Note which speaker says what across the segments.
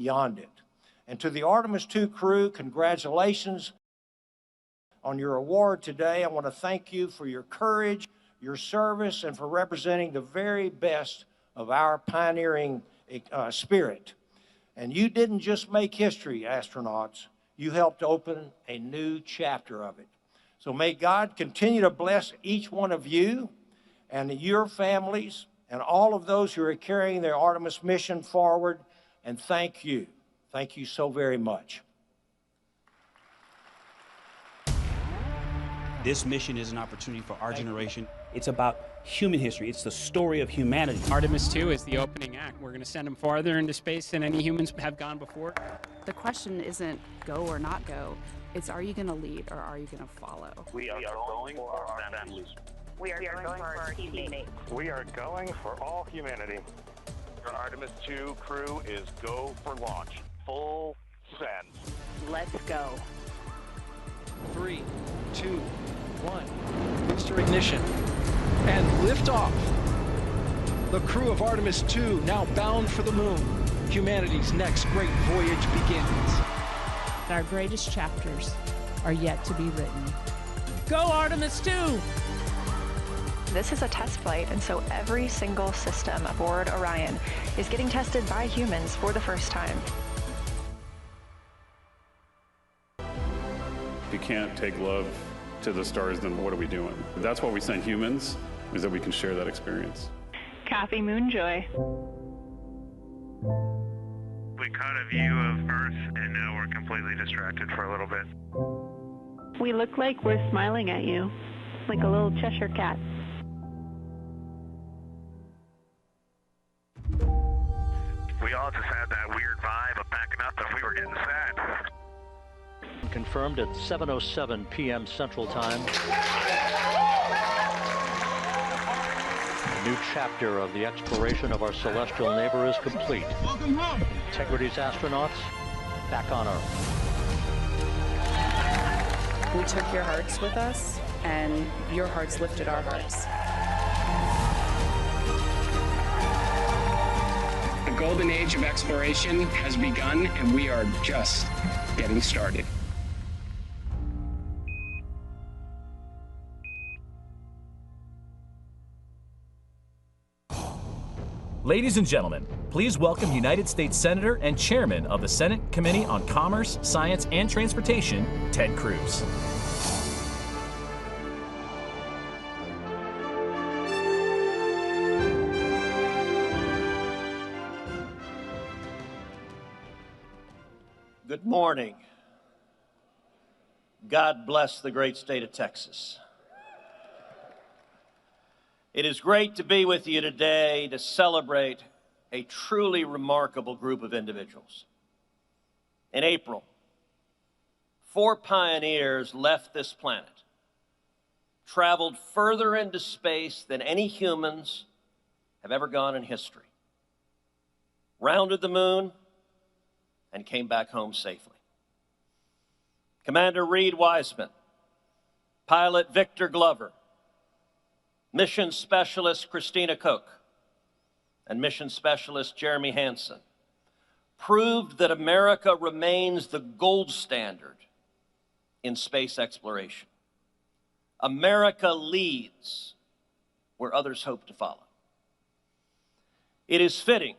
Speaker 1: beyond it. And to the Artemis II crew, congratulations on your award today. I want to thank you for your courage, your service, and for representing the very best of our pioneering spirit. And you didn't just make history, astronauts. You helped open a new chapter of it. So may God continue to bless each one of you and your families and all of those who are carrying their Artemis mission forward. And thank you. Thank you so very much.
Speaker 2: This mission is an opportunity for our generation. It's about human history. It's the story of humanity.
Speaker 3: Artemis II is the opening act. We're going to send them farther into space than any humans have gone before.
Speaker 4: The question isn't go or not go. It's are you going to lead or are you going to follow?
Speaker 5: We are going for our families.
Speaker 6: We are going for our teammates.
Speaker 5: We are going for all humanity.
Speaker 7: Our Artemis II crew is go for launch. Full send.
Speaker 6: Let's go.
Speaker 8: 3, 2, 1. Booster ignition. And liftoff. The crew of Artemis II now bound for the moon. Humanity's next great voyage begins.
Speaker 9: Our greatest chapters are yet to be written. Go Artemis II!
Speaker 10: This is a test flight, and so every single system aboard Orion is getting tested by humans for the first time.
Speaker 11: If you can't take love to the stars, then what are we doing? That's why we send humans, is that we can share that experience.
Speaker 10: Kathy Moonjoy.
Speaker 7: We caught a view of Earth, and now we're completely distracted for a little bit.
Speaker 12: We look like we're smiling at you, like a little Cheshire cat.
Speaker 7: We all just had that weird vibe of backing up and we were getting sad.
Speaker 13: Confirmed at 7:07 p.m. Central Time. A new chapter of the exploration of our celestial neighbor is complete.
Speaker 14: Welcome home.
Speaker 13: Integrity's astronauts back on Earth.
Speaker 4: We took your hearts with us, and your hearts lifted our hearts.
Speaker 3: The golden age of exploration has begun, and we are just getting started.
Speaker 15: Ladies and gentlemen, please welcome United States Senator and Chairman of the Senate Committee on Commerce, Science, and Transportation, Ted Cruz.
Speaker 1: Good morning. God bless the great state of Texas. It is great to be with you today to celebrate a truly remarkable group of individuals. In April, 4 pioneers left this planet, traveled further into space than any humans have ever gone in history, rounded the moon, and came back home safely. Commander Reed Wiseman, pilot Victor Glover, mission specialist Christina Koch, and mission specialist Jeremy Hansen proved that America remains the gold standard in space exploration. America leads where others hope to follow. It is fitting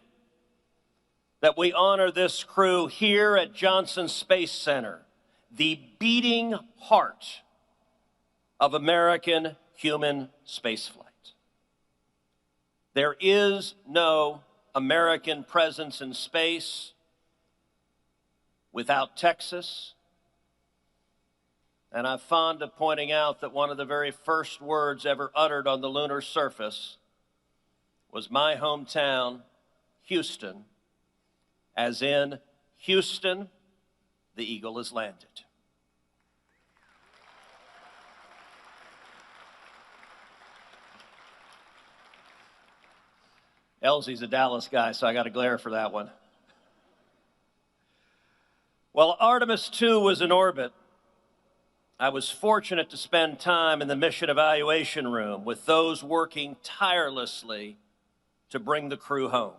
Speaker 1: that we honor this crew here at Johnson Space Center, the beating heart of American human spaceflight. There is no American presence in space without Texas. And I'm fond of pointing out that one of the very first words ever uttered on the lunar surface was my hometown, Houston, as in, Houston, the eagle has landed. Elsie's a Dallas guy, so I got a glare for that one. While Artemis II was in orbit, I was fortunate to spend time in the mission evaluation room with those working tirelessly to bring the crew home.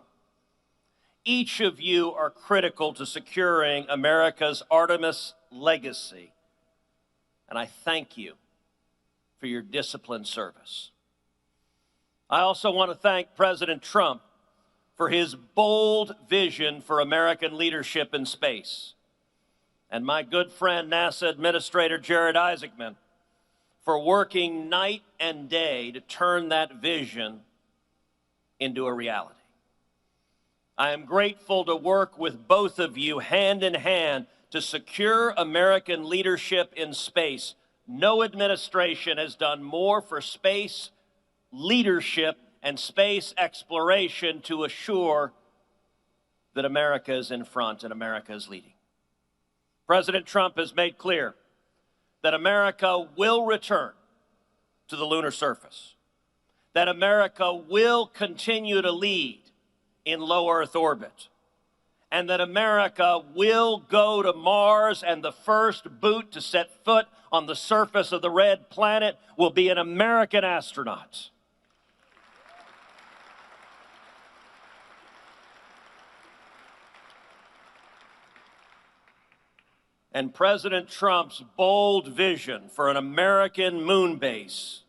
Speaker 1: Each of you are critical to securing America's Artemis legacy, and I thank you for your disciplined service. I also want to thank President Trump for his bold vision for American leadership in space, and my good friend NASA Administrator Jared Isaacman for working night and day to turn that vision into a reality. I am grateful to work with both of you hand in hand to secure American leadership in space. No administration has done more for space leadership and space exploration to assure that America is in front and America is leading. President Trump has made clear that America will return to the lunar surface, that America will continue to lead in low Earth orbit, and that America will go to Mars, and the first boot to set foot on the surface of the red planet will be an American astronaut. And President Trump's bold vision for an American moon base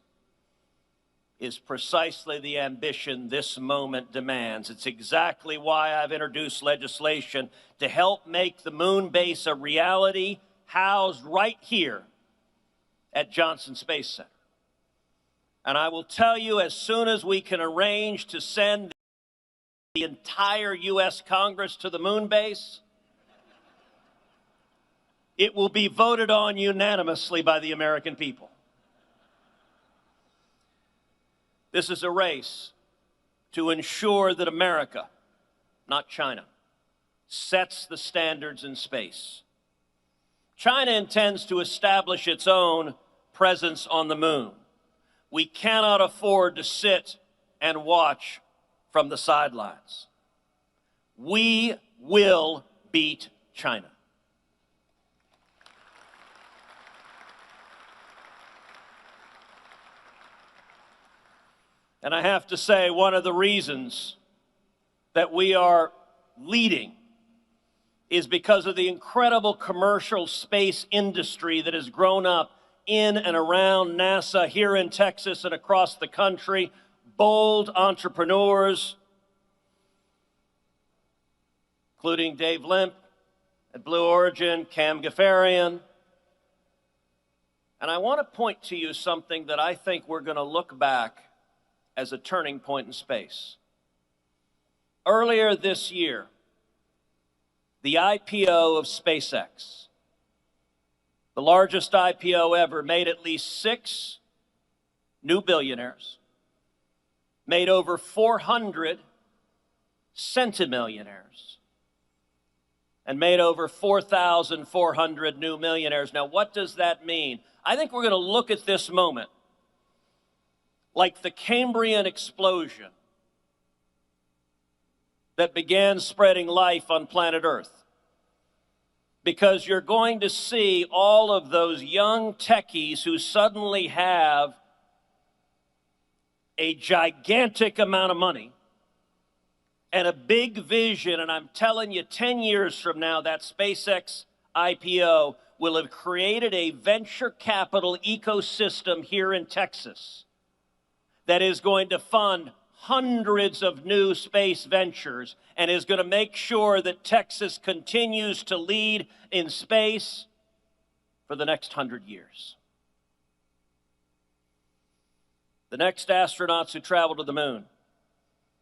Speaker 1: is precisely the ambition this moment demands. It's exactly why I've introduced legislation to help make the moon base a reality, housed right here at Johnson Space Center. And I will tell you, as soon as we can arrange to send the entire U.S. Congress to the moon base, it will be voted on unanimously by the American people. This is a race to ensure that America, not China, sets the standards in space. China intends to establish its own presence on the moon. We cannot afford to sit and watch from the sidelines. We will beat China. And I have to say, one of the reasons that we are leading is because of the incredible commercial space industry that has grown up in and around NASA here in Texas and across the country. Bold entrepreneurs, including Dave Limp at Blue Origin, Cam Gafarian. And I want to point to you something that I think we're going to look back as a turning point in space. Earlier this year, the IPO of SpaceX, the largest IPO ever, made at least 6 new billionaires, made over 400 centimillionaires, and made over 4,400 new millionaires. Now, what does that mean? I think we're going to look at this moment like the Cambrian explosion that began spreading life on planet Earth. Because you're going to see all of those young techies who suddenly have a gigantic amount of money and a big vision, and I'm telling you, 10 years from now, that SpaceX IPO will have created a venture capital ecosystem here in Texas that is going to fund hundreds of new space ventures and is going to make sure that Texas continues to lead in space for the next 100 years. The next astronauts who travel to the moon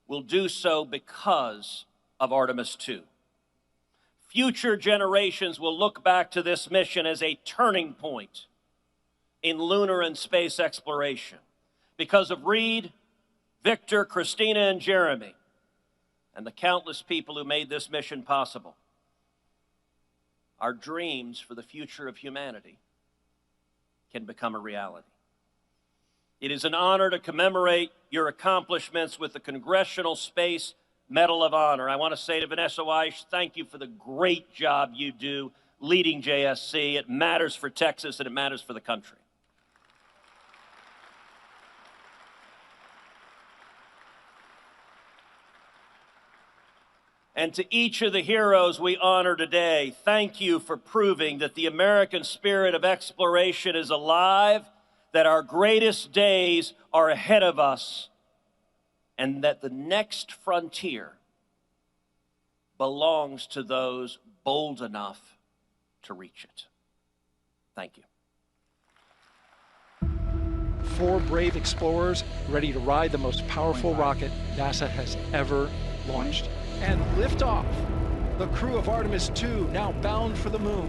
Speaker 1: will do so because of Artemis II. Future generations will look back to this mission as a turning point in lunar and space exploration. Because of Reed, Victor, Christina, and Jeremy, and the countless people who made this mission possible, our dreams for the future of humanity can become a reality. It is an honor to commemorate your accomplishments with the Congressional Space Medal of Honor. I want to say to Vanessa Weiss, thank you for the great job you do leading JSC. It matters for Texas and it matters for the country.
Speaker 14: And to each of the heroes we honor today, thank you for proving that the American spirit of exploration is alive, that our greatest days are ahead of us, and that the next frontier belongs to those bold enough to reach it. Thank you.
Speaker 8: 4 brave explorers ready to ride the most powerful rocket NASA has ever launched. And liftoff. The crew of Artemis II now bound for the moon.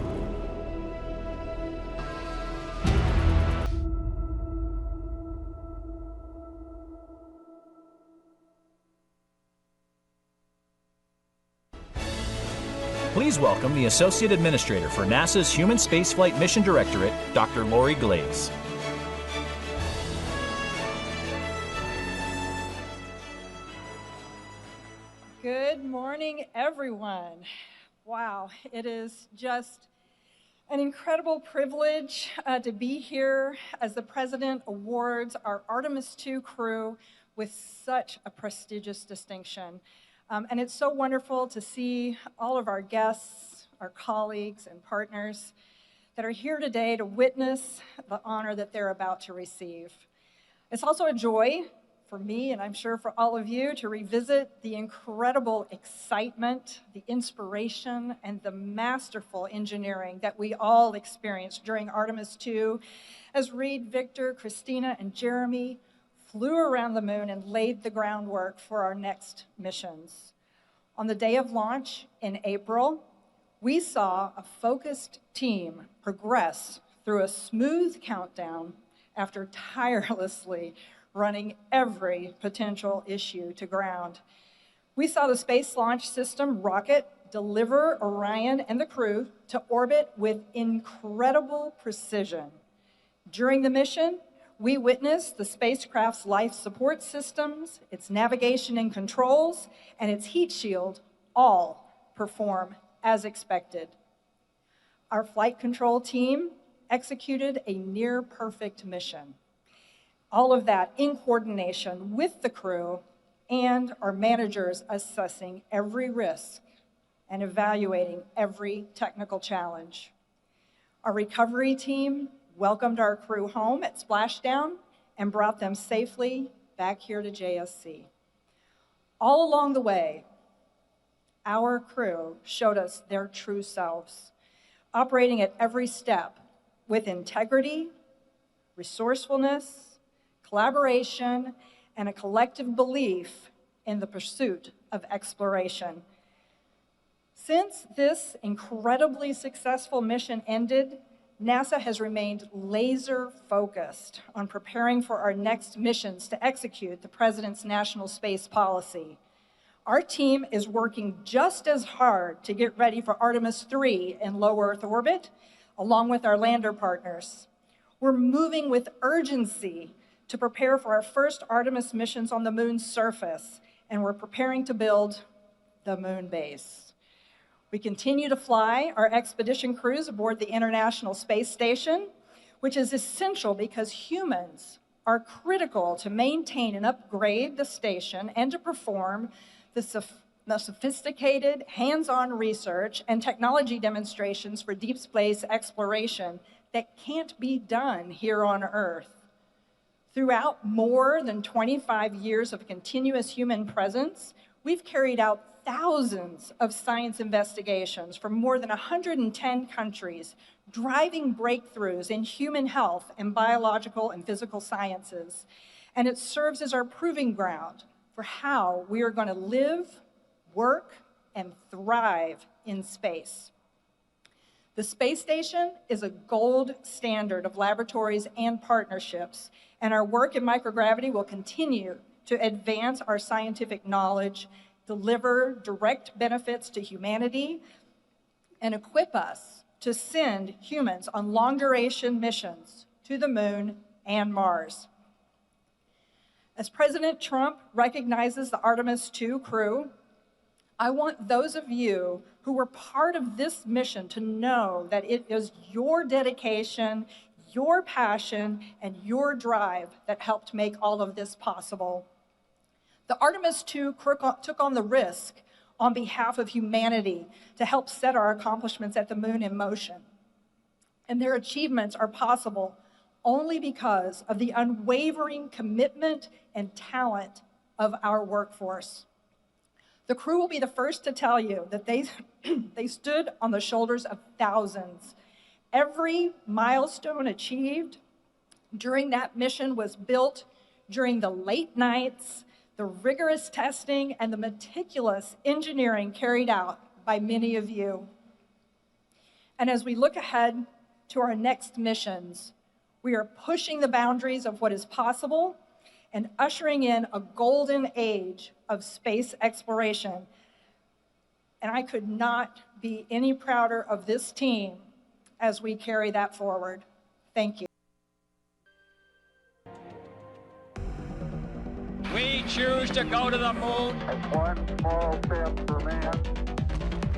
Speaker 15: Please welcome the Associate Administrator for NASA's Human Spaceflight Mission Directorate, Dr. Lori Glaze.
Speaker 16: Good morning, everyone. Wow, it is just an incredible privilege to be here as the President awards our Artemis II crew with such a prestigious distinction. And it's so wonderful to see all of our guests, our colleagues and partners that are here today to witness the honor that they're about to receive. It's also a joy for me, and I'm sure for all of you, to revisit the incredible excitement, the inspiration, and the masterful engineering that we all experienced during Artemis II as Reed, Victor, Christina, and Jeremy flew around the moon and laid the groundwork for our next missions. On the day of launch in April, we saw a focused team progress through a smooth countdown after tirelessly running every potential issue to ground. We saw the Space Launch System rocket deliver Orion and the crew to orbit with incredible precision. During the mission, we witnessed the spacecraft's life support systems, its navigation and controls, and its heat shield all perform as expected. Our flight control team executed a near-perfect mission. All of that in coordination with the crew and our managers assessing every risk and evaluating every technical challenge. Our recovery team welcomed our crew home at splashdown and brought them safely back here to JSC. All along the way, our crew showed us their true selves, operating at every step with integrity, resourcefulness, collaboration, and a collective belief in the pursuit of exploration. Since this incredibly successful mission ended, NASA has remained laser-focused on preparing for our next missions to execute the President's national space policy. Our team is working just as hard to get ready for Artemis III in low Earth orbit, along with our lander partners. We're moving with urgency to prepare for our first Artemis missions on the moon's surface, and we're preparing to build the moon base. We continue to fly our expedition crews aboard the International Space Station, which is essential because humans are critical to maintain and upgrade the station and to perform the sophisticated hands-on research and technology demonstrations for deep space exploration that can't be done here on Earth. Throughout more than 25 years of continuous human presence, we've carried out thousands of science investigations from more than 110 countries, driving breakthroughs in human health and biological and physical sciences. And it serves as our proving ground for how we are going to live, work, and thrive in space. The space station is a gold standard of laboratories and partnerships, and our work in microgravity will continue to advance our scientific knowledge, deliver direct benefits to humanity, and equip us to send humans on long-duration missions to the moon and Mars. As President Trump recognizes the Artemis II crew, I want those of you who were part of this mission to know that it is your dedication, your passion, and your drive that helped make all of this possible. The Artemis II took on the risk on behalf of humanity to help set our accomplishments at the moon in motion. And their achievements are possible only because of the unwavering commitment and talent of our workforce. The crew will be the first to tell you that they stood on the shoulders of thousands. Every milestone achieved during that mission was built during the late nights, the rigorous testing, and the meticulous engineering carried out by many of you. And as we look ahead to our next missions, we are pushing the boundaries of what is possible and ushering in a golden age of space exploration. And I could not be any prouder of this team as we carry that forward. Thank you.
Speaker 17: We choose to go to the moon.
Speaker 5: One small step for man.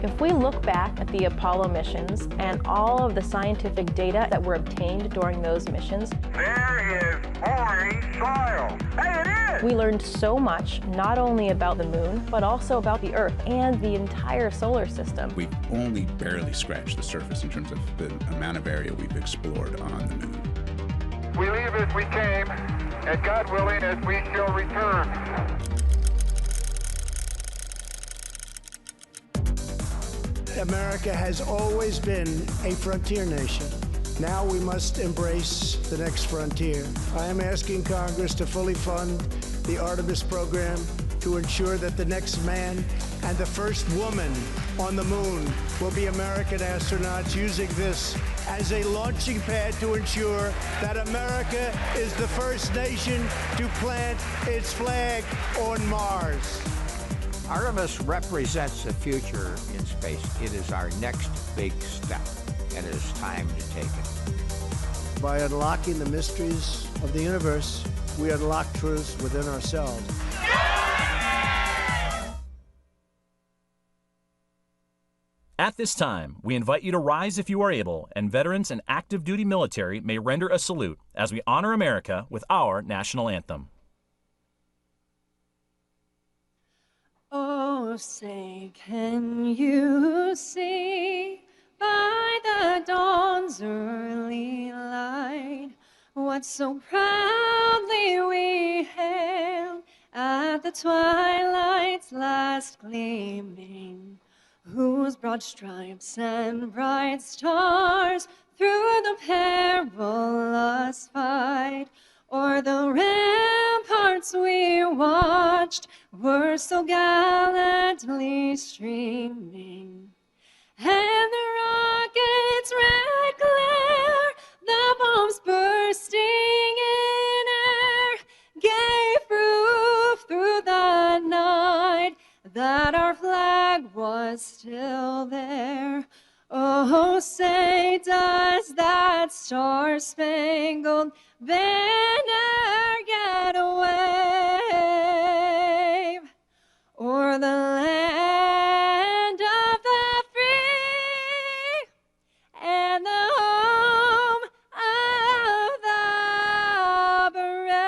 Speaker 10: If we look back at the Apollo missions and all of the scientific data that were obtained during those missions,
Speaker 5: there is boring soil. Hey, it is!
Speaker 10: we learned so much, not only about the moon, but also about the Earth and the entire solar system.
Speaker 18: We've only barely scratched the surface in terms of the amount of area we've explored on the moon.
Speaker 5: We leave as we came, and God willing, as we shall return.
Speaker 19: America has always been a frontier nation. Now we must embrace the next frontier. I am asking Congress to fully fund the Artemis program to ensure that the next man and the first woman on the moon will be American astronauts, using this as a launching pad to ensure that America is the first nation to plant its flag on Mars.
Speaker 20: Artemis represents the future in space. It is our next big step, and it is time to take it.
Speaker 19: By unlocking the mysteries of the universe, we unlock truths within ourselves.
Speaker 15: At this time, we invite you to rise if you are able, and veterans and active duty military may render a salute as we honor America with our national anthem.
Speaker 21: Oh, say, can you see by the dawn's early light what so proudly we hailed at the twilight's last gleaming, whose broad stripes and bright stars through the perilous fight o'er the ramparts we watched were so gallantly streaming, and the rocket's red glare, the bombs bursting in air, gave proof through the night that our flag was still there. Oh, say, does that star-spangled banner yet wave o'er the land of the free and the home of the brave?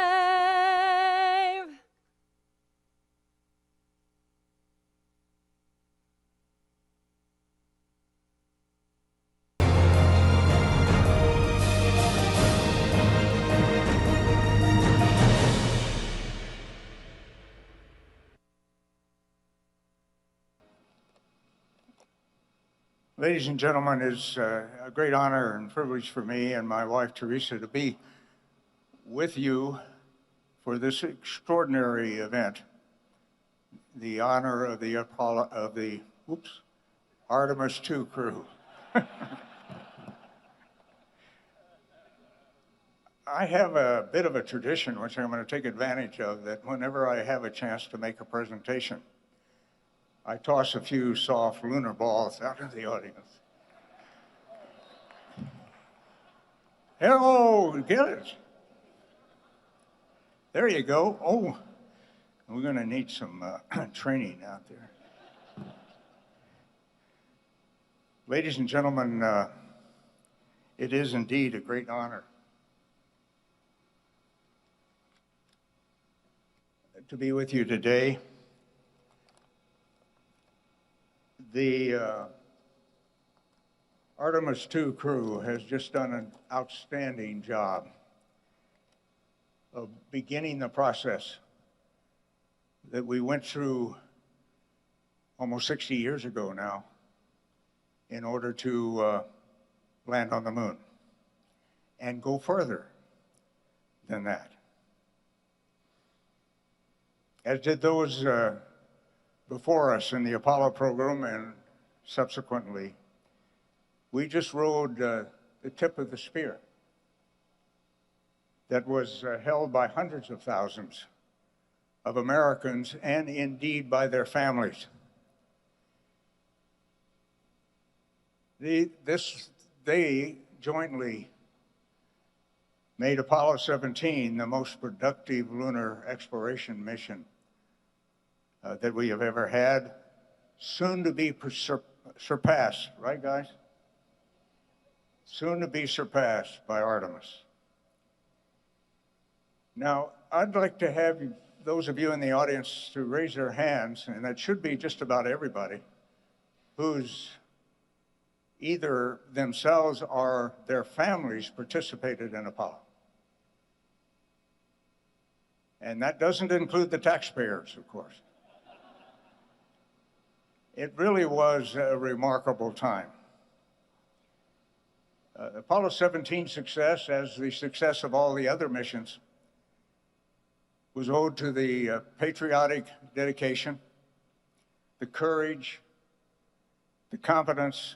Speaker 1: Ladies and gentlemen, it's a great honor and privilege for me and my wife Teresa to be with you for this extraordinary event, the honor of the Artemis II crew. I have a bit of a tradition, which I'm going to take advantage of, that whenever I have a chance to make a presentation, I toss a few soft lunar balls out into the audience. Hello, get it? There you go. Oh, we're going to need some training out there. Ladies and gentlemen, it is indeed a great honor to be with you today.
Speaker 2: The Artemis II crew has just done an outstanding job of beginning the process that we went through almost 60 years ago now in order to land on the moon and go further than that. As did those before us in the Apollo program and subsequently, we just rode the tip of the spear that was held by hundreds of thousands of Americans and indeed by their families. They jointly made Apollo 17 the most productive lunar exploration mission that we have ever had, soon to be surpassed, right guys? Soon to be surpassed by Artemis. Now, I'd like to have those of you in the audience to raise their hands, and that should be just about everybody, who's either themselves or their families participated in Apollo. And that doesn't include the taxpayers, of course. It really was a remarkable time. Apollo 17's success, as the success of all the other missions, was owed to the patriotic dedication, the courage, the competence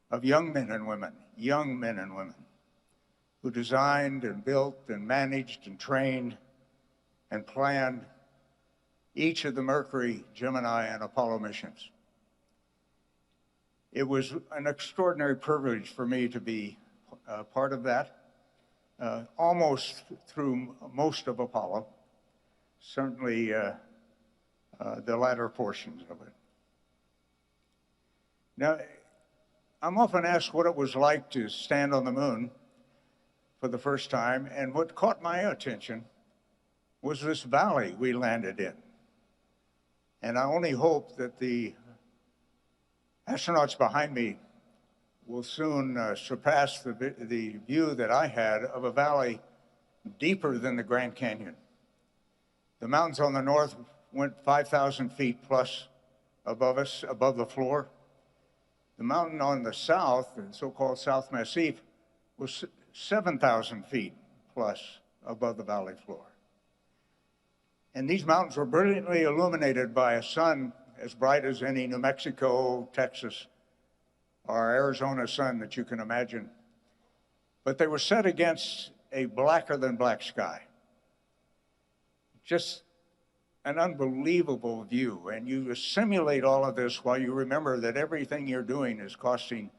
Speaker 2: of young men and women, who designed and built and managed and trained and planned each of the Mercury, Gemini, and Apollo missions. It was an extraordinary privilege for me to be part of that, almost through most of Apollo, certainly the latter portions of it. Now, I'm often asked what it was like to stand on the moon for the first time, and what caught my attention was this valley we landed in. And I only hope that the astronauts behind me will soon surpass the view that I had of a valley deeper than the Grand Canyon. The mountains on the north went 5,000 feet plus above us, above the floor. The mountain on the south, the so-called South Massif, was 7,000 feet plus above the valley floor. And these mountains were brilliantly illuminated by a sun as bright as any New Mexico, Texas, or Arizona sun that you can imagine. But they were set against a blacker than black sky. Just an unbelievable view. And you simulate all of this while you remember that everything you're doing is costing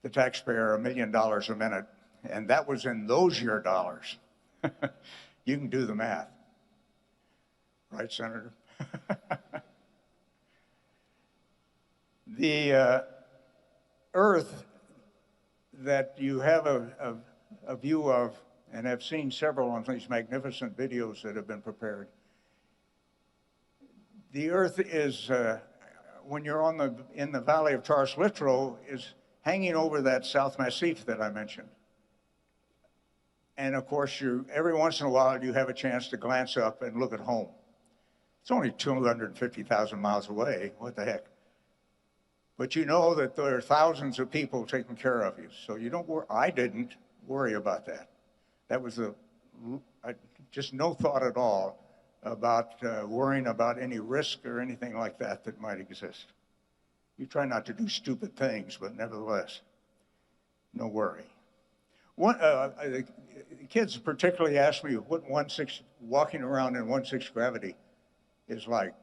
Speaker 2: the taxpayer $1 million a minute. And that was in those year dollars. You can do the math. Right, Senator? The Earth that you have a view of, and I've seen several on these magnificent videos that have been prepared. The Earth is, when you're in the valley of Taurus Littrow, is hanging over that South Massif that I mentioned. And of course, every once in a while, you have a chance to glance up and look at home. It's only 250,000 miles away. What the heck? But you know that there are thousands of people taking care of you. So you don't worry. I didn't worry about that. That was just no thought at all about worrying about any risk or anything like that that might exist. You try not to do stupid things, but nevertheless, no worry. The kids particularly ask me what walking around in 1/6 gravity is like.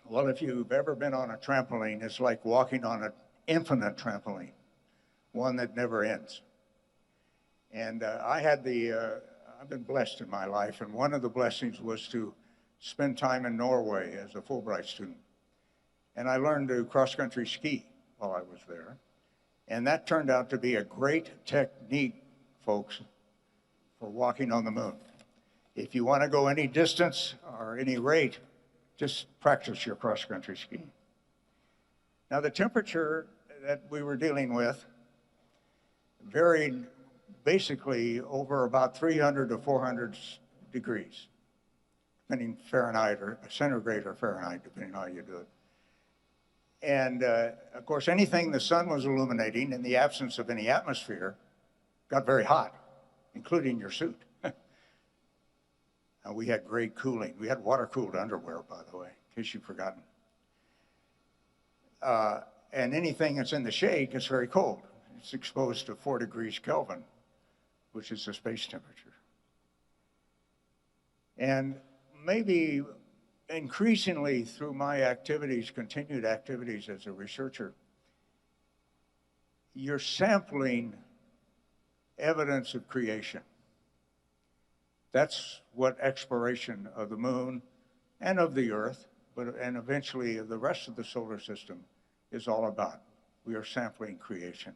Speaker 2: Well, if you've ever been on a trampoline, it's like walking on an infinite trampoline, one that never ends. And I've been blessed in my life, and one of the blessings was to spend time in Norway as a Fulbright student. And I learned to cross-country ski while I was there. And that turned out to be a great technique, folks, for walking on the moon. If you want to go any distance or any rate, just practice your cross-country skiing. Now, the temperature that we were dealing with varied basically over about 300 to 400 degrees, depending Fahrenheit or centigrade or Fahrenheit, depending on how you do it. And of course, anything the sun was illuminating in the absence of any atmosphere got very hot, including your suit. We had great cooling. We had water-cooled underwear, by the way, in case you've forgotten. And anything that's in the shade gets very cold. It's exposed to 4 degrees Kelvin, which is the space temperature. And maybe increasingly through my activities, continued activities as a researcher, you're sampling evidence of creation. That's what exploration of the moon and of the Earth, and eventually of the rest of the solar system is all about. We are sampling creation.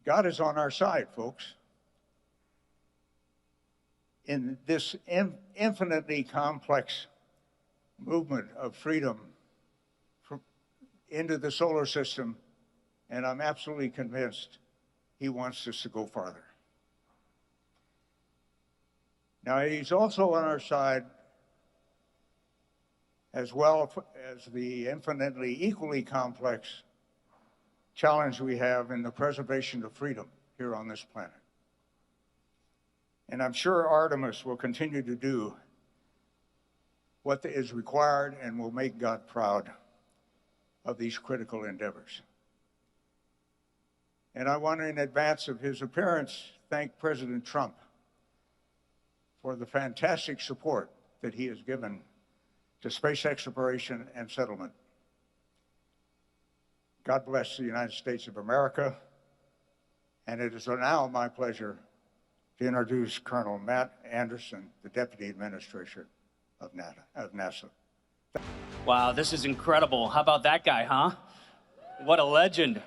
Speaker 2: God is on our side, folks. In this infinitely complex movement of freedom into the solar system, and I'm absolutely convinced he wants us to go farther. Now, he's also on our side as well as the infinitely equally complex challenge we have in the preservation of freedom here on this planet. And I'm sure Artemis will continue to do what is required and will make God proud of these critical endeavors. And I want to, in advance of his appearance, thank President Trump for the fantastic support that he has given to space exploration and settlement. God bless the United States of America. And it is now my pleasure to introduce Colonel Matt Anderson, the Deputy Administrator of NASA.
Speaker 6: Wow, this is incredible. How about that guy, huh? What a legend.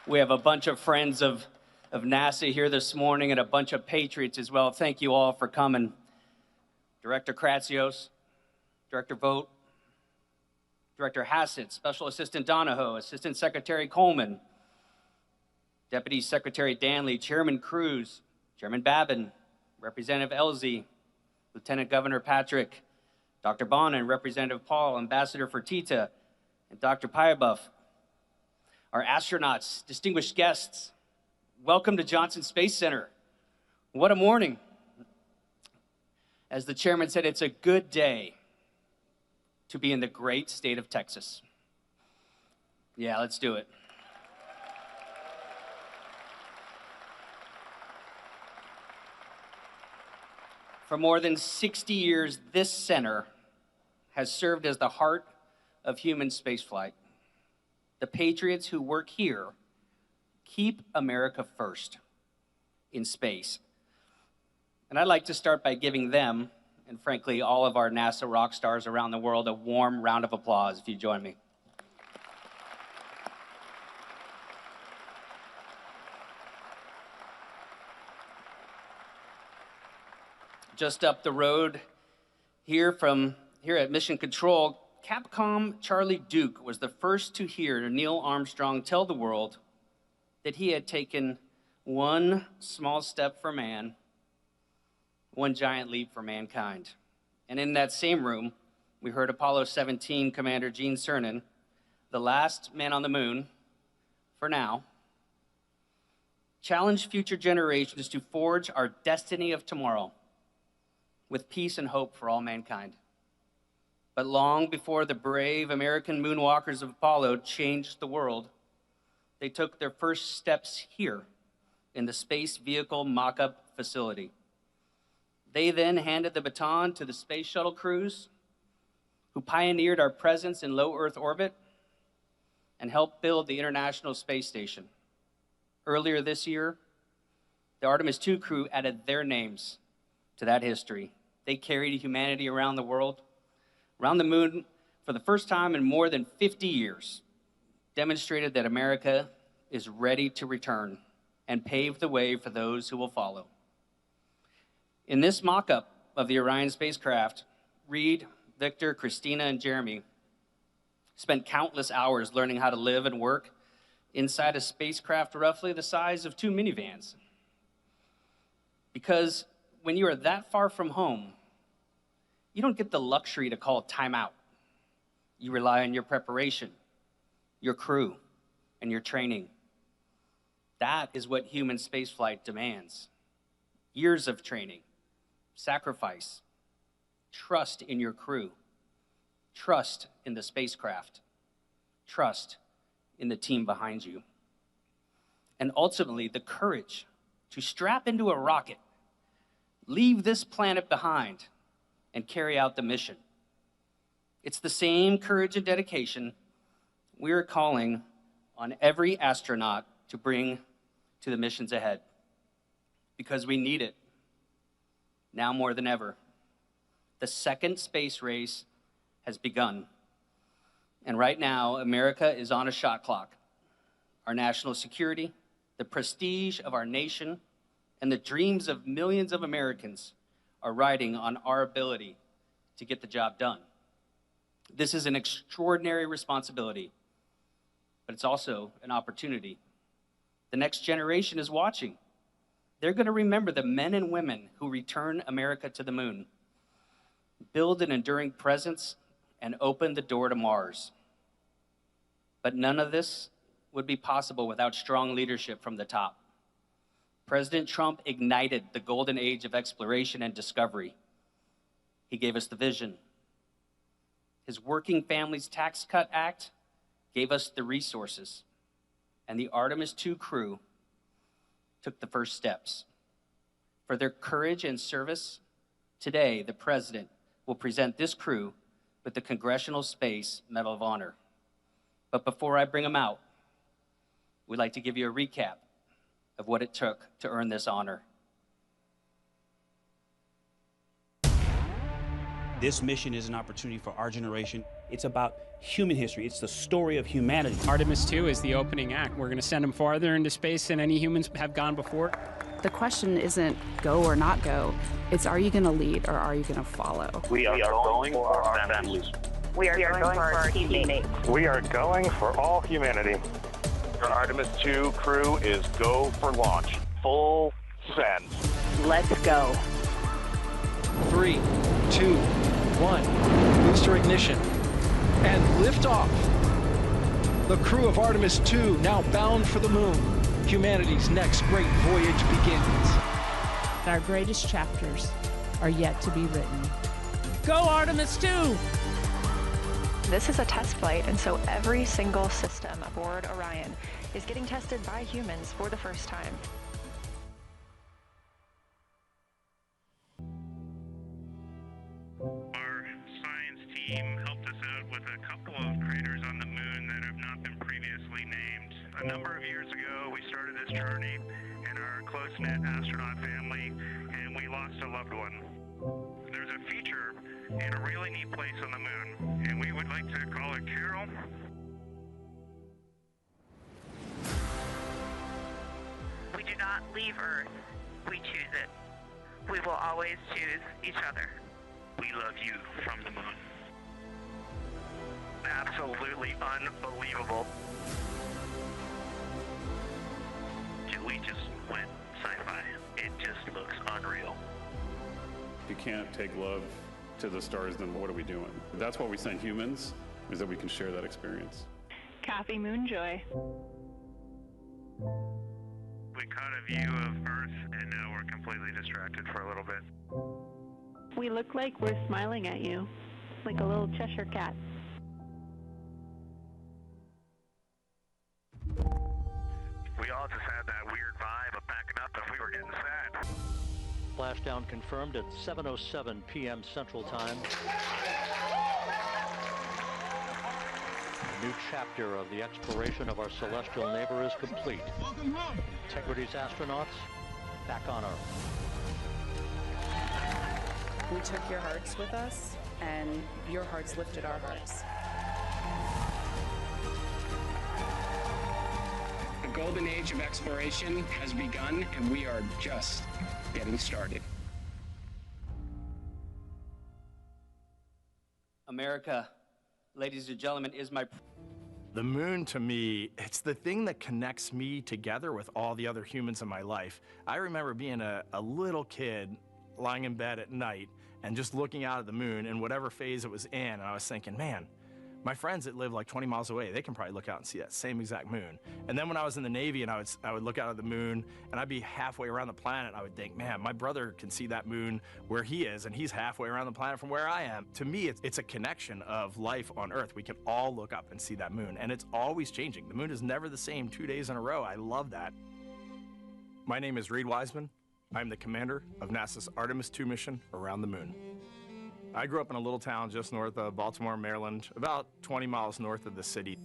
Speaker 6: We have a bunch of friends of NASA here this morning and a bunch of patriots as well. Thank you all for coming. Director Kratsios, Director Vogt, Director Hassett, Special Assistant Donahoe, Assistant Secretary Coleman, Deputy Secretary Danley, Chairman Cruz, Chairman Babin, Representative Elzy, Lieutenant Governor Patrick, Dr. Bonin, Representative Paul, Ambassador Fertitta, and Dr. Pyabuff. Our astronauts, distinguished guests, welcome to Johnson Space Center. What a morning. As the chairman said, it's a good day to be in the great state of Texas. Yeah, let's do it. For more than 60 years, this center has served as the heart of human spaceflight. The patriots who work here keep America first in space. And I'd like to start by giving them, and frankly, all of our NASA rock stars around the world, a warm round of applause, if you join me. Just up the road here at Mission Control, Capcom Charlie Duke was the first to hear Neil Armstrong tell the world that he had taken one small step for man, one giant leap for mankind. And in that same room, we heard Apollo 17 Commander Gene Cernan, the last man on the moon, for now, challenge future generations to forge our destiny of tomorrow with peace and hope for all mankind. But long before the brave American moonwalkers of Apollo changed the world, they took their first steps here in the Space Vehicle Mock-Up Facility. They then handed the baton to the Space Shuttle crews, who pioneered our presence in low Earth orbit and helped build the International Space Station. Earlier this year, the Artemis II crew added their names to that history. They carried humanity around the world, around the moon for the first time in more than 50 years, demonstrated that America is ready to return and pave the way for those who will follow. In this mock-up of the Orion spacecraft, Reed, Victor, Christina, and Jeremy spent countless hours learning how to live and work inside a spacecraft roughly the size of 2 minivans. Because when you are that far from home, you don't get the luxury to call time out. You rely on your preparation, your crew, and your training. That is what human spaceflight demands. Years of training, sacrifice, trust in your crew, trust in the spacecraft, trust in the team behind you, and ultimately the courage to strap into a rocket, leave this planet behind, and carry out the mission. It's the same courage and dedication we are calling on every astronaut to bring to the missions ahead, because we need it now more than ever. The second space race has begun, and right now, America is on a shot clock. Our national security, the prestige of our nation, and the dreams of millions of Americans are riding on our ability to get the job done. This is an extraordinary responsibility, but it's also an opportunity. The next generation is watching. They're going to remember the men and women who return America to the moon, build an enduring presence, and open the door to Mars. But none of this would be possible without strong leadership from the top. President Trump ignited the golden age of exploration and discovery. He gave us the vision. His Working Families Tax Cut Act gave us the resources. And the Artemis II crew took the first steps. For their courage and service, today the President will present this crew with the Congressional Space Medal of Honor. But before I bring them out, we'd like to give you a recap of what it took to earn this honor.
Speaker 9: This mission is an opportunity for our generation. It's about human history. It's the story of humanity.
Speaker 3: Artemis II is the opening act. We're going to send them farther into space than any humans have gone before.
Speaker 4: The question isn't go or not go. It's are you going to lead or are you going to follow?
Speaker 7: We are going for our families.
Speaker 21: We are going for our teammates.
Speaker 5: We are going for all humanity.
Speaker 7: Our Artemis II crew is go for launch. Full send.
Speaker 21: Let's go.
Speaker 8: 3, 2, 1. Booster ignition. And liftoff. The crew of Artemis II now bound for the moon. Humanity's next great voyage begins.
Speaker 22: Our greatest chapters are yet to be written. Go Artemis II!
Speaker 10: This is a test flight, and so every single system aboard Orion is getting tested by humans for the first time.
Speaker 7: Our science team helped us out with a couple of craters on the moon that have not been previously named. A number of years ago, we started this journey in our close-knit astronaut family, and we lost a loved one. There's a feature in a really neat place on the moon, and we would like to call it Carol.
Speaker 21: We do not leave Earth. We choose it. We will always choose each other.
Speaker 7: We love you from the moon. Absolutely unbelievable. We just went sci-fi. It just looks unreal.
Speaker 11: If you can't take love to the stars, then what are we doing? That's why we send humans, is that we can share that experience.
Speaker 12: Kathy Moonjoy.
Speaker 7: We caught a view of Earth, and now we're completely distracted for a little bit.
Speaker 12: We look like we're smiling at you, like a little Cheshire cat.
Speaker 7: We all just had that weird vibe of backing up and we were getting sad.
Speaker 13: Splashdown confirmed at 7:07 p.m. Central Time. A new chapter of the exploration of our celestial neighbor is complete.
Speaker 23: Welcome home.
Speaker 13: Integrity's astronauts back on Earth.
Speaker 4: We took your hearts with us, and your hearts lifted our hearts.
Speaker 3: The golden age of exploration has begun, and we are just getting started.
Speaker 6: America, ladies and gentlemen, is my...
Speaker 14: The moon, to me, it's the thing that connects me together with all the other humans in my life. I remember being a little kid lying in bed at night and just looking out at the moon in whatever phase it was in, and I was thinking, man, my friends that live like 20 miles away, they can probably look out and see that same exact moon. And then when I was in the Navy and I would look out at the moon and I'd be halfway around the planet, I would think, man, my brother can see that moon where he is and he's halfway around the planet from where I am. To me, it's a connection of life on Earth. We can all look up and see that moon, and it's always changing. The moon is never the same 2 days in a row. I love that. My name is Reed Wiseman. I'm the commander of NASA's Artemis II mission around the moon. I grew up in a little town just north of Baltimore, Maryland, about 20 miles north of the city.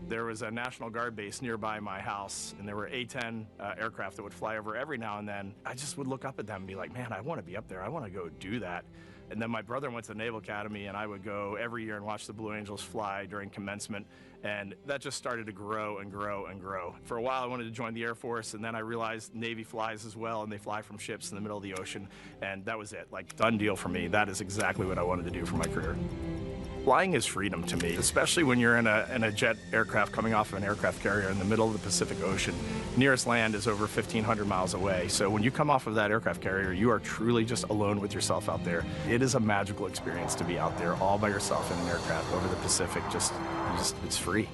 Speaker 14: There was a National Guard base nearby my house, and there were A-10 aircraft that would fly over every now and then. I just would look up at them and be like, man, I want to be up there. I want to go do that. And then my brother went to the Naval Academy, and I would go every year and watch the Blue Angels fly during commencement. And that just started to grow and grow and grow. For a while, I wanted to join the Air Force, and then I realized Navy flies as well, and they fly from ships in the middle of the ocean. And that was it, like, done deal for me. That is exactly what I wanted to do for my career. Flying is freedom to me, especially when you're in a jet aircraft coming off of an aircraft carrier in the middle of the Pacific Ocean. Nearest land is over 1,500 miles away. So when you come off of that aircraft carrier, you are truly just alone with yourself out there. It is a magical experience to be out there all by yourself in an aircraft over the Pacific. It's free.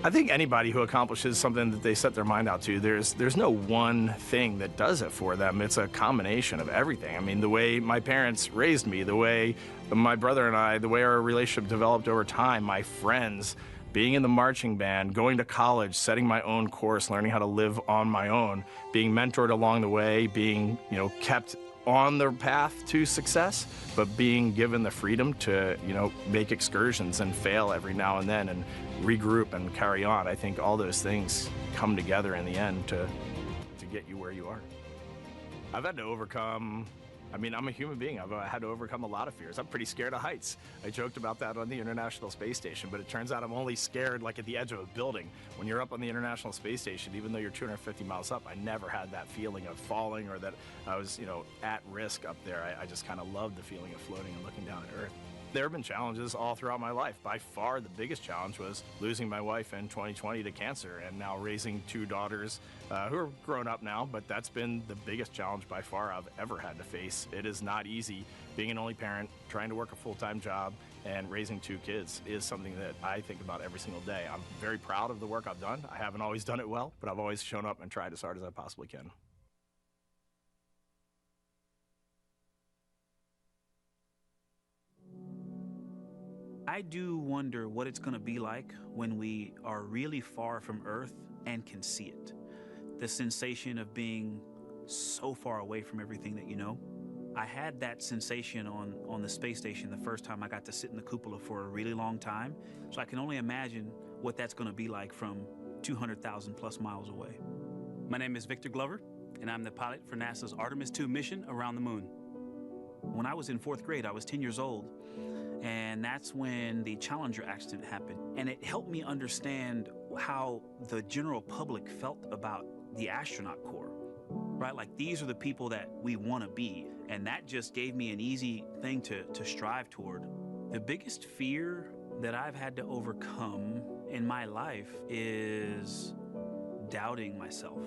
Speaker 14: I think anybody who accomplishes something that they set their mind out to, there's no one thing that does it for them. It's a combination of everything. I mean, the way my parents raised me, the way my brother and I, the way our relationship developed over time, my friends, being in the marching band, going to college, setting my own course, learning how to live on my own, being mentored along the way, being, kept on the path to success, but being given the freedom to, make excursions and fail every now and then and regroup and carry on. I think all those things come together in the end to get you where you are. I've had to overcome, I'm a human being. I've had to overcome a lot of fears. I'm pretty scared of heights. I joked about that on the International Space Station, but it turns out I'm only scared like at the edge of a building. When you're up on the International Space Station, even though you're 250 miles up, I never had that feeling of falling or that I was, at risk up there. I just kind of loved the feeling of floating and looking down at Earth. There have been challenges all throughout my life. By far, the biggest challenge was losing my wife in 2020 to cancer and now raising two daughters who are grown up now, but that's been the biggest challenge by far I've ever had to face. It is not easy being an only parent, trying to work a full-time job, and raising two kids is something that I think about every single day. I'm very proud of the work I've done. I haven't always done it well, but I've always shown up and tried as hard as I possibly can.
Speaker 9: I do wonder what it's going to be like when we are really far from Earth and can see it. The sensation of being so far away from everything that you know. I had that sensation on the space station the first time I got to sit in the cupola for a really long time. So I can only imagine what that's going to be like from 200,000 plus miles away. My name is Victor Glover, and I'm the pilot for NASA's Artemis II mission around the moon. When I was in 4th grade, I was 10 years old. And that's when the Challenger accident happened. And it helped me understand how the general public felt about the astronaut corps, right? Like, these are the people that we want to be. And that just gave me an easy thing to strive toward. The biggest fear that I've had to overcome in my life is doubting myself.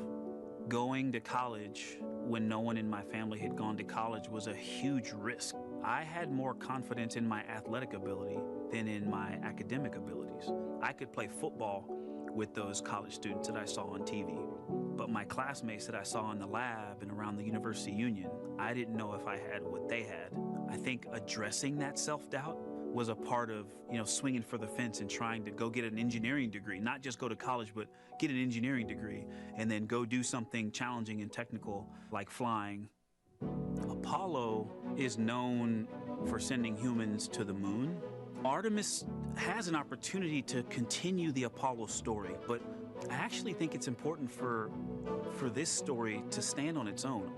Speaker 9: Going to college when no one in my family had gone to college was a huge risk. I had more confidence in my athletic ability than in my academic abilities. I could play football with those college students that I saw on TV, but my classmates that I saw in the lab and around the University Union, I didn't know if I had what they had. I think addressing that self-doubt was a part of, swinging for the fence and trying to go get an engineering degree, not just go to college, but get an engineering degree and then go do something challenging and technical like flying. Apollo is known for sending humans to the moon. Artemis has an opportunity to continue the Apollo story, but I actually think it's important for this story to stand on its own.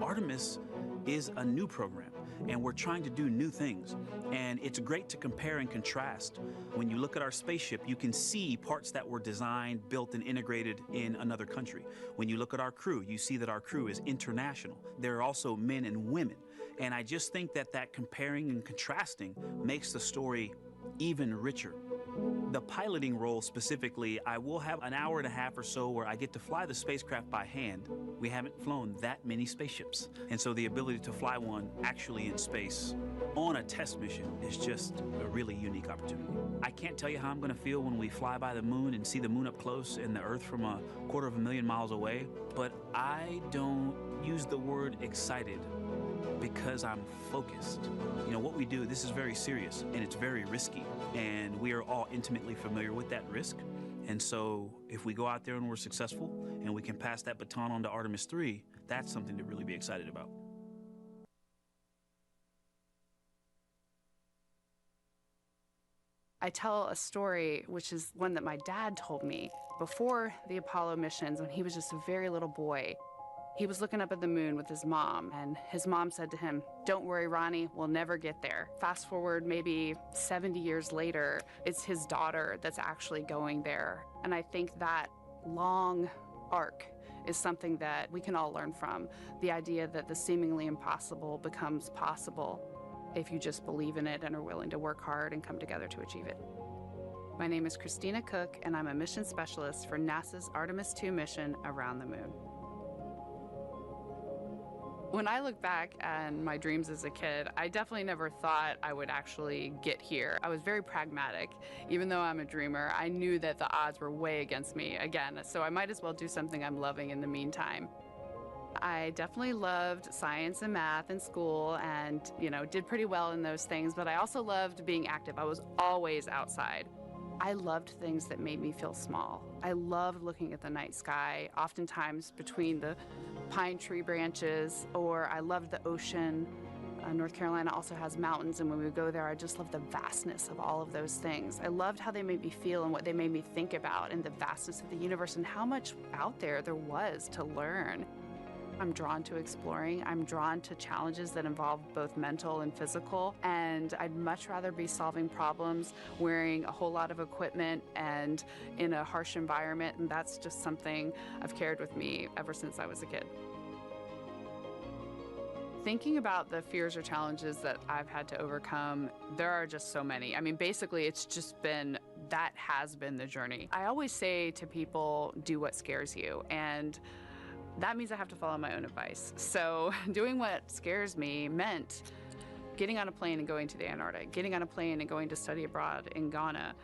Speaker 9: Artemis is a new program, and we're trying to do new things. And it's great to compare and contrast. When you look at our spaceship, you can see parts that were designed, built, and integrated in another country. When you look at our crew, you see that our crew is international. There are also men and women. And I just think that that comparing and contrasting makes the story even richer. The piloting role specifically, I will have an hour and a half or so where I get to fly the spacecraft by hand. We haven't flown that many spaceships. And so the ability to fly one actually in space on a test mission is just a really unique opportunity. I can't tell you how I'm going to feel when we fly by the moon and see the moon up close and the Earth from 250,000 miles away, but I don't use the word excited because I'm focused. You know, what we do, this is very serious and it's very risky, and we are all intimately familiar with that risk. And so if we go out there and we're successful and we can pass that baton on to Artemis II, that's something to really be excited about.
Speaker 4: I tell a story, which is one that my dad told me before the Apollo missions when he was just a very little boy. He was looking up at the moon with his mom, and his mom said to him, "Don't worry, Ronnie, we'll never get there." Fast forward maybe 70 years later, it's his daughter that's actually going there. And I think that long arc is something that we can all learn from. The idea that the seemingly impossible becomes possible if you just believe in it and are willing to work hard and come together to achieve it. My name is Christina Cook, and I'm a mission specialist for NASA's Artemis II mission around the moon. When I look back on my dreams as a kid, I definitely never thought I would actually get here. I was very pragmatic. Even though I'm a dreamer, I knew that the odds were way against me again, so I might as well do something I'm loving in the meantime. I definitely loved science and math in school and, did pretty well in those things, but I also loved being active. I was always outside. I loved things that made me feel small. I loved looking at the night sky, oftentimes between the pine tree branches, or I loved the ocean. North Carolina also has mountains, and when we go there, I just loved the vastness of all of those things. I loved how they made me feel and what they made me think about, and the vastness of the universe and how much out there was to learn. I'm drawn to exploring. I'm drawn to challenges that involve both mental and physical, and I'd much rather be solving problems wearing a whole lot of equipment and in a harsh environment, and that's just something I've carried with me ever since I was a kid. Thinking about the fears or challenges that I've had to overcome, there are just so many. I mean, basically, it's just been, that has been the journey. I always say to people, do what scares you, and that means I have to follow my own advice. So doing what scares me meant getting on a plane and going to the Antarctic, getting on a plane and going to study abroad in Ghana,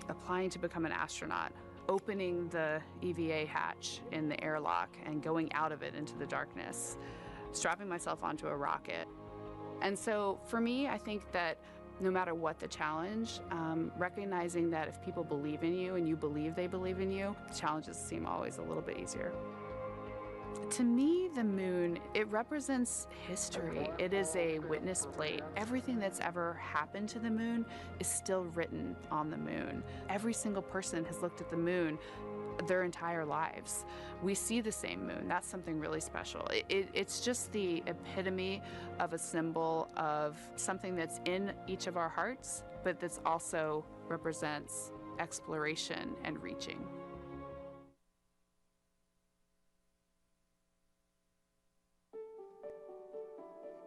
Speaker 4: applying to become an astronaut, opening the EVA hatch in the airlock and going out of it into the darkness, strapping myself onto a rocket. And so for me, I think that no matter what the challenge, recognizing that if people believe in you and you believe they believe in you, the challenges seem always a little bit easier. To me, the moon, it represents history. It is a witness plate. Everything that's ever happened to the moon is still written on the moon. Every single person has looked at the moon their entire lives. We see the same moon. That's something really special. It's just the epitome of a symbol of something that's in each of our hearts, but that's also represents exploration and reaching.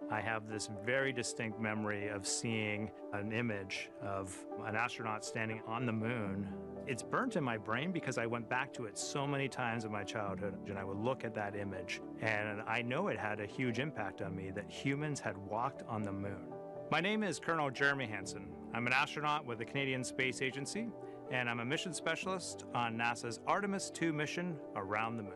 Speaker 16: I have this very distinct memory of seeing an image of an astronaut standing on the moon. It's burnt in my brain because I went back to it so many times in my childhood, and I would look at that image, and I know it had a huge impact on me that humans had walked on the moon. My name is Colonel Jeremy Hansen. I'm an astronaut with the Canadian Space Agency, and I'm a mission specialist on NASA's Artemis II mission around the moon.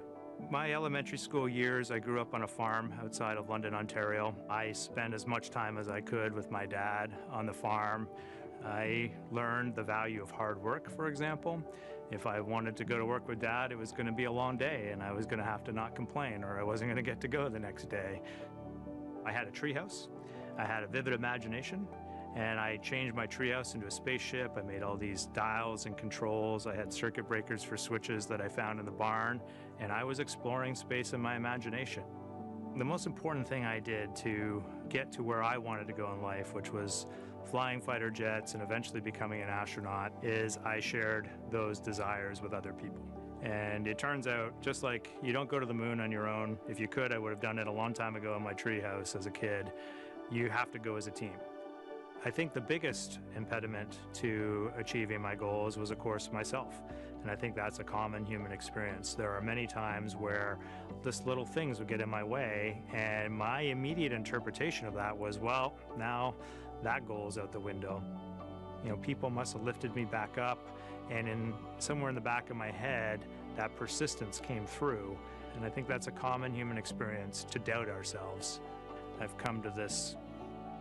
Speaker 16: My elementary school years, I grew up on a farm outside of London, Ontario. I spent as much time as I could with my dad on the farm. I learned the value of hard work, for example. If I wanted to go to work with Dad, it was going to be a long day, and I was going to have to not complain, or I wasn't going to get to go the next day. I had a treehouse. I had a vivid imagination, and I changed my treehouse into a spaceship. I made all these dials and controls. I had circuit breakers for switches that I found in the barn, and I was exploring space in my imagination. The most important thing I did to get to where I wanted to go in life, which was flying fighter jets and eventually becoming an astronaut, is I shared those desires with other people. And it turns out, just like you don't go to the moon on your own, if you could, I would have done it a long time ago in my treehouse as a kid. you have to go as a team. I think the biggest impediment to achieving my goals was, of course, myself. And I think that's a common human experience. There are many times where just little things would get in my way, and my immediate interpretation of that was, well, now that goal is out the window. You know, people must have lifted me back up, and somewhere in the back of my head, that persistence came through. And I think that's a common human experience, to doubt ourselves. I've come to this,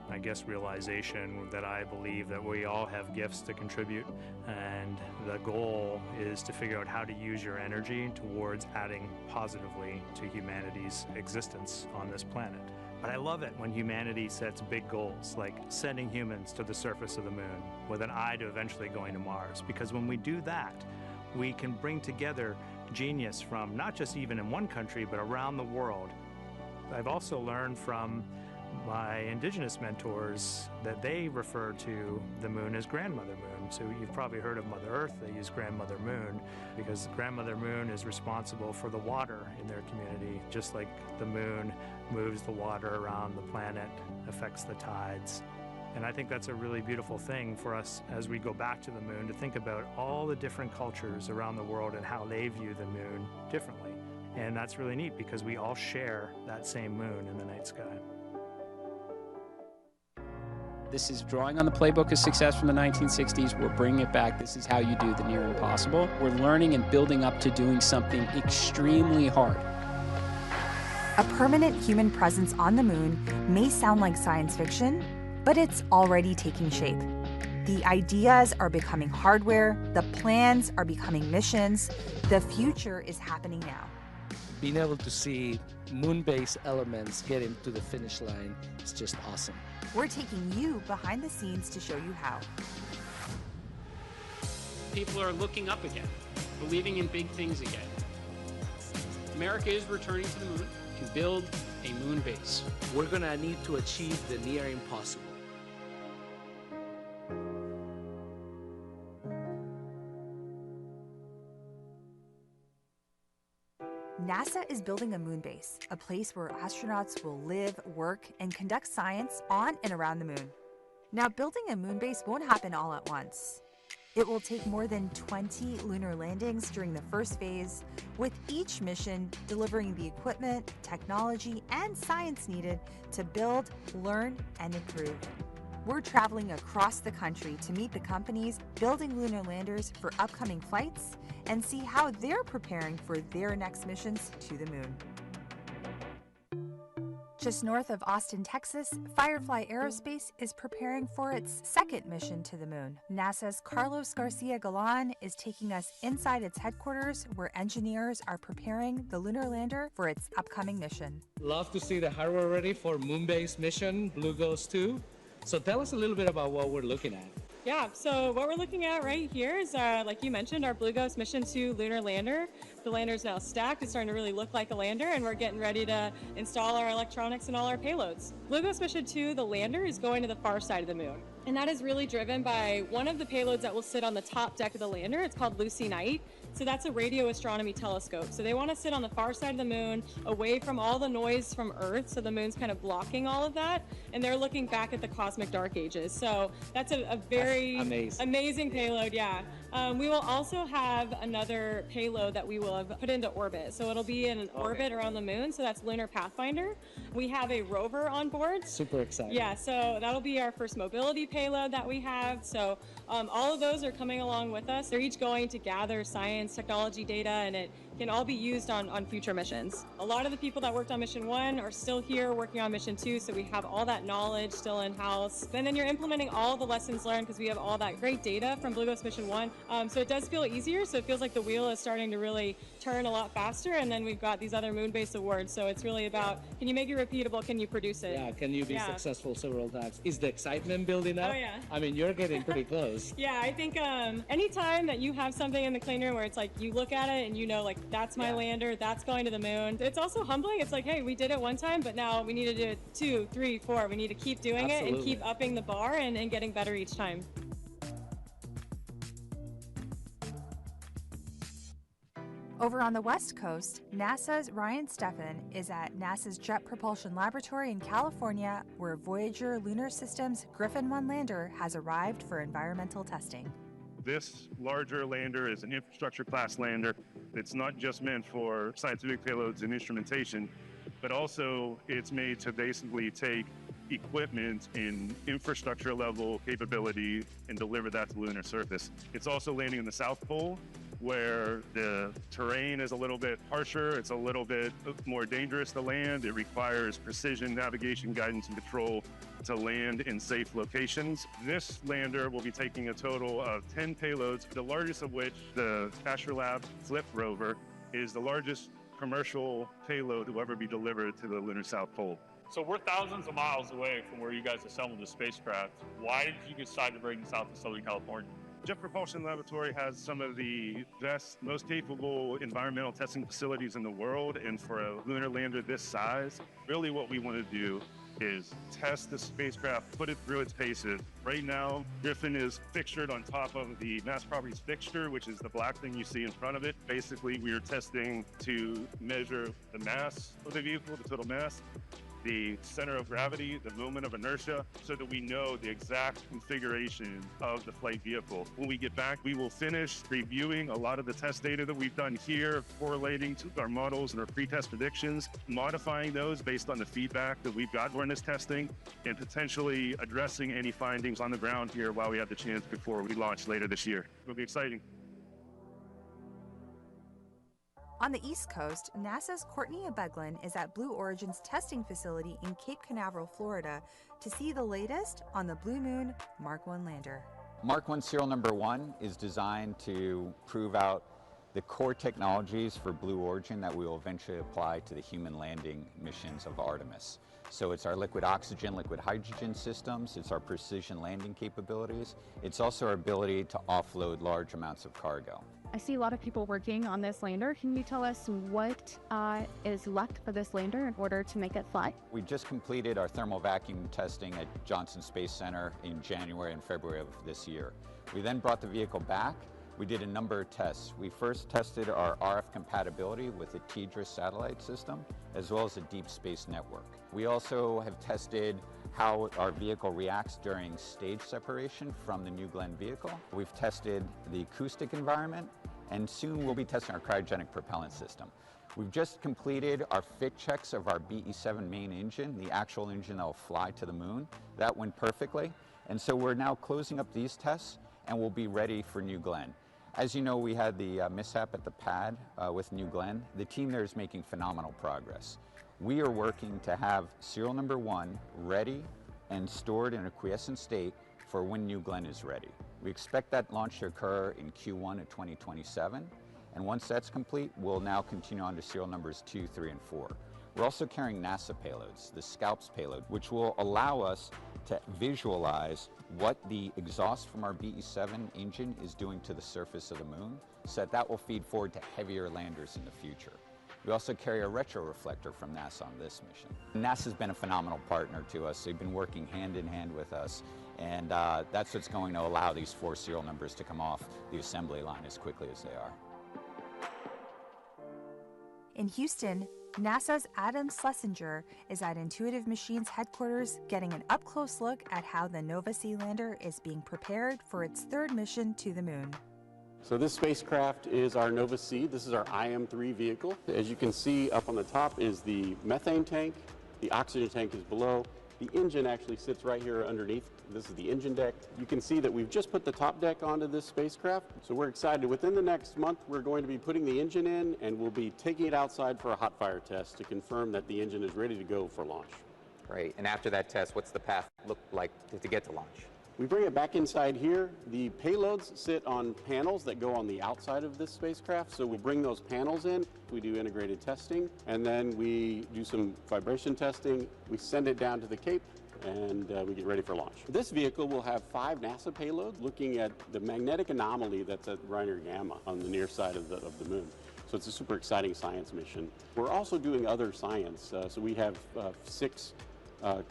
Speaker 16: I guess, realization that I believe that we all have gifts to contribute, and the goal is to figure out how to use your energy towards adding positively to humanity's existence on this planet. But I love it when humanity sets big goals, like sending humans to the surface of the moon with an eye to eventually going to Mars, because when we do that, we can bring together genius from not just even in one country, but around the world. I've also learned from my indigenous mentors that they refer to the moon as Grandmother Moon. So you've probably heard of Mother Earth. They use Grandmother Moon because Grandmother Moon is responsible for the water in their community, just like the moon moves the water around the planet, affects the tides. And I think that's a really beautiful thing for us as we go back to the moon, to think about all the different cultures around the world and how they view the moon differently. And that's really neat because we all share that same moon in the night sky.
Speaker 3: This is drawing on the playbook of success from the 1960s. We're bringing it back. This is how you do the near impossible. We're learning and building up to doing something extremely hard.
Speaker 17: A permanent human presence on the moon may sound like science fiction, but it's already taking shape. The ideas are becoming hardware, the plans are becoming missions, the future is happening now.
Speaker 18: Being able to see moon-based elements getting to the finish line is just awesome.
Speaker 17: We're taking you behind the scenes to show you how.
Speaker 3: People are looking up again, believing in big things again. America is returning to the moon to build a moon base.
Speaker 18: We're gonna need to achieve the near impossible.
Speaker 17: NASA is building a moon base, a place where astronauts will live, work, and conduct science on and around the moon. Now, building a moon base won't happen all at once. It will take more than 20 lunar landings during the first phase, with each mission delivering the equipment, technology, and science needed to build, learn, and improve. We're traveling across the country to meet the companies building lunar landers for upcoming flights and see how they're preparing for their next missions to the moon. Just north of Austin, Texas, Firefly Aerospace is preparing for its second mission to the moon. NASA's Carlos Garcia Galan is taking us inside its headquarters, where engineers are preparing the lunar lander for its upcoming mission.
Speaker 18: Love to see the hardware ready for moon-based mission, Blue Ghost 2. So tell us a little bit about what we're looking at.
Speaker 23: Yeah, so what we're looking at right here is, like you mentioned, our Blue Ghost Mission 2 lunar lander. The lander is now stacked. It's starting to really look like a lander, and we're getting ready to install our electronics and all our payloads. Blue Ghost Mission 2, the lander, is going to the far side of the moon. And that is really driven by one of the payloads that will sit on the top deck of the lander. It's called Lucy Knight. So that's a radio astronomy telescope. So they want to sit on the far side of the moon, away from all the noise from Earth, so the moon's kind of blocking all of that, and they're looking back at the cosmic dark ages. So that's a very amazing payload, yeah. We will also have another payload that we will have put into orbit. So it'll be in an orbit around the moon, so that's Lunar Pathfinder. We have a rover on board.
Speaker 18: Super excited.
Speaker 23: Yeah, so that'll be our first mobility payload that we have. So all of those are coming along with us. They're each going to gather science, technology data, and it can all be used on future missions. A lot of the people that worked on Mission 1 are still here working on Mission 2, so we have all that knowledge still in-house. And then you're implementing all the lessons learned because we have all that great data from Blue Ghost Mission 1. So it does feel easier, so it feels like the wheel is starting to really turn a lot faster, and then we've got these other moon-based awards, so it's really about, can you make it repeatable, can you produce it?
Speaker 18: Yeah, can you be successful several times? Is the excitement building up?
Speaker 23: Oh yeah.
Speaker 18: I mean, you're getting pretty close.
Speaker 23: Yeah, I think anytime that you have something in the clean room where it's like, you look at it and you know, like, that's my lander, that's going to the moon. It's also humbling. It's like, hey, we did it one time, but now we need to do it 2, 3, 4. We need to keep doing it and keep upping the bar and getting better each time.
Speaker 17: Over on the West Coast, NASA's Ryan Steffen is at NASA's Jet Propulsion Laboratory in California, where Voyager Lunar Systems Griffin 1 lander has arrived for environmental testing.
Speaker 11: This larger lander is an infrastructure class lander. It's not just meant for scientific payloads and instrumentation, but also it's made to basically take equipment in infrastructure level capability and deliver that to the lunar surface. It's also landing in the South Pole, where the terrain is a little bit harsher, it's a little bit more dangerous to land. It requires precision navigation, guidance, and control to land in safe locations. This lander will be taking a total of 10 payloads, the largest of which, the Astrolab Flip rover, is the largest commercial payload to ever be delivered to the lunar South Pole.
Speaker 15: So we're thousands of miles away from where you guys assembled the spacecraft. Why did you decide to bring this out to Southern California?
Speaker 11: Jet Propulsion Laboratory has some of the best, most capable environmental testing facilities in the world, and for a lunar lander this size, really what we want to do is test the spacecraft, put it through its paces. Right now, Griffin is fixtured on top of the mass properties fixture, which is the black thing you see in front of it. Basically, we are testing to measure the mass of the vehicle, the total mass, the center of gravity, the moment of inertia, so that we know the exact configuration of the flight vehicle. When we get back, we will finish reviewing a lot of the test data that we've done here, correlating to our models and our pre-test predictions, modifying those based on the feedback that we've got during this testing, and potentially addressing any findings on the ground here while we have the chance before we launch later this year. It'll be exciting.
Speaker 17: On the East Coast, NASA's Courtney Beglin is at Blue Origin's testing facility in Cape Canaveral, Florida, to see the latest on the Blue Moon Mark 1 lander.
Speaker 19: Mark 1 serial number 1 is designed to prove out the core technologies for Blue Origin that we will eventually apply to the human landing missions of Artemis. So it's our liquid oxygen, liquid hydrogen systems, it's our precision landing capabilities, it's also our ability to offload large amounts of cargo.
Speaker 20: I see a lot of people working on this lander. Can you tell us what is left for this lander in order to make it fly?
Speaker 19: We just completed our thermal vacuum testing at Johnson Space Center in January and February of this year. We then brought the vehicle back. We did a number of tests. We first tested our RF compatibility with the TDRS satellite system, as well as a deep space network. We also have tested how our vehicle reacts during stage separation from the New Glenn vehicle. We've tested the acoustic environment, and soon we'll be testing our cryogenic propellant system. We've just completed our fit checks of our BE-7 main engine, the actual engine that will fly to the moon. That went perfectly, and so we're now closing up these tests, and we'll be ready for New Glenn. As you know, we had the mishap at the pad with New Glenn. The team there is making phenomenal progress. We are working to have serial number 1 ready and stored in a quiescent state for when New Glenn is ready. We expect that launch to occur in Q1 of 2027, and once that's complete, we'll now continue on to serial numbers 2, 3, and 4. We're also carrying NASA payloads, the SCALPS payload, which will allow us to visualize what the exhaust from our BE-7 engine is doing to the surface of the moon, so that will feed forward to heavier landers in the future. We also carry a retroreflector from NASA on this mission. NASA's been a phenomenal partner to us. They've been working hand in hand with us, and that's what's going to allow these 4 serial numbers to come off the assembly line as quickly as they are.
Speaker 17: In Houston, NASA's Adam Schlesinger is at Intuitive Machines headquarters getting an up-close look at how the Nova-C lander is being prepared for its 3rd mission to the moon.
Speaker 24: So this spacecraft is our Nova-C. This is our IM-3 vehicle. As you can see, up on the top is the methane tank. The oxygen tank is below. The engine actually sits right here underneath. This is the engine deck. You can see that we've just put the top deck onto this spacecraft. So we're excited. Within the next month, we're going to be putting the engine in, and we'll be taking it outside for a hot fire test to confirm that the engine is ready to go for launch.
Speaker 25: Great. And after that test, what's the path look like to get to launch?
Speaker 24: We bring it back inside here. The payloads sit on panels that go on the outside of this spacecraft. So we bring those panels in, we do integrated testing, and then we do some vibration testing. We send it down to the Cape, and we get ready for launch. This vehicle will have 5 NASA payloads looking at the magnetic anomaly that's at Reiner Gamma on the near side of the moon. So it's a super exciting science mission. We're also doing other science. So we have 6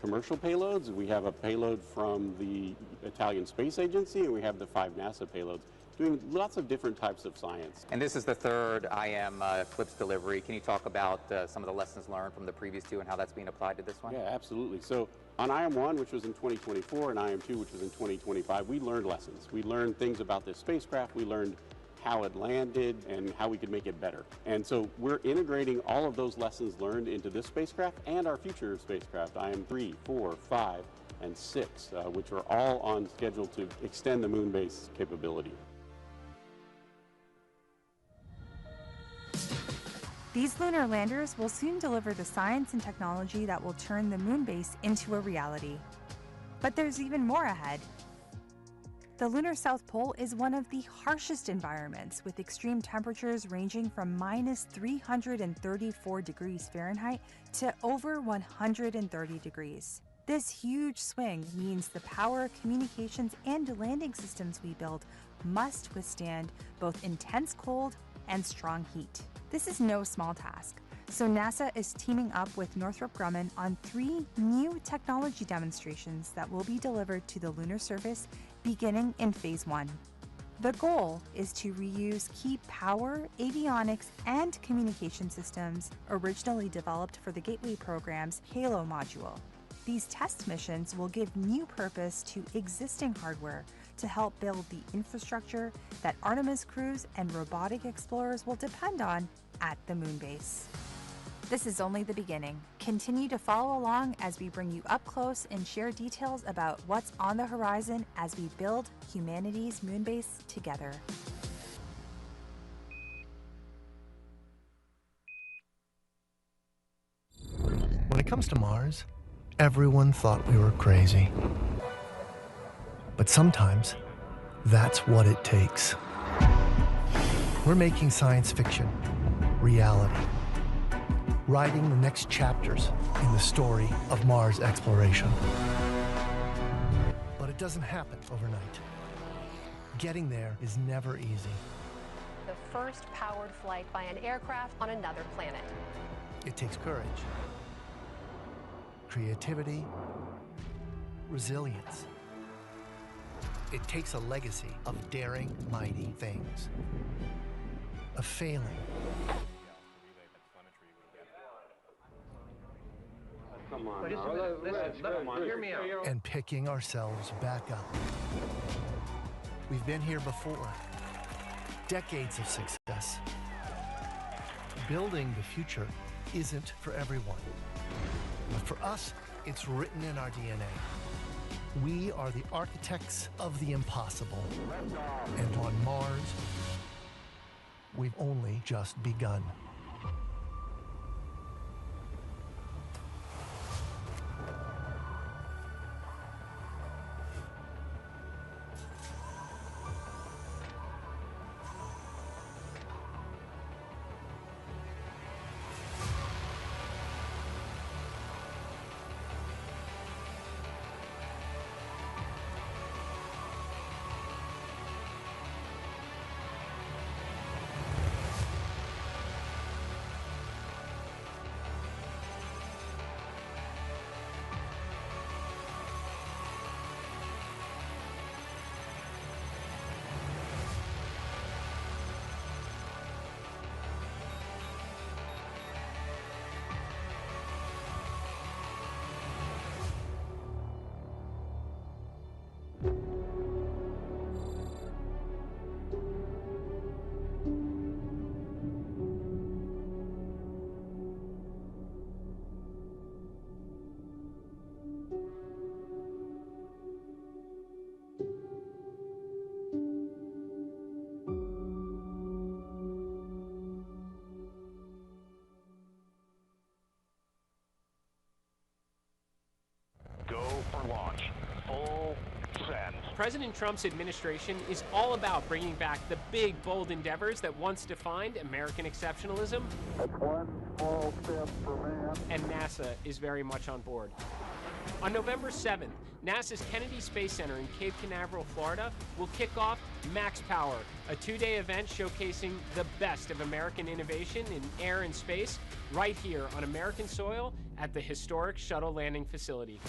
Speaker 24: commercial payloads. We have a payload from the Italian Space Agency, and we have the 5 NASA payloads. doing lots of different types of science.
Speaker 25: And this is the third IM Eclipse delivery. Can you talk about some of the lessons learned from the previous two and how that's being applied to this one?
Speaker 24: Yeah, absolutely. So on IM-1, which was in 2024, and IM-2, which was in 2025, we learned lessons. We learned things about this spacecraft. We learned how it landed and how we could make it better. And so we're integrating all of those lessons learned into this spacecraft and our future spacecraft, IM-3, 4, 5, and 6, which are all on schedule to extend the moon base capability.
Speaker 17: These lunar landers will soon deliver the science and technology that will turn the moon base into a reality. But there's even more ahead. The lunar South Pole is one of the harshest environments, with extreme temperatures ranging from -334 degrees Fahrenheit to over 130 degrees. This huge swing means the power, communications, and landing systems we build must withstand both intense cold and strong heat. This is no small task, so NASA is teaming up with Northrop Grumman on 3 new technology demonstrations that will be delivered to the lunar surface beginning in Phase 1. The goal is to reuse key power, avionics, and communication systems originally developed for the Gateway program's HALO module. These test missions will give new purpose to existing hardware to help build the infrastructure that Artemis crews and robotic explorers will depend on at the moon base. This is only the beginning. Continue to follow along as we bring you up close and share details about what's on the horizon as we build humanity's moon base together.
Speaker 1: When it comes to Mars, everyone thought we were crazy. But sometimes, that's what it takes. We're making science fiction reality, writing the next chapters in the story of Mars exploration. But it doesn't happen overnight. Getting there is never easy.
Speaker 2: The first powered flight by an aircraft on another planet.
Speaker 1: It takes courage, creativity, resilience. It takes a legacy of daring, mighty things, of failing, and picking ourselves back up. We've been here before. Decades of success. Building the future isn't for everyone. But for us, it's written in our DNA. We are the architects of the impossible. And on Mars, we've only just begun.
Speaker 3: President Trump's administration is all about bringing back the big, bold endeavors that once defined American exceptionalism.
Speaker 5: That's one small step for man.
Speaker 3: And NASA is very much on board. On November 7th, NASA's Kennedy Space Center in Cape Canaveral, Florida, will kick off Max Power, a 2-day event showcasing the best of American innovation in air and space, right here on American soil at the historic shuttle landing facility.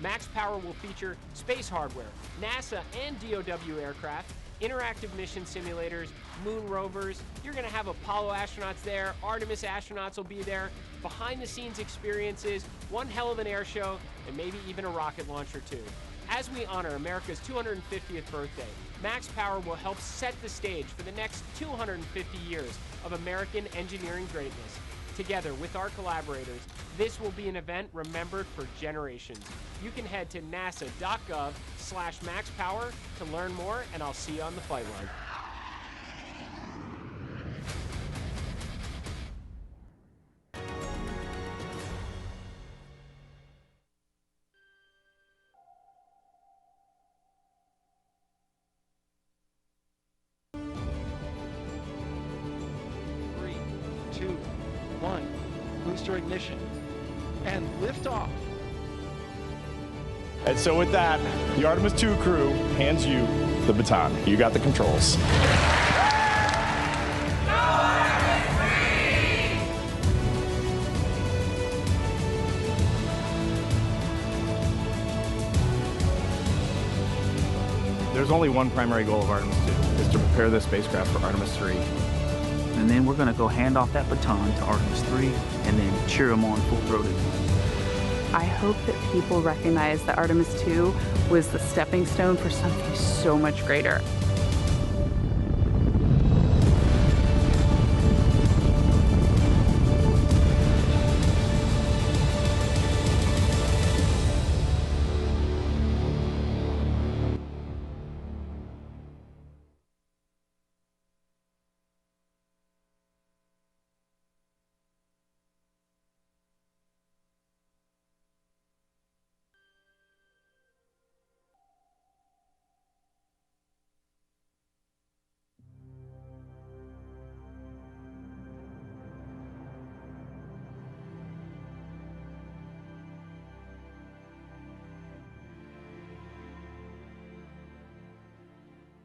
Speaker 3: Max Power will feature space hardware, NASA and DOW aircraft, interactive mission simulators, moon rovers. You're going to have Apollo astronauts there, Artemis astronauts will be there, behind-the-scenes experiences, one hell of an air show, and maybe even a rocket launch or two. As we honor America's 250th birthday, Max Power will help set the stage for the next 250 years of American engineering greatness. Together with our collaborators, this will be an event remembered for generations. You can head to nasa.gov/maxpower to learn more, and I'll see you on the flight line.
Speaker 8: Booster ignition and liftoff.
Speaker 14: And so with that, the Artemis II crew hands you the baton. You got the controls. There's only one primary goal of Artemis II, is to prepare the spacecraft for Artemis III.
Speaker 9: And then we're gonna go hand off that baton to Artemis 3 and then cheer them on full-throated.
Speaker 4: I hope that people recognize that Artemis II was the stepping stone for something so much greater.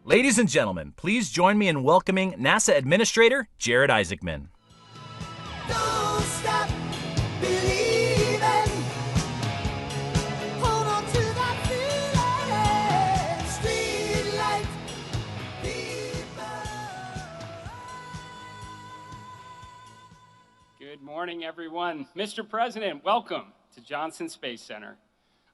Speaker 10: Ladies and gentlemen, please join me in welcoming NASA Administrator Jared Isaacman.
Speaker 12: Don't stop believing. Hold on to that feeling. Streetlight people.
Speaker 3: Good morning, everyone. Mr. President, welcome to Johnson Space Center.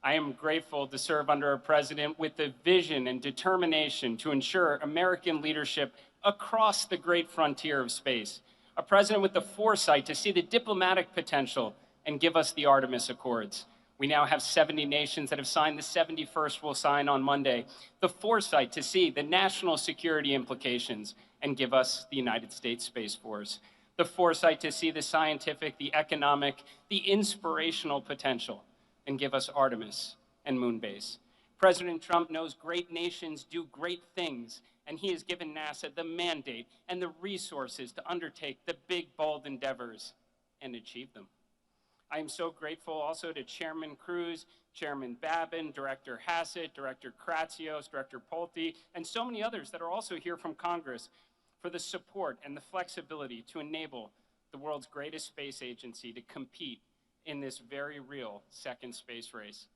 Speaker 3: I am grateful to serve under a president with the vision and determination to ensure American leadership across the great frontier of space. A president with the foresight to see the diplomatic potential and give us the Artemis Accords. We now have 70 nations that have signed. The 71st will sign on Monday. The foresight to see the national security implications and give us the United States Space Force. The foresight to see the scientific, the economic, the inspirational potential and give us Artemis and Moonbase. President Trump knows great nations do great things, and he has given NASA the mandate and the resources to undertake the big, bold endeavors and achieve them. I am so grateful also to Chairman Cruz, Chairman Babin, Director Hassett, Director Kratsios, Director Pulte, and so many others that are also here from Congress for the support and the flexibility to enable the world's greatest space agency to compete in this very real second space race.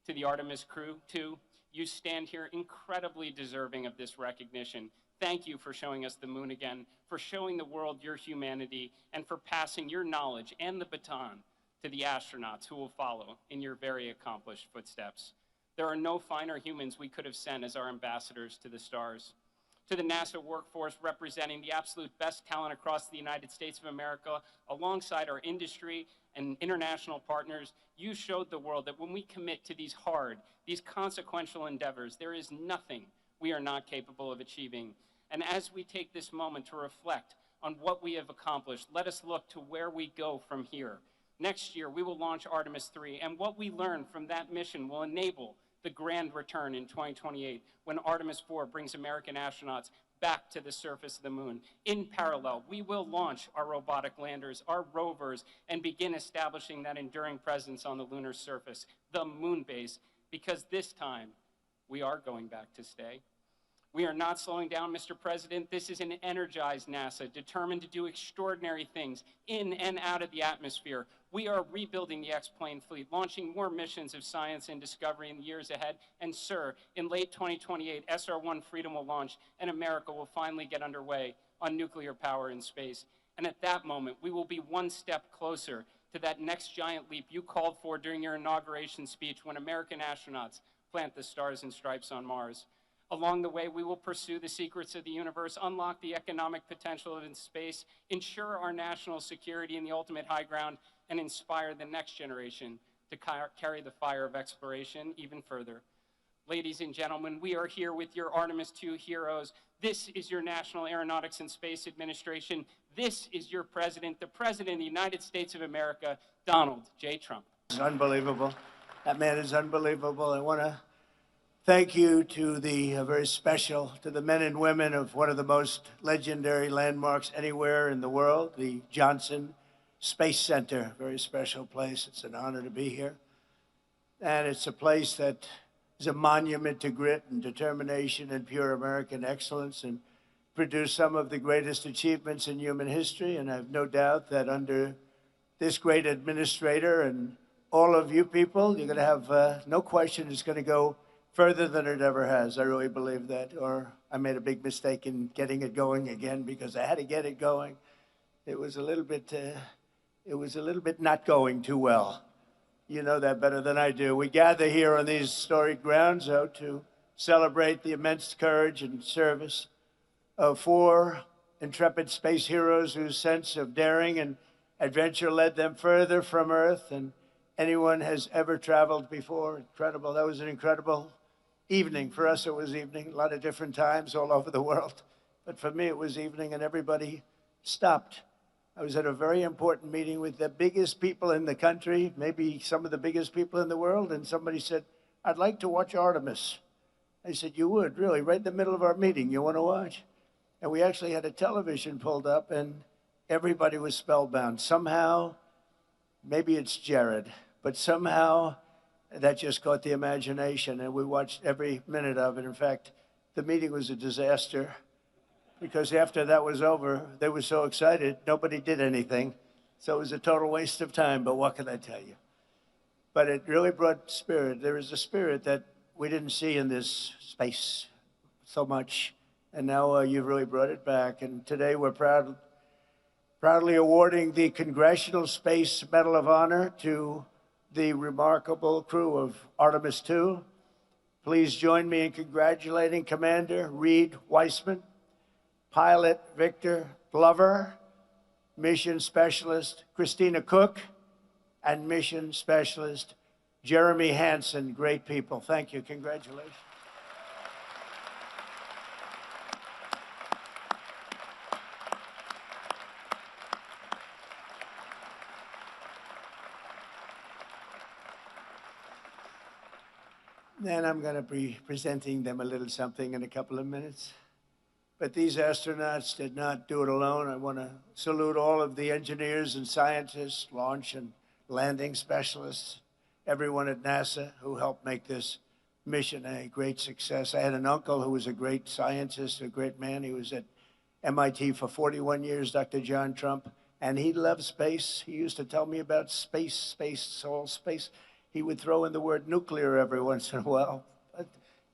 Speaker 3: To the Artemis crew, too, you stand here incredibly deserving of this recognition. Thank you for showing us the moon again, for showing the world your humanity, and for passing your knowledge and the baton to the astronauts who will follow in your very accomplished footsteps. There are no finer humans we could have sent as our ambassadors to the stars. To the NASA workforce representing the absolute best talent across the United States of America, alongside our industry and international partners, you showed the world that when we commit to these hard, these consequential endeavors, there is nothing we are not capable of achieving. And as we take this moment to reflect on what we have accomplished, let us look to where we go from here. Next year, we will launch Artemis III, and what we learn from that mission will enable the grand return in 2028, when Artemis IV brings American astronauts back to the surface of the moon. In parallel, we will launch our robotic landers, our rovers, and begin establishing that enduring presence on the lunar surface, the moon base, because this time we are going back to stay. We are not slowing down, Mr. President. This is an energized NASA, determined to do extraordinary things in and out of the atmosphere. We are rebuilding the X-plane fleet, launching more missions of science and discovery in the years ahead. And, sir, in late 2028, SR-1 Freedom will launch, and America will finally get underway on nuclear power in space. And at that moment, we will be one step closer to that next giant leap you called for during your inauguration speech when American astronauts plant the stars and stripes on Mars. Along the way, we will pursue the secrets of the universe, unlock the economic potential of space, ensure our national security in the ultimate high ground, and inspire the next generation to carry the fire of exploration even further. Ladies and gentlemen, we are here with your Artemis II heroes. This is your National Aeronautics and Space Administration. This is your president, the President of the United States of America, Donald J. Trump.
Speaker 6: It's unbelievable. That man is unbelievable. I want to thank you to the to the men and women of one of the most legendary landmarks anywhere in the world, the Johnson Space Center. Very special place. It's an honor to be here. And it's a place that is a monument to grit and determination and pure American excellence, and produced some of the greatest achievements in human history. And I have no doubt that under this great administrator and all of you people, you're going to have no question it's going to go further than it ever has. I really believe that. Or I made a big mistake in getting it going again because I had to get it going. It was a little bit not going too well. You know that better than I do. We gather here on these storied grounds, though, to celebrate the immense courage and service of 4 intrepid space heroes whose sense of daring and adventure led them further from Earth than anyone has ever traveled before. Incredible. That was an incredible evening. For us, it was evening. A lot of different times all over the world. But for me, it was evening, and everybody stopped. I was at a very important meeting with the biggest people in the country, maybe some of the biggest people in the world, and somebody said, "I'd like to watch Artemis." I said, "You would, really? Right in the middle of our meeting, you want to watch?" And we actually had a television pulled up, and everybody was spellbound. Somehow, maybe it's Jared, but somehow that just caught the imagination, and we watched every minute of it. In fact, the meeting was a disaster, because after that was over, they were so excited, nobody did anything. So it was a total waste of time, but what can I tell you? But it really brought spirit. There is a spirit that we didn't see in this space so much, and now you've really brought it back. And today we're proudly awarding the Congressional Space Medal of Honor to the remarkable crew of Artemis II. Please join me in congratulating Commander Reed Weissman, Pilot Victor Glover, Mission Specialist Christina Cook, and Mission Specialist Jeremy Hansen. Great people. Thank you. Congratulations. Then I'm going to be presenting them a little something in a couple of minutes. But these astronauts did not do it alone. I want to salute all of the engineers and scientists, launch and landing specialists, everyone at NASA who helped make this mission a great success. I had an uncle who was a great scientist, a great man. He was at MIT for 41 years, Dr. John Trump, and he loved space. He used to tell me about space, all space. He would throw in the word nuclear every once in a while, but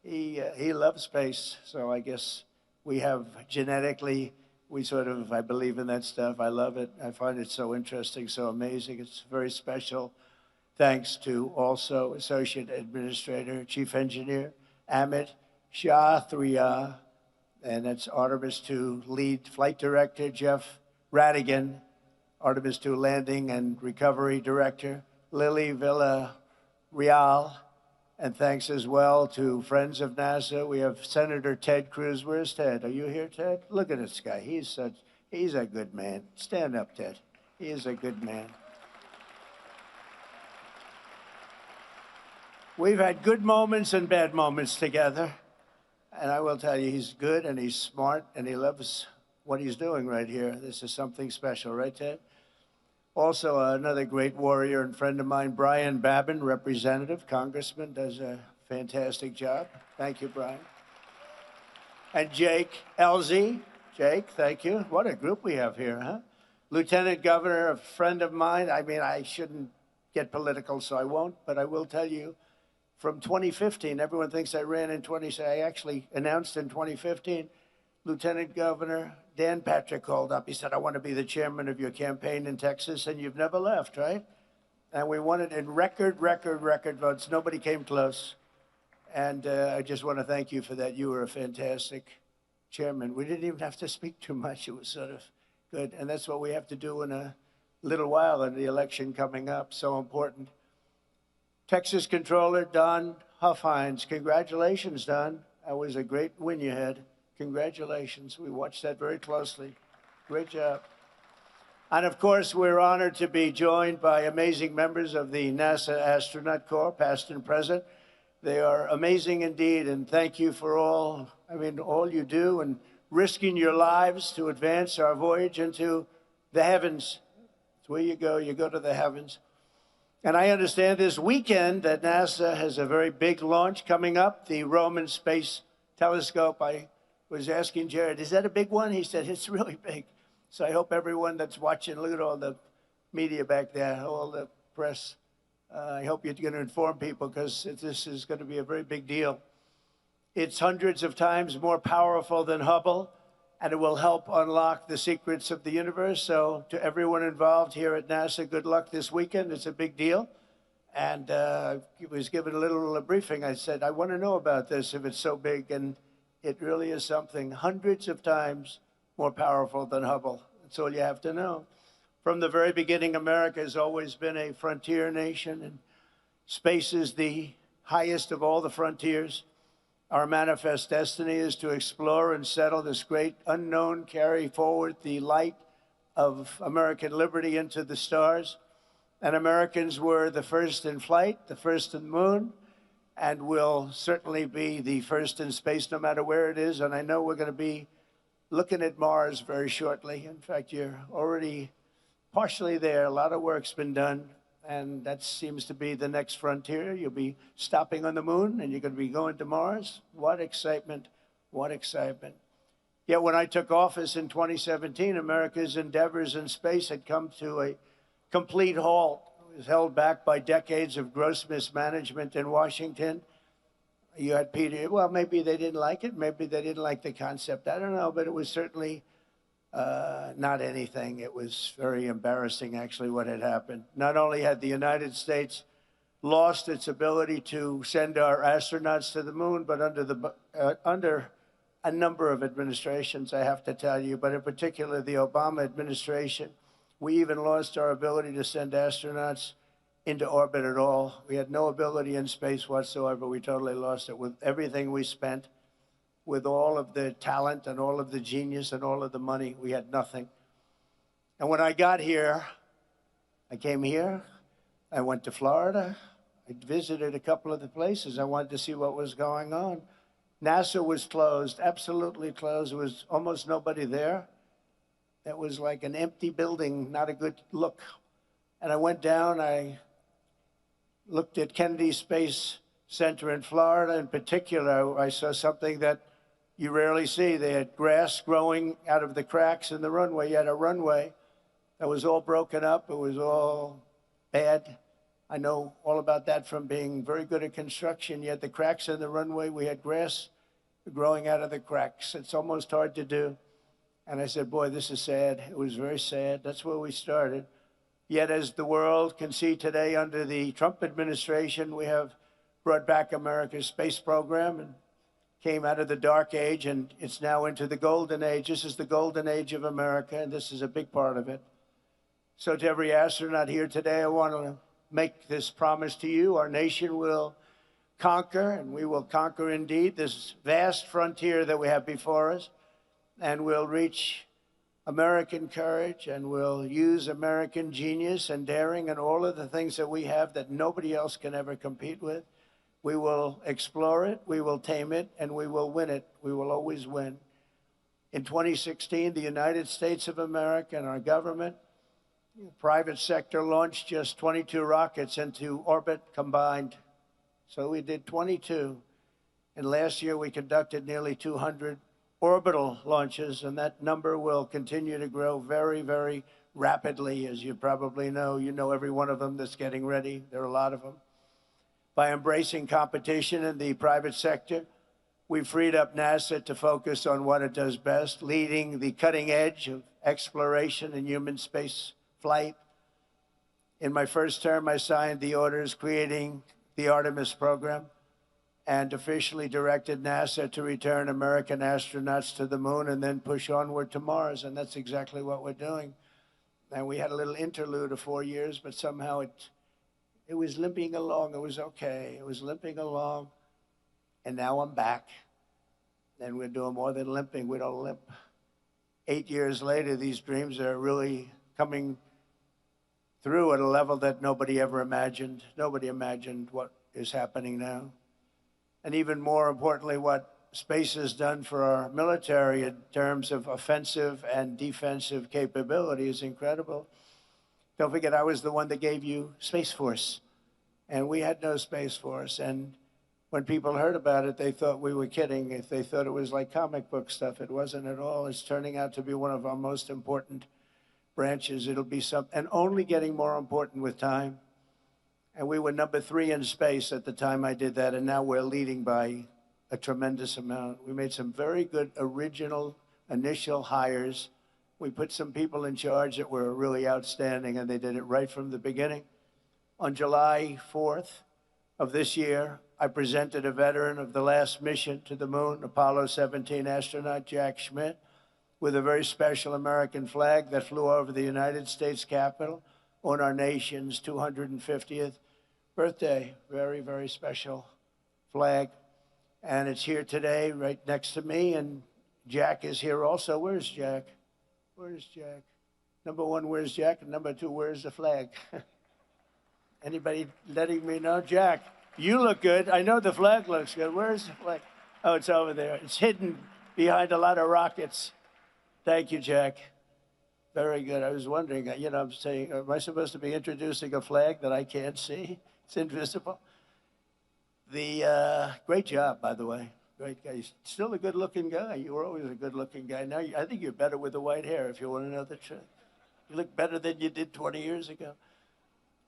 Speaker 6: he loved space. So I guess we have genetically, I believe in that stuff. I love it. I find it so interesting, so amazing. It's very special. Thanks to also Associate Administrator, Chief Engineer, Amit Shathriya, and that's Artemis II Lead Flight Director, Jeff Radigan, Artemis II Landing and Recovery Director, Lily Villarreal, and thanks as well to friends of NASA. We have Senator Ted Cruz. Where's Ted? Are you here, Ted? Look at this guy. He's a good man. Stand up, Ted. He is a good man. We've had good moments and bad moments together. And I will tell you, he's good and he's smart and he loves what he's doing right here. This is something special, right, Ted? Also, another great warrior and friend of mine, Brian Babin, representative, congressman, does a fantastic job. Thank you, Brian. And Jake Elzy. Jake, thank you. What a group we have here, huh? Lieutenant Governor, a friend of mine. I mean, I shouldn't get political, so I won't, but I will tell you, from 2015, everyone thinks I ran in 20, I actually announced in 2015, Lieutenant Governor Dan Patrick called up. He said, I want to be the chairman of your campaign in Texas, and you've never left, right? And we won it in record votes. Nobody came close. And I just want to thank you for that. You were a fantastic chairman. We didn't even have to speak too much. It was sort of good. And that's what we have to do in a little while in the election coming up. So important. Texas Controller Don Huffines. Congratulations, Don. That was a great win you had. Congratulations. We watched that very closely. Great job. And of course, we're honored to be joined by amazing members of the NASA Astronaut Corps, past and present. They are amazing indeed, and thank you for all you do and risking your lives to advance our voyage into the heavens. It's where you go to the heavens. And I understand this weekend that NASA has a very big launch coming up, the Roman Space Telescope. I was asking Jared, is that a big one? He said, it's really big. So I hope everyone that's watching, look at all the media back there, all the press. I hope you're going to inform people because this is going to be a very big deal. It's hundreds of times more powerful than Hubble, and it will help unlock the secrets of the universe. So to everyone involved here at NASA, good luck this weekend. It's a big deal. And I was given a little briefing. I said, I want to know about this if it's so big. And it really is something hundreds of times more powerful than Hubble. That's all you have to know. From the very beginning, America has always been a frontier nation, and space is the highest of all the frontiers. Our manifest destiny is to explore and settle this great unknown, carry forward the light of American liberty into the stars. And Americans were the first in flight, the first in the moon, and will certainly be the first in space no matter where it is. And I know we're going to be looking at Mars very shortly. In fact, you're already partially there. A lot of work's been done, and that seems to be the next frontier. You'll be stopping on the moon, and you're going to be going to Mars. What excitement, what excitement. Yet when I took office in 2017, America's endeavors in space had come to a complete halt. It was held back by decades of gross mismanagement in Washington. You had Peter, well, maybe they didn't like it. Maybe they didn't like the concept. I don't know, but it was certainly not anything. It was very embarrassing, actually, what had happened. Not only had the United States lost its ability to send our astronauts to the moon, but under a number of administrations, I have to tell you, but in particular the Obama administration, we even lost our ability to send astronauts into orbit at all. We had no ability in space whatsoever. We totally lost it with everything we spent, with all of the talent and all of the genius and all of the money. We had nothing. And when I got here, I came here, I went to Florida, I visited a couple of the places. I wanted to see what was going on. NASA was closed, absolutely closed. There was almost nobody there. It was like an empty building, not a good look. And I went down, I looked at Kennedy Space Center in Florida. In particular, I saw something that you rarely see. They had grass growing out of the cracks in the runway. You had a runway that was all broken up. It was all bad. I know all about that from being very good at construction. You had the cracks in the runway. We had grass growing out of the cracks. It's almost hard to do. And I said, boy, this is sad. It was very sad. That's where we started. Yet as the world can see today under the Trump administration, we have brought back America's space program and came out of the dark age, and it's now into the golden age. This is the golden age of America, and this is a big part of it. So to every astronaut here today, I want to make this promise to you. Our nation will conquer, and we will conquer indeed this vast frontier that we have before us, and we'll reach American courage, and we'll use American genius and daring and all of the things that we have that nobody else can ever compete with. We will explore it, we will tame it, and we will win it. We will always win. In 2016, the United States of America and our government, the private sector, launched just 22 rockets into orbit combined. So we did 22. And last year we conducted nearly 200 orbital launches, and that number will continue to grow very, very rapidly. As you probably know, you know every one of them that's getting ready. There are a lot of them. By embracing competition in the private sector, we freed up NASA to focus on what it does best, leading the cutting edge of exploration and human space flight. In my first term, I signed the orders creating the Artemis program and officially directed NASA to return American astronauts to the moon and then push onward to Mars. And that's exactly what we're doing. And we had a little interlude of 4 years, but somehow it was limping along. It was okay. It was limping along. And now I'm back. And we're doing more than limping. We don't limp. 8 years later, these dreams are really coming through at a level that nobody ever imagined. Nobody imagined what is happening now. And even more importantly, what space has done for our military in terms of offensive and defensive capability is incredible. Don't forget, I was the one that gave you Space Force, and we had no Space Force. And when people heard about it, they thought we were kidding. If they thought it was like comic book stuff, it wasn't at all. It's turning out to be one of our most important branches. It'll be and only getting more important with time. And we were number 3 in space at the time I did that, and now we're leading by a tremendous amount. We made some very good original initial hires. We put some people in charge that were really outstanding, and they did it right from the beginning. On July 4th of this year, I presented a veteran of the last mission to the moon, Apollo 17 astronaut Jack Schmitt, with a very special American flag that flew over the United States Capitol on our nation's 250th birthday. Very, very special flag. And it's here today, right next to me, and Jack is here also. Where's Jack? Where's Jack? Number 1, where's Jack? And number 2, where's the flag? Anybody letting me know? Jack, you look good. I know the flag looks good. Where's the flag? Oh, it's over there. It's hidden behind a lot of rockets. Thank you, Jack. Very good. I was wondering, I'm saying, am I supposed to be introducing a flag that I can't see? It's invisible. Great job, by the way. Great guy. He's still a good-looking guy. You were always a good-looking guy. Now, I think you're better with the white hair, if you want to know the truth. You look better than you did 20 years ago.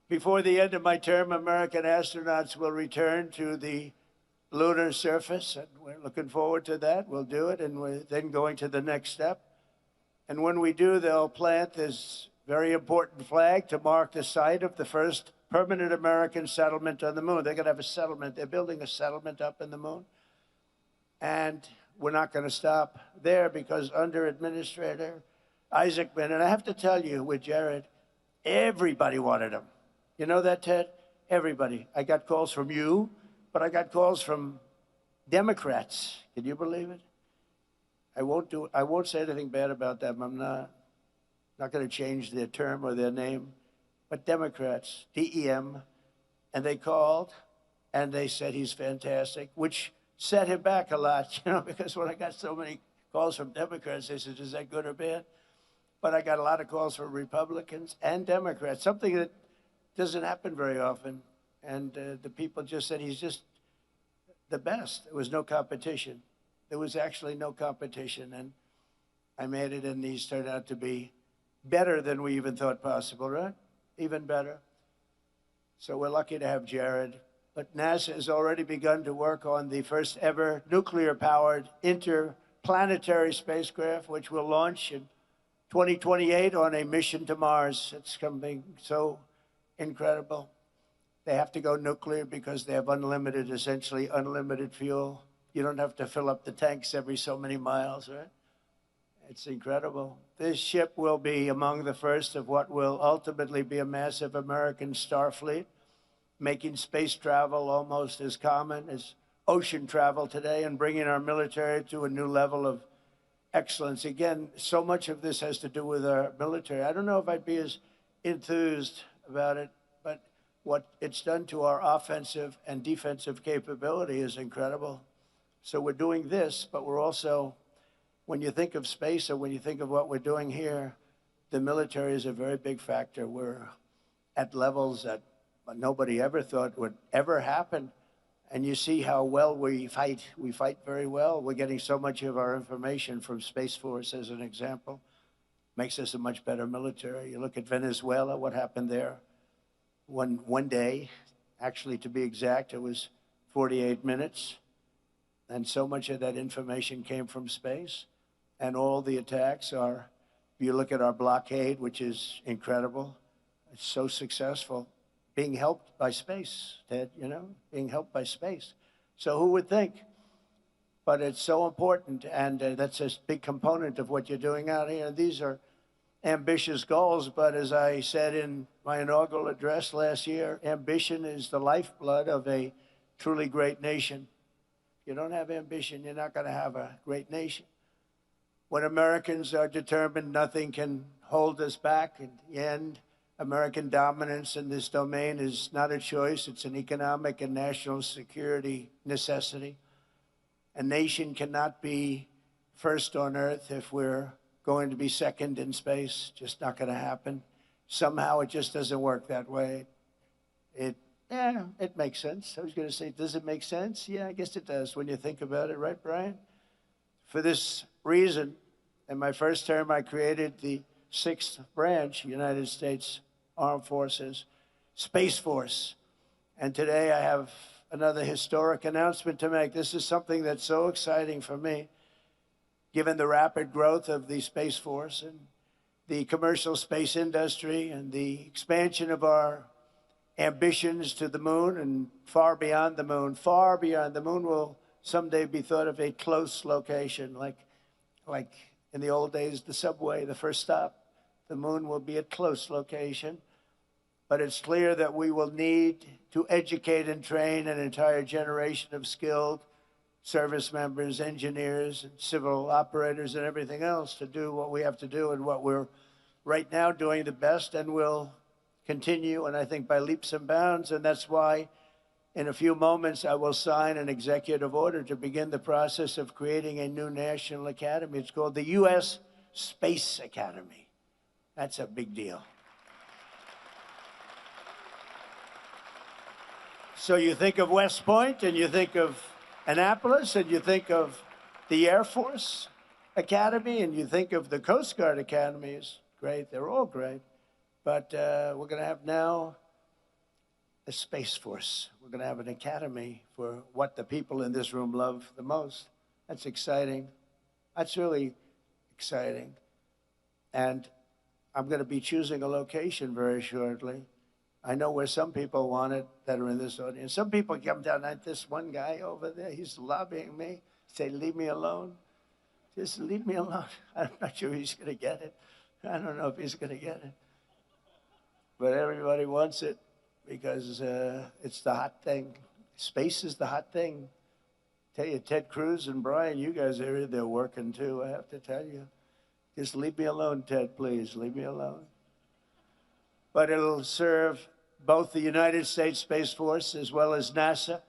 Speaker 6: Before the end of my term, American astronauts will return to the lunar surface, and we're looking forward to that. We'll do it, and we're then going to the next step. And when we do, they'll plant this very important flag to mark the site of the first permanent American settlement on the moon. They're going to have a settlement. They're building a settlement up in the moon. And we're not going to stop there, because under Administrator Isaacman, and I have to tell you, with Jared, everybody wanted him. You know that, Ted? Everybody. I got calls from you, but I got calls from Democrats. Can you believe it? I won't say anything bad about them. I'm not going to change their term or their name. But Democrats, DEM, and they called and they said he's fantastic, which set him back a lot, because when I got so many calls from Democrats, they said, is that good or bad? But I got a lot of calls from Republicans and Democrats, something that doesn't happen very often. And the people just said he's just the best. There was no competition. There was actually no competition. And I made it, and these turned out to be better than we even thought possible, right? Even better. So we're lucky to have Jared. But NASA has already begun to work on the first ever nuclear-powered interplanetary spacecraft, which will launch in 2028 on a mission to Mars. It's something so incredible. They have to go nuclear because they have essentially unlimited fuel. You don't have to fill up the tanks every so many miles, right? It's incredible. This ship will be among the first of what will ultimately be a massive American star fleet, making space travel almost as common as ocean travel today and bringing our military to a new level of excellence. Again, so much of this has to do with our military. I don't know if I'd be as enthused about it, but what it's done to our offensive and defensive capability is incredible. So we're doing this, but we're also, when you think of space or when you think of what we're doing here, the military is a very big factor. We're at levels that nobody ever thought would ever happen. And you see how well we fight. We fight very well. We're getting so much of our information from Space Force, as an example. Makes us a much better military. You look at Venezuela, what happened there. One day, actually to be exact, it was 48 minutes. And so much of that information came from space. And all the attacks are, if you look at our blockade, which is incredible, it's so successful, being helped by space, Ted, you know, being helped by space. So who would think? But it's so important, and that's a big component of what you're doing out here. These are ambitious goals, but as I said in my inaugural address last year, ambition is the lifeblood of a truly great nation. If you don't have ambition, you're not going to have a great nation. When Americans are determined, nothing can hold us back. In the end, American dominance in this domain is not a choice. It's an economic and national security necessity. A nation cannot be first on Earth if we're going to be second in space. Just not going to happen. Somehow it just doesn't work that way. It makes sense. I was going to say, does it make sense? Yeah, I guess it does when you think about it, right, Brian? For this reason, in my first term, I created the 6th branch, United States Armed Forces, Space Force. And today I have another historic announcement to make. This is something that's so exciting for me, given the rapid growth of the Space Force and the commercial space industry and the expansion of our ambitions to the moon and far beyond the moon. Far beyond the moon will someday be thought of a close location, like in the old days, the subway, the first stop. The moon will be a close location. But it's clear that we will need to educate and train an entire generation of skilled service members, engineers, and civil operators, and everything else to do what we have to do and what we're right now doing the best and will continue, and I think by leaps and bounds. And that's why in a few moments I will sign an executive order to begin the process of creating a new national academy. It's called the U.S. Space Academy. That's a big deal. So you think of West Point, and you think of Annapolis, and you think of the Air Force Academy, and you think of the Coast Guard Academy. Is great. They're all great. But we're going to have now a Space Force. We're going to have an academy for what the people in this room love the most. That's exciting. That's really exciting. And I'm going to be choosing a location very shortly. I know where some people want it that are in this audience. Some people come down, like this one guy over there, he's lobbying me, say, leave me alone. Just leave me alone. I'm not sure he's going to get it. I don't know if he's going to get it. But everybody wants it because it's the hot thing. Space is the hot thing. Tell you, Ted Cruz and Brian, you guys are there working too, I have to tell you. Just leave me alone, Ted, please. Leave me alone. But it'll serve both the United States Space Force as well as NASA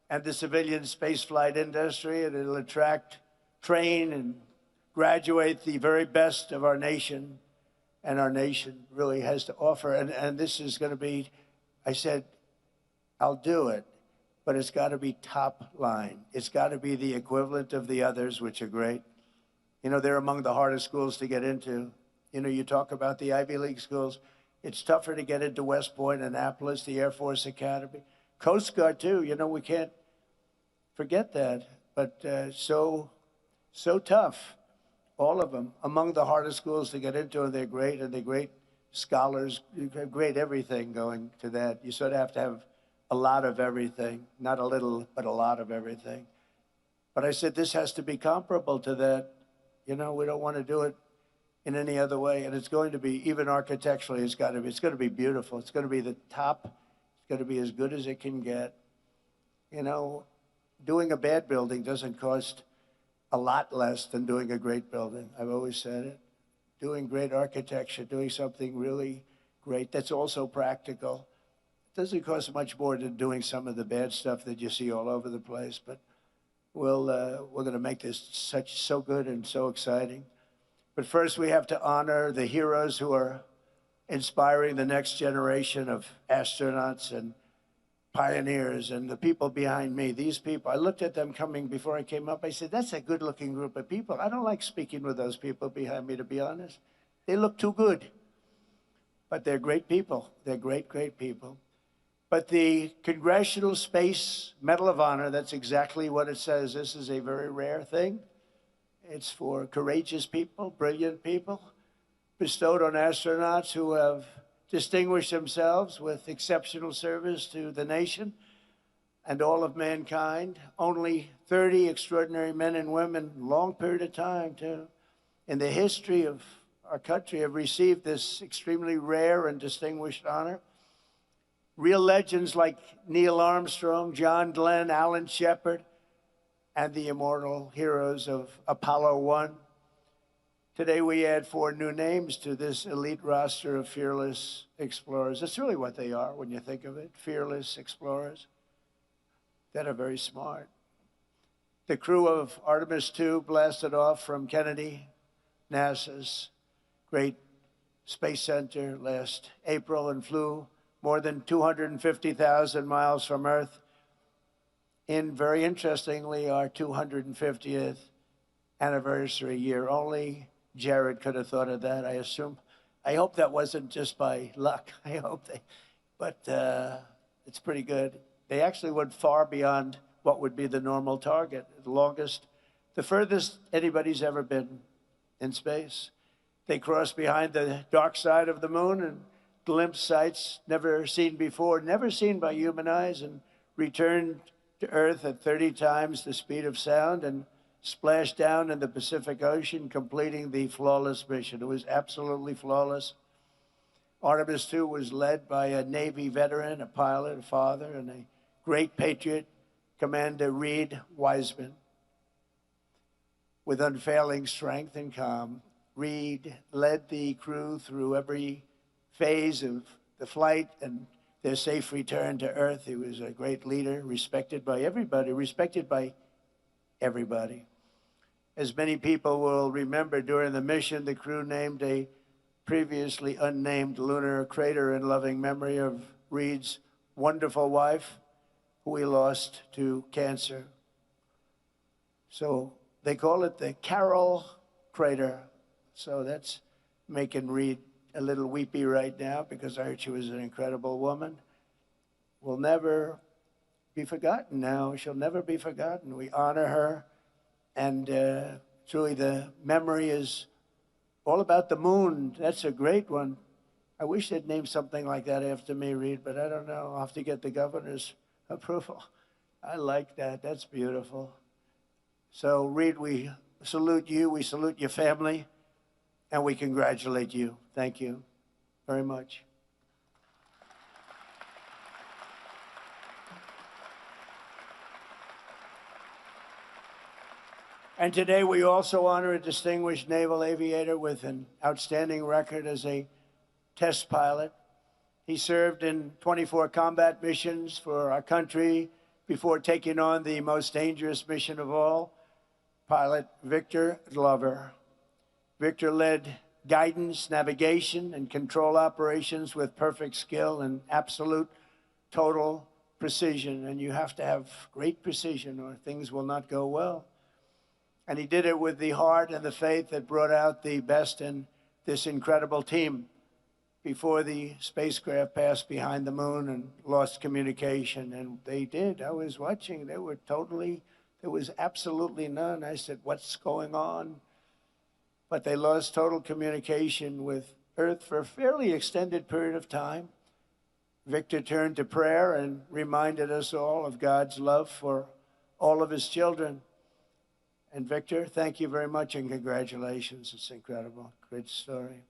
Speaker 6: and the civilian spaceflight industry, and it'll attract, train, and graduate the very best of our nation, and our nation really has to offer. And this is going to be, I said, I'll do it, but it's got to be top line. It's got to be the equivalent of the others, which are great. You know, they're among the hardest schools to get into. You know, you talk about the Ivy League schools. It's tougher to get into West Point, Annapolis, the Air Force Academy. Coast Guard, too. You know, we can't forget that. But so tough, all of them. Among the hardest schools to get into, and they're great scholars, great everything going to that. You sort of have to have a lot of everything. Not a little, but a lot of everything. But I said, this has to be comparable to that. You know, we don't want to do it in any other way. And it's going to be, even architecturally, it's going to be beautiful. It's going to be the top. It's going to be as good as it can get. You know, doing a bad building doesn't cost a lot less than doing a great building. I've always said it. Doing great architecture, doing something really great that's also practical. It doesn't cost much more than doing some of the bad stuff that you see all over the place. But we're going to make this so good and so exciting. But first, we have to honor the heroes who are inspiring the next generation of astronauts and pioneers and the people behind me, these people, I looked at them coming before I came up. I said, that's a good looking group of people. I don't like speaking with those people behind me, to be honest. They look too good. But they're great people. They're great, great people. But the Congressional Space Medal of Honor, that's exactly what it says. This is a very rare thing. It's for courageous people, brilliant people, bestowed on astronauts who have distinguished themselves with exceptional service to the nation and all of mankind. Only 30 extraordinary men and women, long period of time, too, in the history of our country have received this extremely rare and distinguished honor. Real legends like Neil Armstrong, John Glenn, Alan Shepard, and the immortal heroes of Apollo 1. Today we add 4 new names to this elite roster of fearless explorers. That's really what they are when you think of it, fearless explorers that are very smart. The crew of Artemis II blasted off from Kennedy, NASA's great space center, last April and flew more than 250,000 miles from Earth in, very interestingly, our 250th anniversary year. Only Jared could have thought of that, I assume. I hope that wasn't just by luck. I hope they, but it's pretty good. They actually went far beyond what would be the normal target, the longest, the furthest anybody's ever been in space. They crossed behind the dark side of the moon and glimpsed sights never seen before, never seen by human eyes, and returned to Earth at 30 times the speed of sound and splashed down in the Pacific Ocean, completing the flawless mission. It was absolutely flawless. Artemis II was led by a Navy veteran, a pilot, a father, and a great patriot, Commander Reed Wiseman. With unfailing strength and calm, Reed led the crew through every phase of the flight and their safe return to Earth. He was a great leader, respected by everybody, As many people will remember, during the mission, the crew named a previously unnamed lunar crater in loving memory of Reed's wonderful wife, who we lost to cancer. So they call it the Carol Crater. So that's making Reed a little weepy right now, because I heard she was an incredible woman. Will never be forgotten now. She'll never be forgotten. We honor her. And truly, the memory is all about the moon. That's a great one. I wish they'd name something like that after me, Reed, but I don't know. I'll have to get the governor's approval. I like that. That's beautiful. So, Reed, we salute you. We salute your family. And we congratulate you. Thank you very much. And today we also honor a distinguished naval aviator with an outstanding record as a test pilot. He served in 24 combat missions for our country before taking on the most dangerous mission of all, Pilot Victor Glover. Victor led guidance, navigation, and control operations with perfect skill and absolute total precision. And you have to have great precision or things will not go well. And he did it with the heart and the faith that brought out the best in this incredible team before the spacecraft passed behind the moon and lost communication. And they did. I was watching. They were totally, there was absolutely none. I said, what's going on? But they lost total communication with Earth for a fairly extended period of time. Victor turned to prayer and reminded us all of God's love for all of his children. And Victor, thank you very much and congratulations. It's incredible. Great story.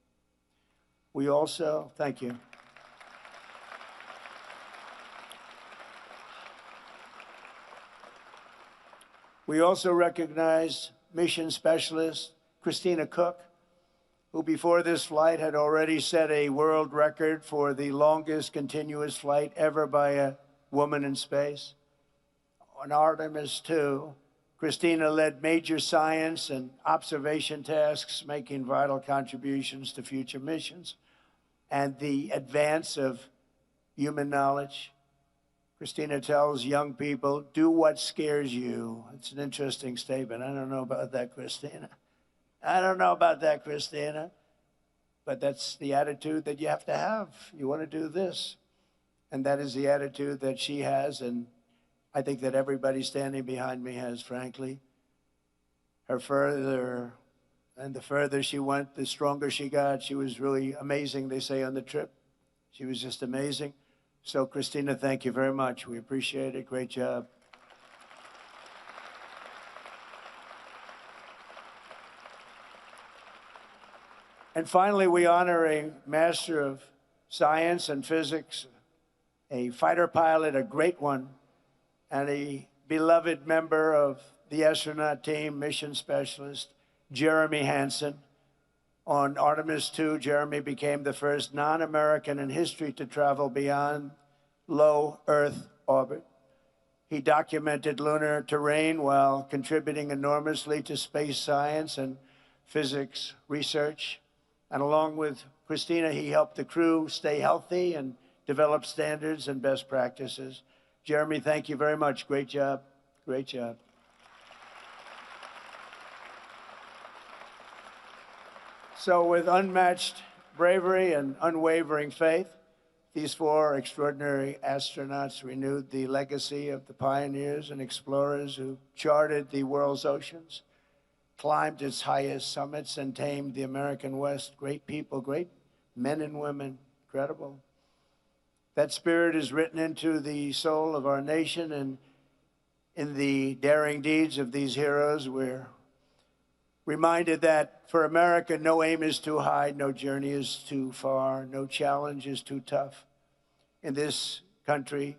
Speaker 6: We also, thank you. We also recognize mission specialist Christina Cook, who before this flight had already set a world record for the longest continuous flight ever by a woman in space. On Artemis II, Christina led major science and observation tasks, making vital contributions to future missions and the advance of human knowledge. Christina tells young people, do what scares you. It's an interesting statement. I don't know about that, Christina. I don't know about that, Christina. But that's the attitude that you have to have. You want to do this. And that is the attitude that she has, and I think that everybody standing behind me has, frankly. The further she went, the stronger she got. She was really amazing, they say, on the trip. She was just amazing. So, Christina, thank you very much. We appreciate it. Great job. And finally, we honor a master of science and physics, a fighter pilot, a great one, and a beloved member of the astronaut team, mission specialist, Jeremy Hansen. On Artemis II, Jeremy became the first non-American in history to travel beyond low Earth orbit. He documented lunar terrain while contributing enormously to space science and physics research. And along with Christina, he helped the crew stay healthy and develop standards and best practices. Jeremy, thank you very much. Great job. Great job. So with unmatched bravery and unwavering faith, these four extraordinary astronauts renewed the legacy of the pioneers and explorers who charted the world's oceans, climbed its highest summits, and tamed the American West. Great people, great men and women, incredible. That spirit is written into the soul of our nation, and in the daring deeds of these heroes, we're reminded that for America, no aim is too high, no journey is too far, no challenge is too tough. In this country,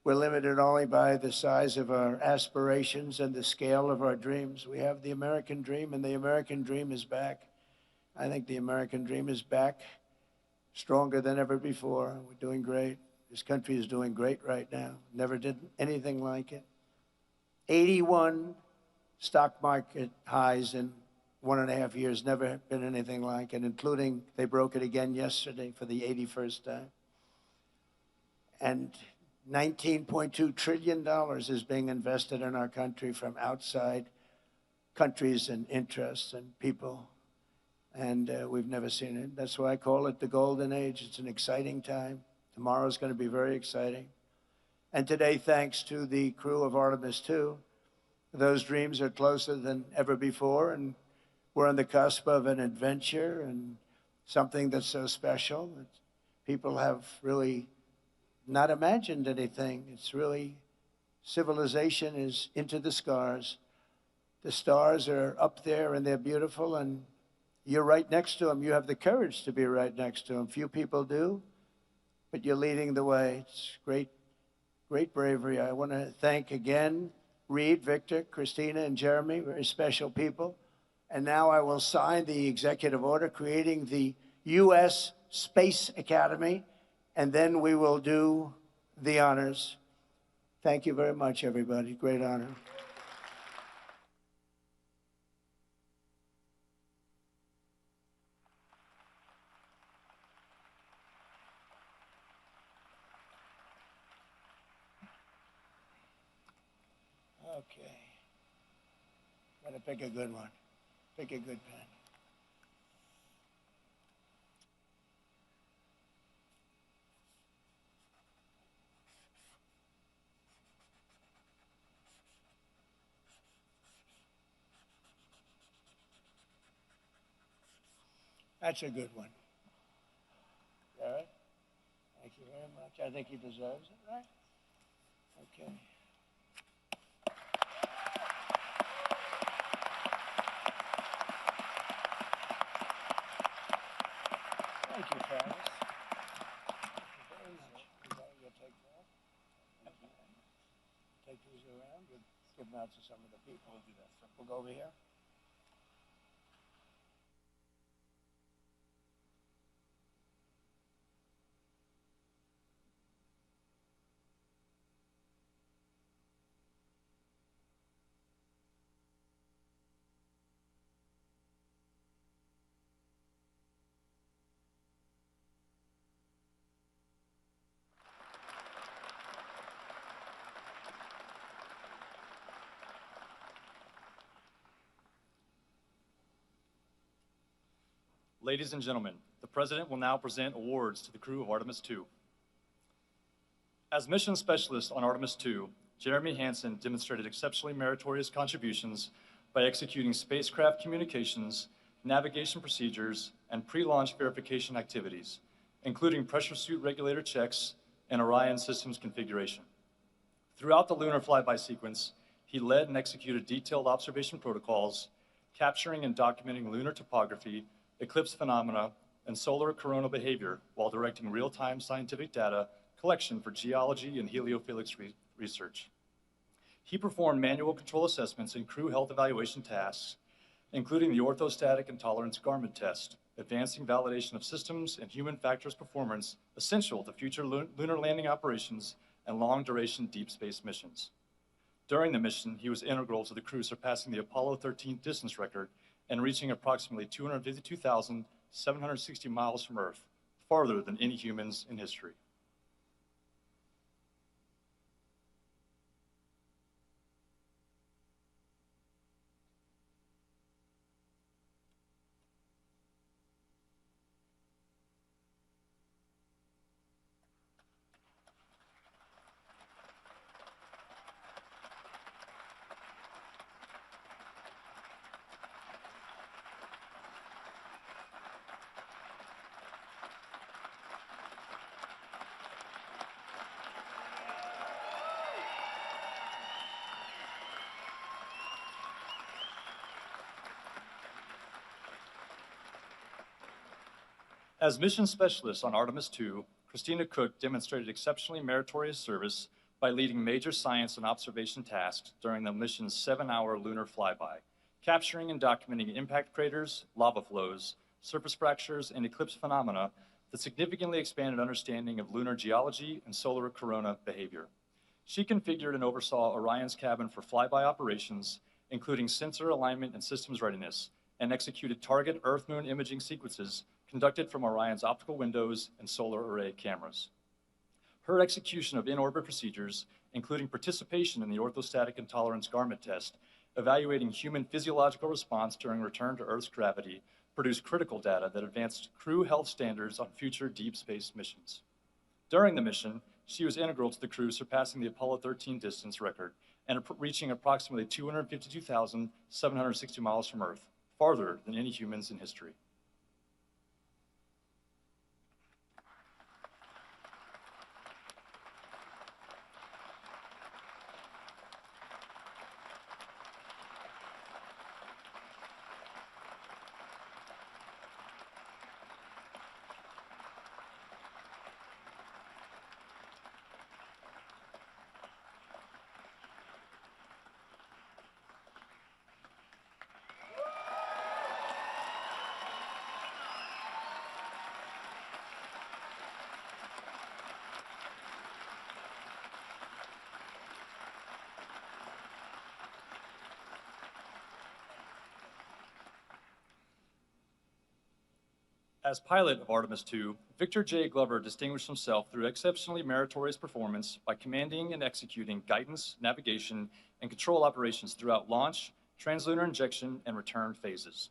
Speaker 6: we're limited only by the size of our aspirations and the scale of our dreams. We have the American dream, and the American dream is back. I think the American dream is back, stronger than ever before. We're doing great. This country is doing great right now. Never did anything like it. 81 stock market highs in 1.5 years, never been anything like it, including they broke it again yesterday for the 81st time. And $19.2 trillion is being invested in our country from outside countries and interests and people. And we've never seen it. That's why I call it the golden age. It's an exciting time. Tomorrow's going to be very exciting. And today, thanks to the crew of Artemis II, those dreams are closer than ever before, and we're on the cusp of an adventure and something that's so special that people have really not imagined anything. It's really, civilization is into the stars. The stars are up there and they're beautiful, and you're right next to them. You have the courage to be right next to them. Few people do, but you're leading the way. It's great, great bravery. I want to thank again Reed, Victor, Christina, and Jeremy, very special people. And now I will sign the executive order creating the U.S. Space Academy, and then we will do the honors. Thank you very much, everybody. Great honor. Okay. Gotta pick a good one. Pick a good pen. That's a good one. All right. Thank you very much. I think he deserves it, right? Okay. Thank you, Travis. Thank you very much. You'll take that. Take these around. We'll give them out to some of the people. We'll do that. We'll go over here.
Speaker 7: Ladies and gentlemen, the President will now present awards to the crew of Artemis II. As mission specialist on Artemis II, Jeremy Hansen demonstrated exceptionally meritorious contributions by executing spacecraft communications, navigation procedures, and pre-launch verification activities, including pressure suit regulator checks and Orion systems configuration. Throughout the lunar flyby sequence, he led and executed detailed observation protocols, capturing and documenting lunar topography, eclipse phenomena, and solar coronal behavior while directing real-time scientific data collection for geology and heliophilics research. He performed manual control assessments and crew health evaluation tasks, including the orthostatic and tolerance garment test, advancing validation of systems and human factors performance essential to future lunar landing operations and long-duration deep space missions. During the mission, he was integral to the crew surpassing the Apollo 13 distance record and reaching approximately 252,760 miles from Earth, farther than any humans in history. As mission specialist on Artemis II, Christina Cook demonstrated exceptionally meritorious service by leading major science and observation tasks during the mission's 7-hour lunar flyby, capturing and documenting impact craters, lava flows, surface fractures, and eclipse phenomena that significantly expanded understanding of lunar geology and solar corona behavior. She configured and oversaw Orion's cabin for flyby operations, including sensor alignment and systems readiness, and executed target Earth-Moon imaging sequences conducted from Orion's optical windows and solar array cameras. Her execution of in-orbit procedures, including participation in the orthostatic and tolerance garment test, evaluating human physiological response during return to Earth's gravity, produced critical data that advanced crew health standards on future deep space missions. During the mission, she was integral to the crew surpassing the Apollo 13 distance record and reaching approximately 252,760 miles from Earth, farther than any humans in history. As pilot of Artemis II, Victor J. Glover distinguished himself through exceptionally meritorious performance by commanding and executing guidance, navigation, and control operations throughout launch, translunar injection, and return phases.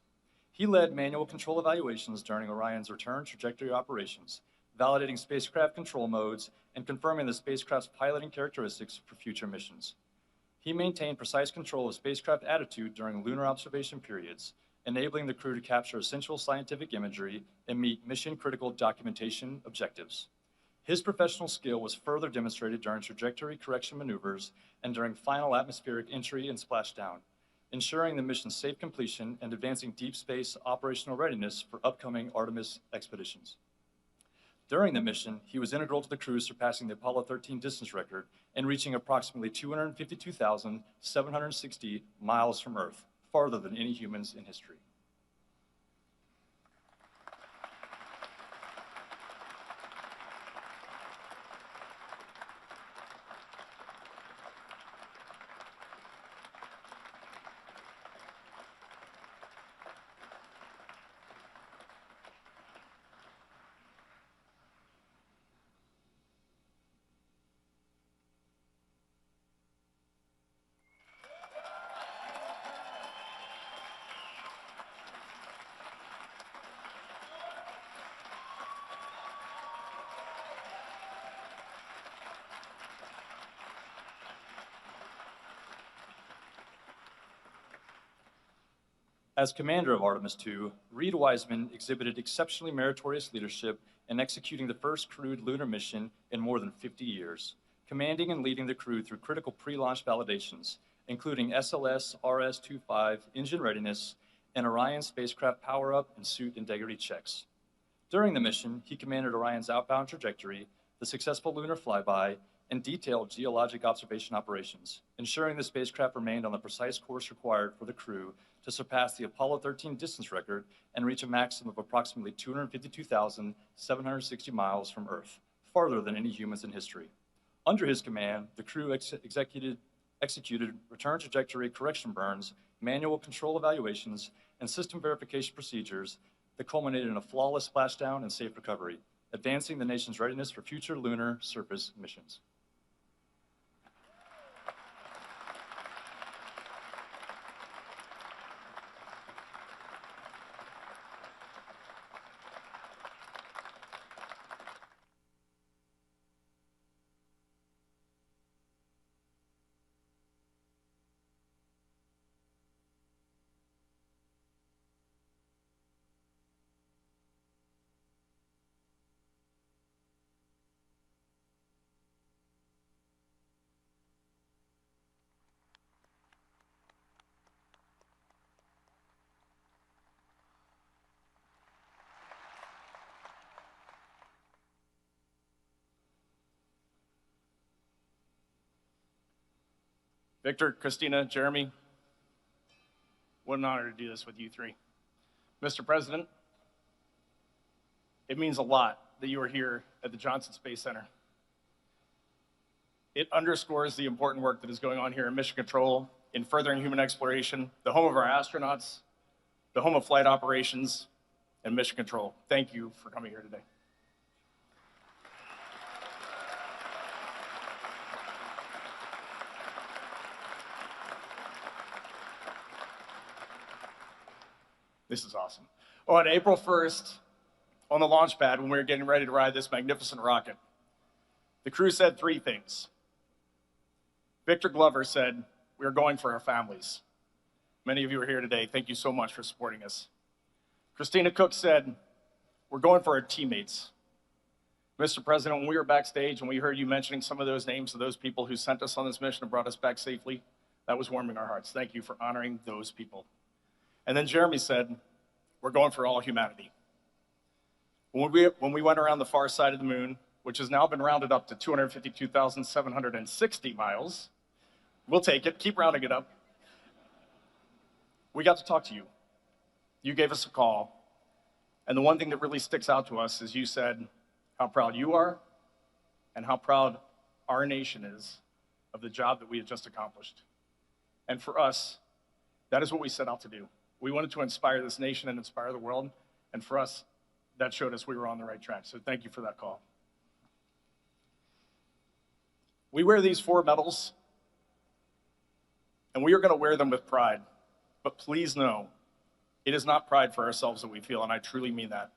Speaker 7: He led manual control evaluations during Orion's return trajectory operations, validating spacecraft control modes and confirming the spacecraft's piloting characteristics for future missions. He maintained precise control of spacecraft attitude during lunar observation periods, enabling the crew to capture essential scientific imagery and meet mission-critical documentation objectives. His professional skill was further demonstrated during trajectory correction maneuvers and during final atmospheric entry and splashdown, ensuring the mission's safe completion and advancing deep space operational readiness for upcoming Artemis expeditions. During the mission, he was integral to the crew surpassing the Apollo 13 distance record and reaching approximately 252,760 miles from Earth, farther than any humans in history. As commander of Artemis II, Reed Wiseman exhibited exceptionally meritorious leadership in executing the first crewed lunar mission in more than 50 years, commanding and leading the crew through critical pre-launch validations, including SLS RS-25 engine readiness and Orion spacecraft power-up and suit integrity checks. During the mission, he commanded Orion's outbound trajectory, the successful lunar flyby, and detailed geologic observation operations, ensuring the spacecraft remained on the precise course required for the crew to surpass the Apollo 13 distance record and reach a maximum of approximately 252,760 miles from Earth, farther than any humans in history. Under his command, the crew executed return trajectory correction burns, manual control evaluations, and system verification procedures that culminated in a flawless splashdown and safe recovery, advancing the nation's readiness for future lunar surface missions.
Speaker 14: Victor, Christina, Jeremy, what an honor to do this with you three. Mr. President, it means a lot that you are here at the Johnson Space Center. It underscores the important work that is going on here in Mission Control in furthering human exploration, the home of our astronauts, the home of flight operations, and Mission Control. Thank you for coming here today. This is awesome. On April 1st, on the launch pad, when we were getting ready to ride this magnificent rocket, the crew said three things. Victor Glover said, "We're going for our families." Many of you are here today. Thank you so much for supporting us. Christina Cook said, "We're going for our teammates." Mr. President, when we were backstage and we heard you mentioning some of those names of those people who sent us on this mission and brought us back safely, that was warming our hearts. Thank you for honoring those people. And then Jeremy said, "We're going for all humanity." When we went around the far side of the moon, which has now been rounded up to 252,760 miles, we'll take it, keep rounding it up. We got to talk to you. You gave us a call. And the one thing that really sticks out to us is you said how proud you are and how proud our nation is of the job that we had just accomplished. And for us, that is what we set out to do. We wanted to inspire this nation and inspire the world, and for us, that showed us we were on the right track, so thank you for that call. We wear these 4 medals, and we are going to wear them with pride, but please know, it is not pride for ourselves that we feel, and I truly mean that.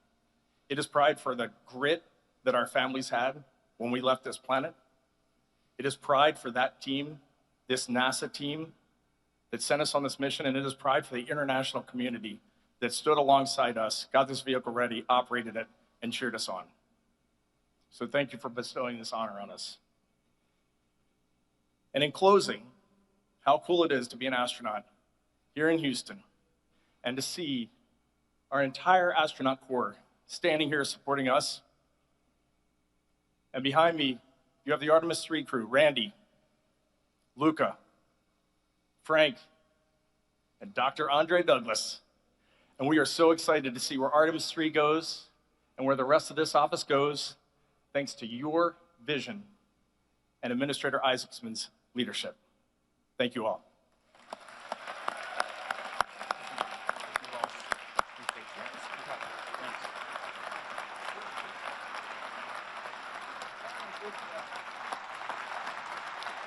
Speaker 14: It is pride for the grit that our families had when we left this planet. It is pride for that team, this NASA team, that sent us on this mission, and it is pride for the international community that stood alongside us, got this vehicle ready, operated it, and cheered us on. So thank you for bestowing this honor on us. And in closing, how cool it is to be an astronaut here in Houston and to see our entire astronaut corps standing here supporting us. And behind me, you have the Artemis III crew, Randy, Luca, Frank, and Dr. Andre Douglas. And we are so excited to see where Artemis III goes and where the rest of this office goes, thanks to your vision and Administrator Isaacson's leadership. Thank you all.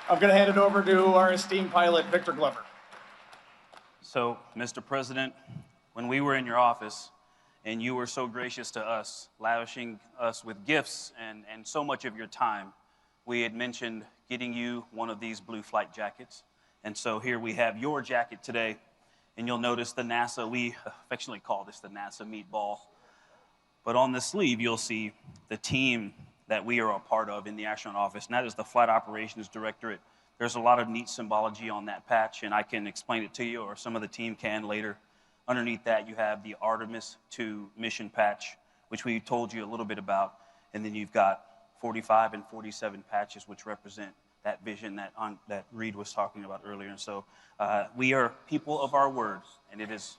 Speaker 14: I'm going to hand it over to our esteemed pilot, Victor Glover.
Speaker 9: So, Mr. President, when we were in your office and you were so gracious to us, lavishing us with gifts and so much of your time, we had mentioned getting you one of these blue flight jackets. And so here we have your jacket today. And you'll notice the NASA, we affectionately call this the NASA meatball. But on the sleeve, you'll see the team that we are a part of in the astronaut office, and that is the Flight Operations Directorate. There's a lot of neat symbology on that patch, and I can explain it to you, or some of the team can later. Underneath that, you have the Artemis II mission patch, which we told you a little bit about, and then you've got 45 and 47 patches, which represent that vision that Reed was talking about earlier. And so we are people of our word, and it is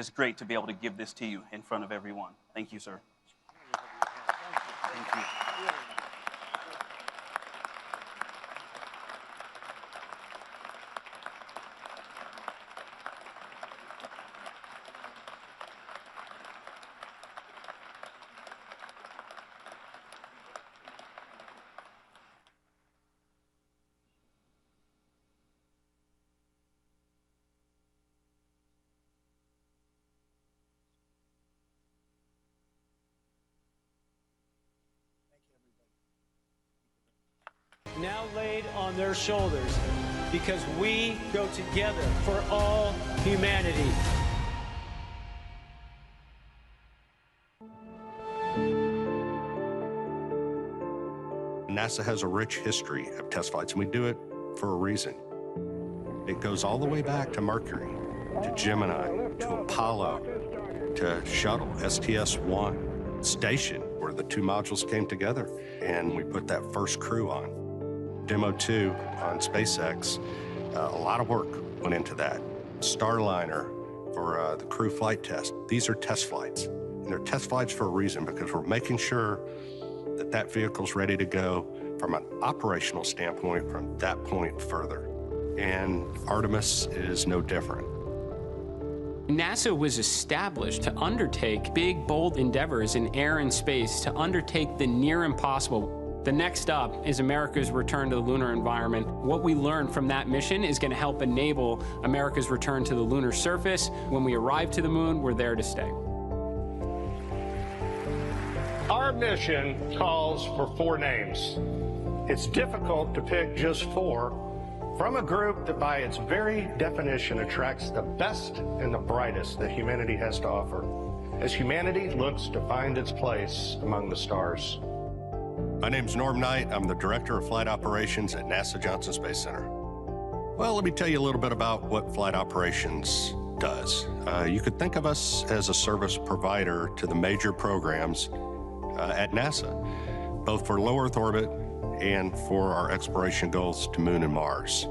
Speaker 9: great to be able to give this to you in front of everyone. Thank you, sir. Thank you.
Speaker 13: Now laid on their shoulders, because we go together for all humanity.
Speaker 16: NASA has a rich history of test flights, and we do it for a reason. It goes all the way back to Mercury, to Gemini, to Apollo, to Shuttle, STS-1, Station, where the two modules came together, and we put that first crew on. Demo 2 on SpaceX, a lot of work went into that. Starliner for the crew flight test. These are test flights, and they're test flights for a reason, because we're making sure that that vehicle's ready to go from an operational standpoint from that point further. And Artemis is no different.
Speaker 3: NASA was established to undertake big, bold endeavors in air and space, to undertake the near impossible. The next up is America's return to the lunar environment. What we learned from that mission is going to help enable America's return to the lunar surface. When we arrive to the moon, we're there to stay.
Speaker 18: Our mission calls for 4 names. It's difficult to pick just 4 from a group that by its very definition attracts the best and the brightest that humanity has to offer, as humanity looks to find its place among the stars.
Speaker 16: My name's Norm Knight. I'm the Director of Flight Operations at NASA Johnson Space Center. Well, let me tell you a little bit about what Flight Operations does. You could think of us as a service provider to the major programs at NASA, both for low Earth orbit and for our exploration goals to Moon and Mars.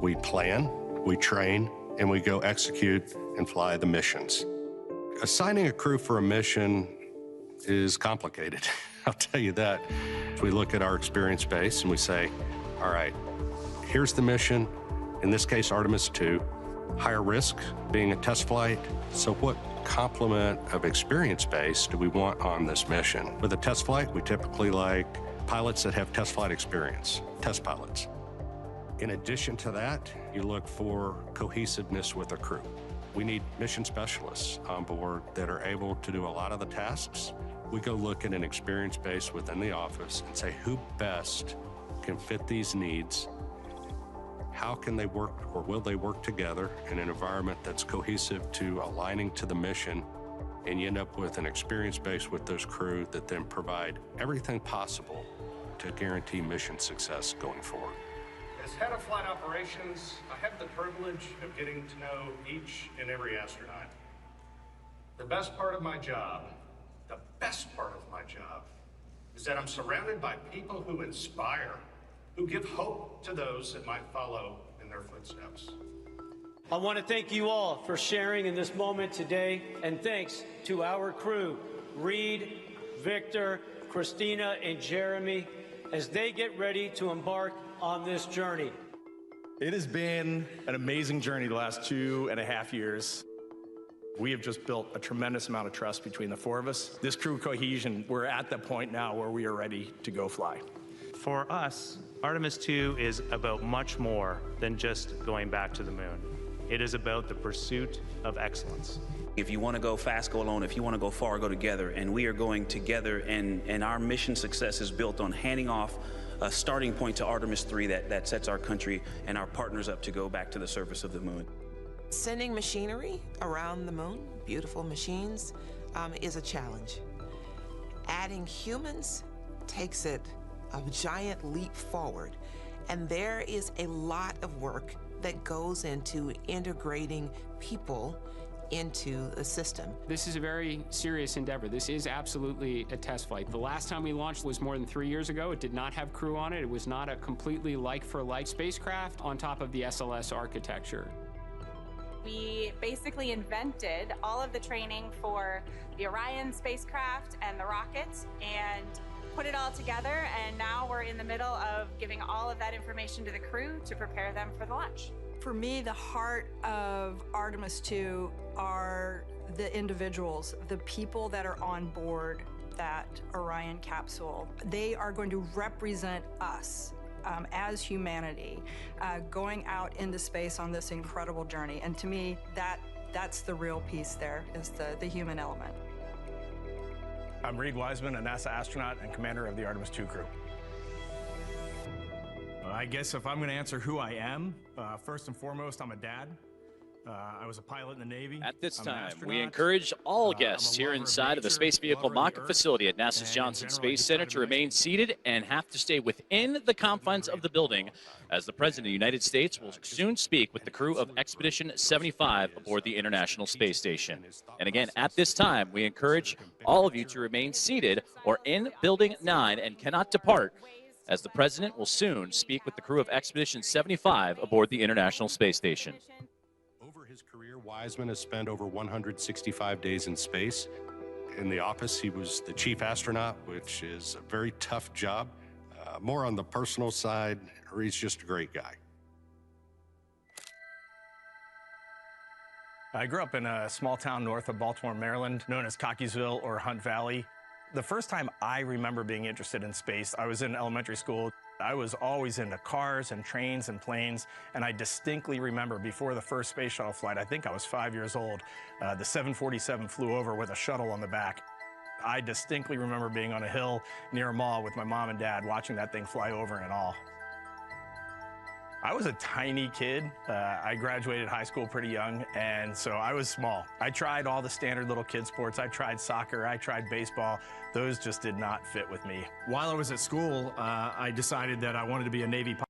Speaker 16: We plan, we train, and we go execute and fly the missions. Assigning a crew for a mission is complicated. I'll tell you that. We look at our experience base and we say, all right, here's the mission, in this case, Artemis II, higher risk, being a test flight. So what complement of experience base do we want on this mission? With a test flight, we typically like pilots that have test flight experience, test pilots. In addition to that, you look for cohesiveness with a crew. We need mission specialists on board that are able to do a lot of the tasks. We go look at an experience base within the office and say, who best can fit these needs? How can they work, or will they work together in an environment that's cohesive to aligning to the mission? And you end up with an experience base with those crew that then provide everything possible to guarantee mission success going forward.
Speaker 18: As head of flight operations, I have the privilege of getting to know each and every astronaut. The best part of my job is that I'm surrounded by people who inspire, who give hope to those that might follow in their footsteps.
Speaker 13: I want to thank you all for sharing in this moment today, and thanks to our crew, Reed, Victor, Christina, and Jeremy, as they get ready to embark on this journey.
Speaker 14: It has been an amazing journey the last 2.5 years. We have just built a tremendous amount of trust between the 4 of us. This crew cohesion, we're at the point now where we are ready to go fly.
Speaker 21: For us, Artemis II is about much more than just going back to the moon. It is about the pursuit of excellence.
Speaker 9: If you want to go fast, go alone. If you want to go far, go together. And we are going together, and our mission success is built on handing off a starting point to Artemis III that sets our country and our partners up to go back to the surface of the moon.
Speaker 11: Sending machinery around the moon, beautiful machines, is a challenge. Adding humans takes it a giant leap forward. And there is a lot of work that goes into integrating people into the system.
Speaker 3: This is a very serious endeavor. This is absolutely a test flight. The last time we launched was more than 3 years ago. It did not have crew on it. It was not a completely like-for-like spacecraft on top of the SLS architecture.
Speaker 15: We basically invented all of the training for the Orion spacecraft and the rockets and put it all together, and now we're in the middle of giving all of that information to the crew to prepare them for the launch.
Speaker 20: For me, the heart of Artemis II are the individuals, the people that are on board that Orion capsule. They are going to represent us as humanity going out into space on this incredible journey. And to me, that's the real piece there, is the human element.
Speaker 14: I'm Reed Wiseman, a NASA astronaut and commander of the Artemis II crew. I guess if I'm going to answer who I am, first and foremost, I'm a dad. I was a pilot in the Navy.
Speaker 10: At this time, we encourage all guests here inside of the Space Vehicle Mock-Up Facility at NASA's Johnson Space Center to remain seated and have to stay within the confines of the building, as the President of the United States will soon speak with the crew of Expedition 75 aboard the International Space Station. And again, at this time, we encourage all of you to remain seated or in Building 9 and cannot depart, as the President will soon speak with the crew of Expedition 75 aboard the International Space Station.
Speaker 16: Over his career, Wiseman has spent over 165 days in space. In the office, he was the chief astronaut, which is a very tough job. More on the personal side, he's just a great guy.
Speaker 14: I grew up in a small town north of Baltimore, Maryland, known as Cockeysville or Hunt Valley. The first time I remember being interested in space, I was in elementary school. I was always into cars and trains and planes, and I distinctly remember before the first space shuttle flight, I think I was 5 years old, the 747 flew over with a shuttle on the back. I distinctly remember being on a hill near a mall with my mom and dad watching that thing fly over and all. I was a tiny kid. I graduated high school pretty young, and so I was small. I tried all the standard little kid sports. I tried soccer, I tried baseball. Those just did not fit with me. While I was at school, I decided that I wanted to be a Navy pilot.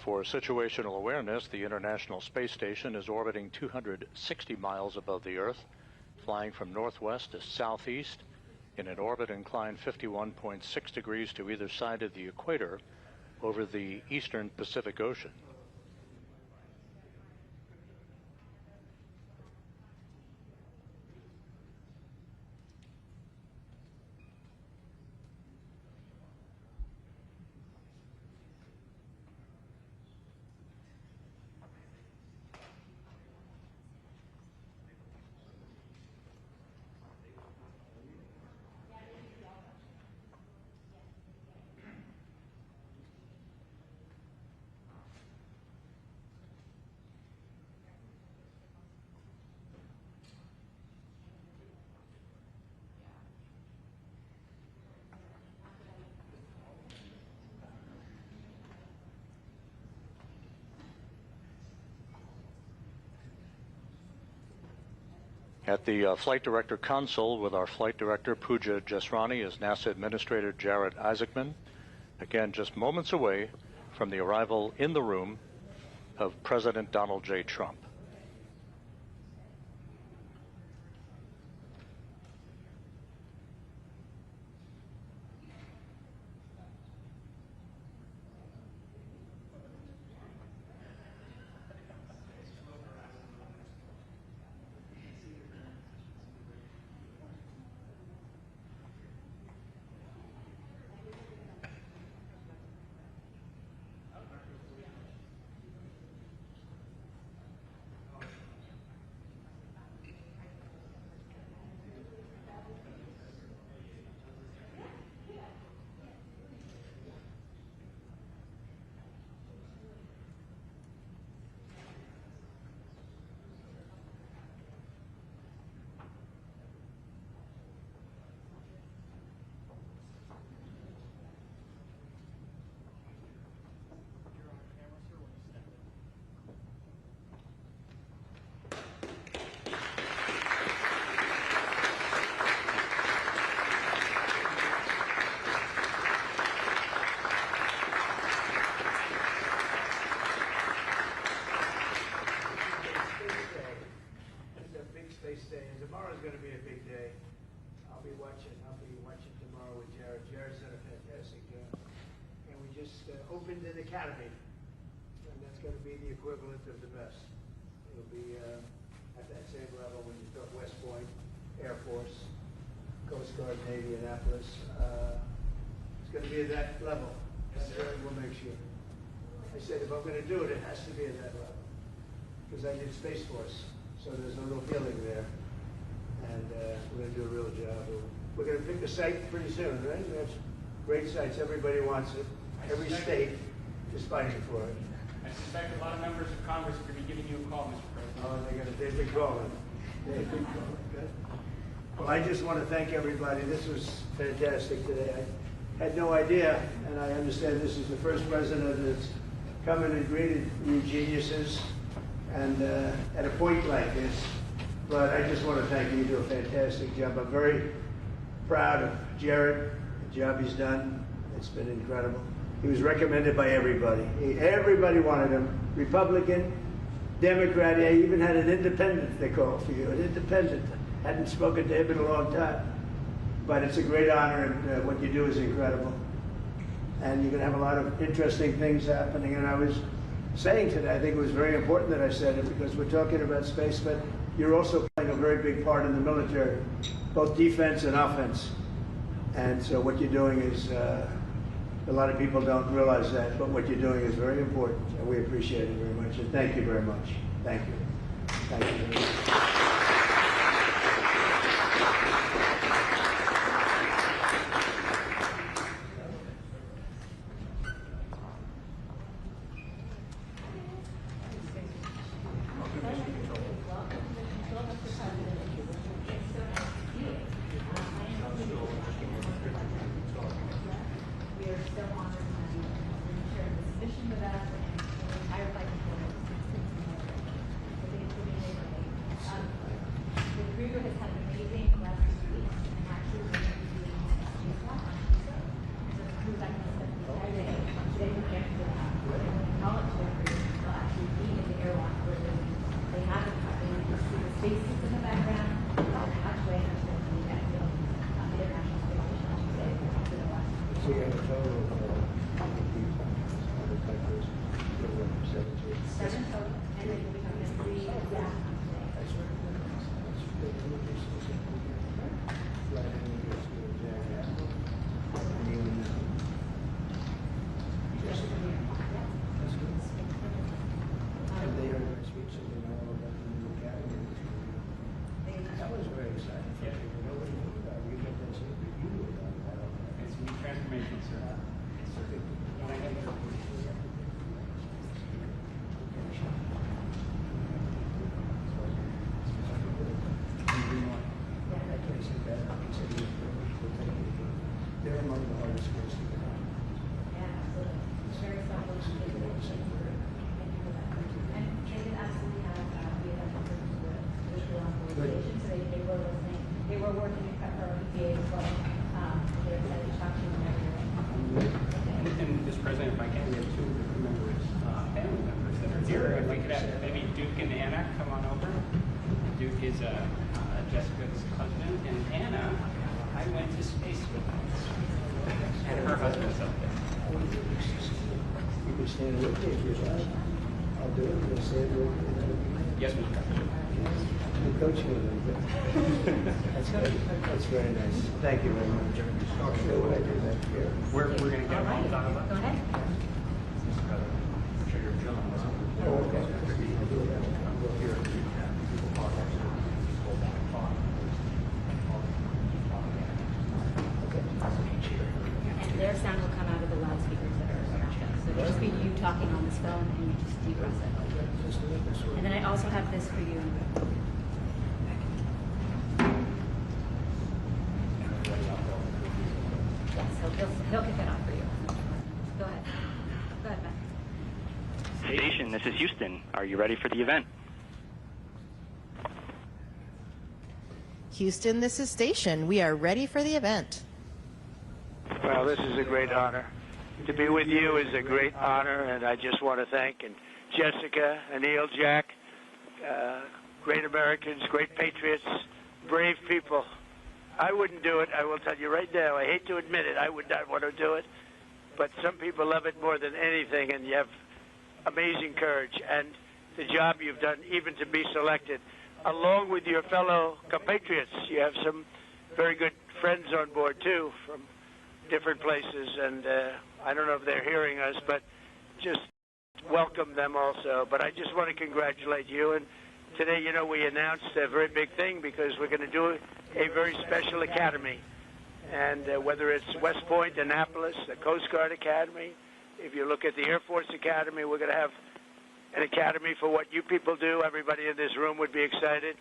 Speaker 19: For situational awareness, the International Space Station is orbiting 260 miles above the Earth, flying from northwest to southeast in an orbit inclined 51.6 degrees to either side of the equator over the eastern Pacific Ocean. At the Flight Director Console with our Flight Director Pooja Jesrani is NASA Administrator Jared Isaacman. Again, just moments away from the arrival in the room of President Donald J. Trump.
Speaker 6: Opened an academy, and that's going to be the equivalent of the best. It'll be at that same level when you talk West Point, Air Force, Coast Guard, Navy, Annapolis. It's going to be at that level. That's what we'll make sure. I said if I'm going to do it, it has to be at that level. Because I did Space Force, so there's a little feeling there. And we're going to do a real job. We're going to pick a site pretty soon, right? We have great sites. Everybody wants it. Every state is fighting for it.
Speaker 3: I suspect a lot of members of Congress are going to be giving you a call, Mr. President.
Speaker 6: Oh, they've been calling. They've been calling. Good. Well, I just want to thank everybody. This was fantastic today. I had no idea, and I understand this is the first president that's come in and greeted you geniuses, and at a point like this. But I just want to thank you. You do a fantastic job. I'm very proud of Jared, the job he's done. It's been incredible. He was recommended by everybody. Everybody wanted him. Republican, Democrat. He even had an independent they called for you. An independent. Hadn't spoken to him in a long time. But it's a great honor, and what you do is incredible. And you're going to have a lot of interesting things happening. And I was saying today, I think it was very important that I said it, because we're talking about space, but you're also playing a very big part in the military, both defense and offense. And so what you're doing is, a lot of people don't realize that, but what you're doing is very important, and we appreciate it very much. And thank you very much. Thank you. Thank you very much.
Speaker 22: Has had an amazing last week.
Speaker 17: station, so they were listening. They were working to cut our EPA as well. They're excited to talk to you whenever you're ready.
Speaker 22: And Mr. President, if I can, we have two of the crew members, family members that are here. If we could have maybe Duke and Anna come on over. Duke is Jessica's husband, and Anna, I went to space with her. And her husband's up there.
Speaker 6: You can stand with me if you'd like. I'll do it. You'll stand with me.
Speaker 22: Yes, Mr. President.
Speaker 6: You're coaching a little bit. That's good. That's very nice. Thank you very much. I'll show what I do back here.
Speaker 22: We're going to get all done.
Speaker 17: Go ahead.
Speaker 22: Mr. President, I'm sure you're feeling this.
Speaker 6: Oh, okay. I'll do that. I'll go here.
Speaker 17: And their sound will come out of the loudspeakers that are around us. So it'll just be you talking on this phone and you just depress it. And then I also have this for you. Yeah, so he'll kick it off for you. Go ahead. Go ahead, Matt.
Speaker 23: Station, this is Houston. Are you ready for the event?
Speaker 24: Houston, this is Station. We are ready for the event.
Speaker 6: Well, this is a great honor. To be with you is a great honor, and I just want to thank Jessica, Anil, Jack, great Americans, great patriots, brave people. I wouldn't do it. I will tell you right now. I hate to admit it. I would not want to do it. But some people love it more than anything, and you have amazing courage. And the job you've done, even to be selected, along with your fellow compatriots. You have some very good friends on board, too, from different places. And I don't know if they're hearing us, but just welcome them also. But I just want to congratulate you. And today, you know, we announced a very big thing because we're going to do a very special academy. And whether it's West Point, Annapolis, the Coast Guard Academy, if you look at the Air Force Academy, we're going to have an academy for what you people do. Everybody in this room would be excited.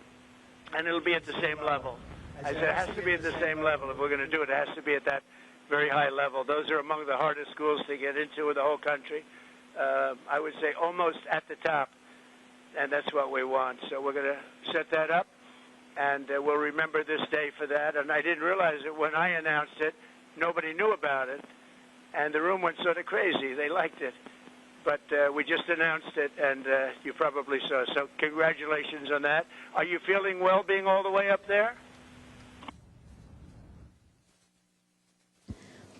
Speaker 6: And it'll be at the same level. I said it has to be at the same level. If we're going to do it, it has to be at that very high level. Those are among the hardest schools to get into in the whole country. I would say almost at the top. And that's what we want. So we're going to set that up. And we'll remember this day for that. And I didn't realize it when I announced it. Nobody knew about it. And the room went sort of crazy. They liked it. But we just announced it, and you probably saw. So congratulations on that. Are you feeling well being all the way up there?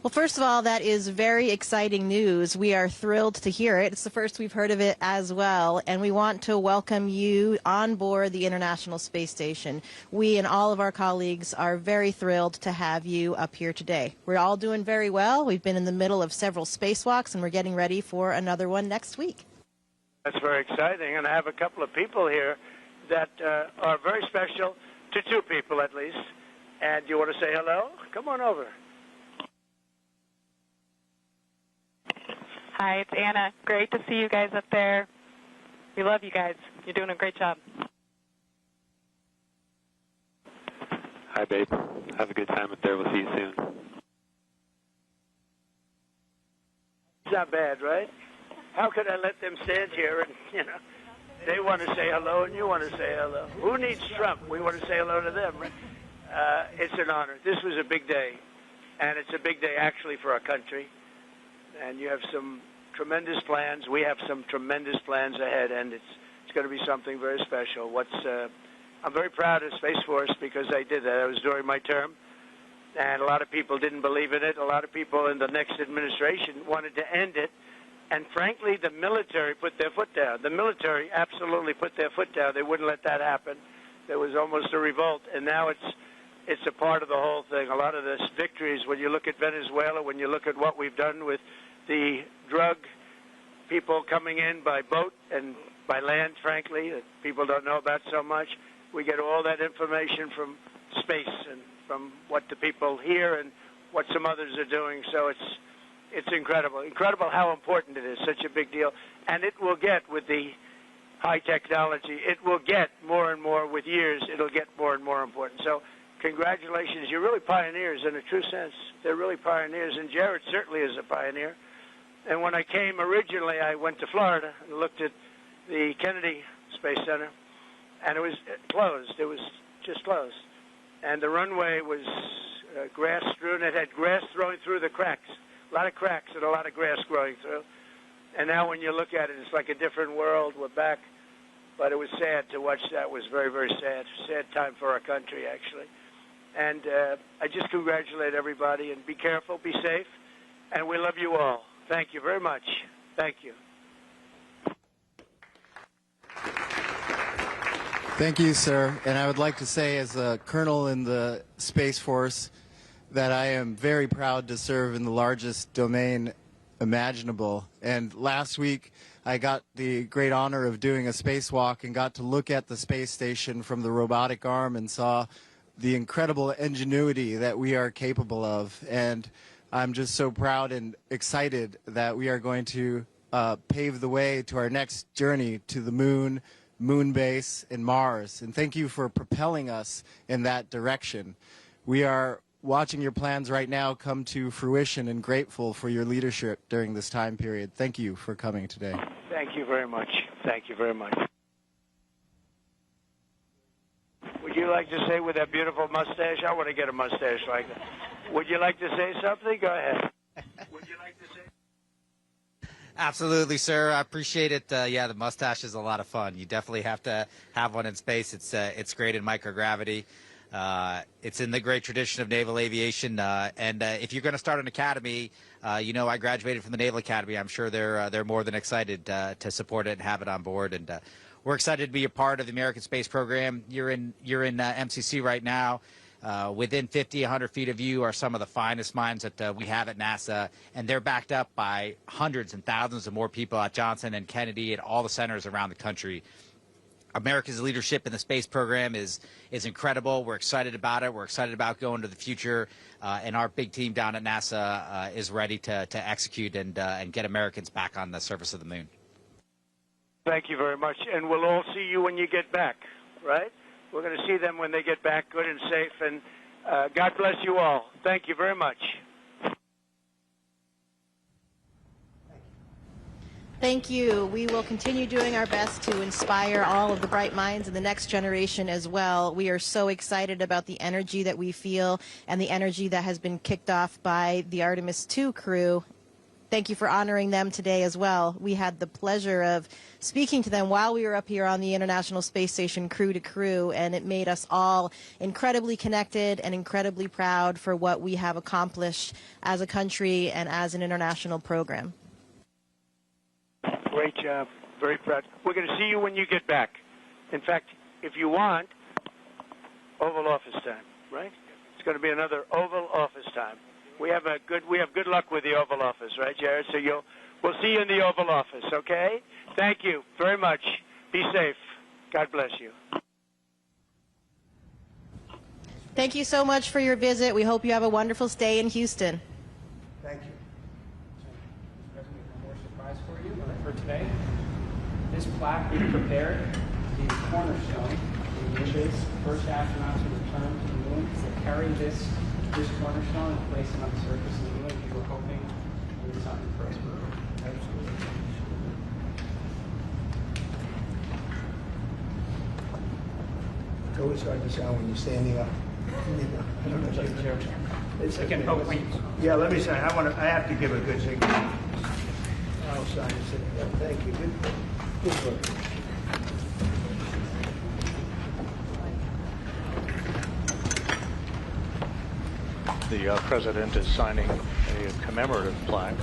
Speaker 24: Well, first of all, that is very exciting news. We are thrilled to hear it. It's the first we've heard of it as well, and we want to welcome you on board the International Space Station. We and all of our colleagues are very thrilled to have you up here today. We're all doing very well. We've been in the middle of several spacewalks, and we're getting ready for another one next week.
Speaker 6: That's very exciting, and I have a couple of people here that are very special to two people at least. And you want to say hello? Come on over.
Speaker 25: Hi, it's Anna. Great to see you guys up there. We love you guys. You're doing a great job.
Speaker 26: Hi, babe. Have a good time up there. We'll see you soon.
Speaker 6: It's not bad, right? How could I let them stand here and, you know, they want to say hello and you want to say hello. Who needs Trump? We want to say hello to them, right? It's an honor. This was a big day, and it's a big day actually for our country. And you have some tremendous plans. We have some tremendous plans ahead, and it's going to be something very special. I'm very proud of Space Force because I did that. It was during my term, and a lot of people didn't believe in it. A lot of people in the next administration wanted to end it, and frankly, the military put their foot down. The military absolutely put their foot down. They wouldn't let that happen. There was almost a revolt, and now it's a part of the whole thing. A lot of the victories, when you look at Venezuela, when you look at what we've done with the drug people coming in by boat and by land, frankly, that people don't know about so much. We get all that information from space and from what the people hear and what some others are doing. So it's incredible. Incredible how important it is, such a big deal. And it will get, with the high technology, it will get more and more with years. It'll get more and more important. So congratulations. You're really pioneers in a true sense. They're really pioneers, and Jared certainly is a pioneer. And when I came originally, I went to Florida and looked at the Kennedy Space Center, and it was closed. It was just closed. And the runway was grass strewn. It had grass throwing through the cracks, a lot of cracks and a lot of grass growing through. And now when you look at it, it's like a different world. We're back. But it was sad to watch that. It was very, very sad. Sad time for our country, actually. And I just congratulate everybody, and be careful, be safe, and we love you all. Thank you very much. Thank you.
Speaker 1: Thank you, sir. And I would like to say, as a colonel in the Space Force, that I am very proud to serve in the largest domain imaginable. And last week, I got the great honor of doing a spacewalk and got to look at the space station from the robotic arm and saw the incredible ingenuity that we are capable of. And I'm just so proud and excited that we are going to pave the way to our next journey to the moon, moon base, and Mars. And thank you for propelling us in that direction. We are watching your plans right now come to fruition and grateful for your leadership during this time period. Thank you for coming today.
Speaker 6: Thank you very much. Thank you very much. Would you like to say with that beautiful mustache? I want to get a mustache like that. Would you like to say something? Go ahead. Would you like to say?
Speaker 2: Absolutely, sir. I appreciate it. Yeah, the mustache is a lot of fun. You definitely have to have one in space. It's great in microgravity. It's in the great tradition of naval aviation. And if you're going to start an academy, you know, I graduated from the Naval Academy. I'm sure they're more than excited to support it and have it on board. And we're excited to be a part of the American space program. You're in MCC right now. Within 50, 100 feet of you are some of the finest minds that we have at NASA, and they're backed up by hundreds and thousands of more people at Johnson and Kennedy and all the centers around the country. America's leadership in the space program is incredible. We're excited about it. We're excited about going to the future, and our big team down at NASA is ready to execute and get Americans back on the surface of the moon.
Speaker 6: Thank you very much, and we'll all see you when you get back, right? We're going to see them when they get back good and safe, and God bless you all. Thank you very much.
Speaker 24: Thank you. We will continue doing our best to inspire all of the bright minds in the next generation as well. We are so excited about the energy that we feel and the energy that has been kicked off by the Artemis II crew. Thank you for honoring them today as well. We had the pleasure of speaking to them while we were up here on the International Space Station crew to crew, and it made us all incredibly connected and incredibly proud for what we have accomplished as a country and as an international program.
Speaker 6: Great job. Very proud. We're going to see you when you get back. In fact, if you want, Oval Office time, right? It's going to be another Oval Office time. We have good luck with the Oval Office, right, Jared? So we'll see you in the Oval Office, okay? Thank you very much. Be safe. God bless you.
Speaker 24: Thank you so much for your visit. We hope you have a wonderful stay in Houston.
Speaker 6: Thank you.
Speaker 22: President, more surprise for you for today. This plaque we prepared is the cornerstone. This first astronauts who returned to the moon will carry this cornerstone and place it on the surface of the moon. If you were hoping it was something for us. Absolutely.
Speaker 6: It's always hard to sound when you're standing up. I don't know if you it's
Speaker 22: again, okay.
Speaker 6: Yeah, let me sign. I have to give a good signature. I'll sign it. Yeah, thank you. Good work.
Speaker 19: The President is signing a commemorative plaque.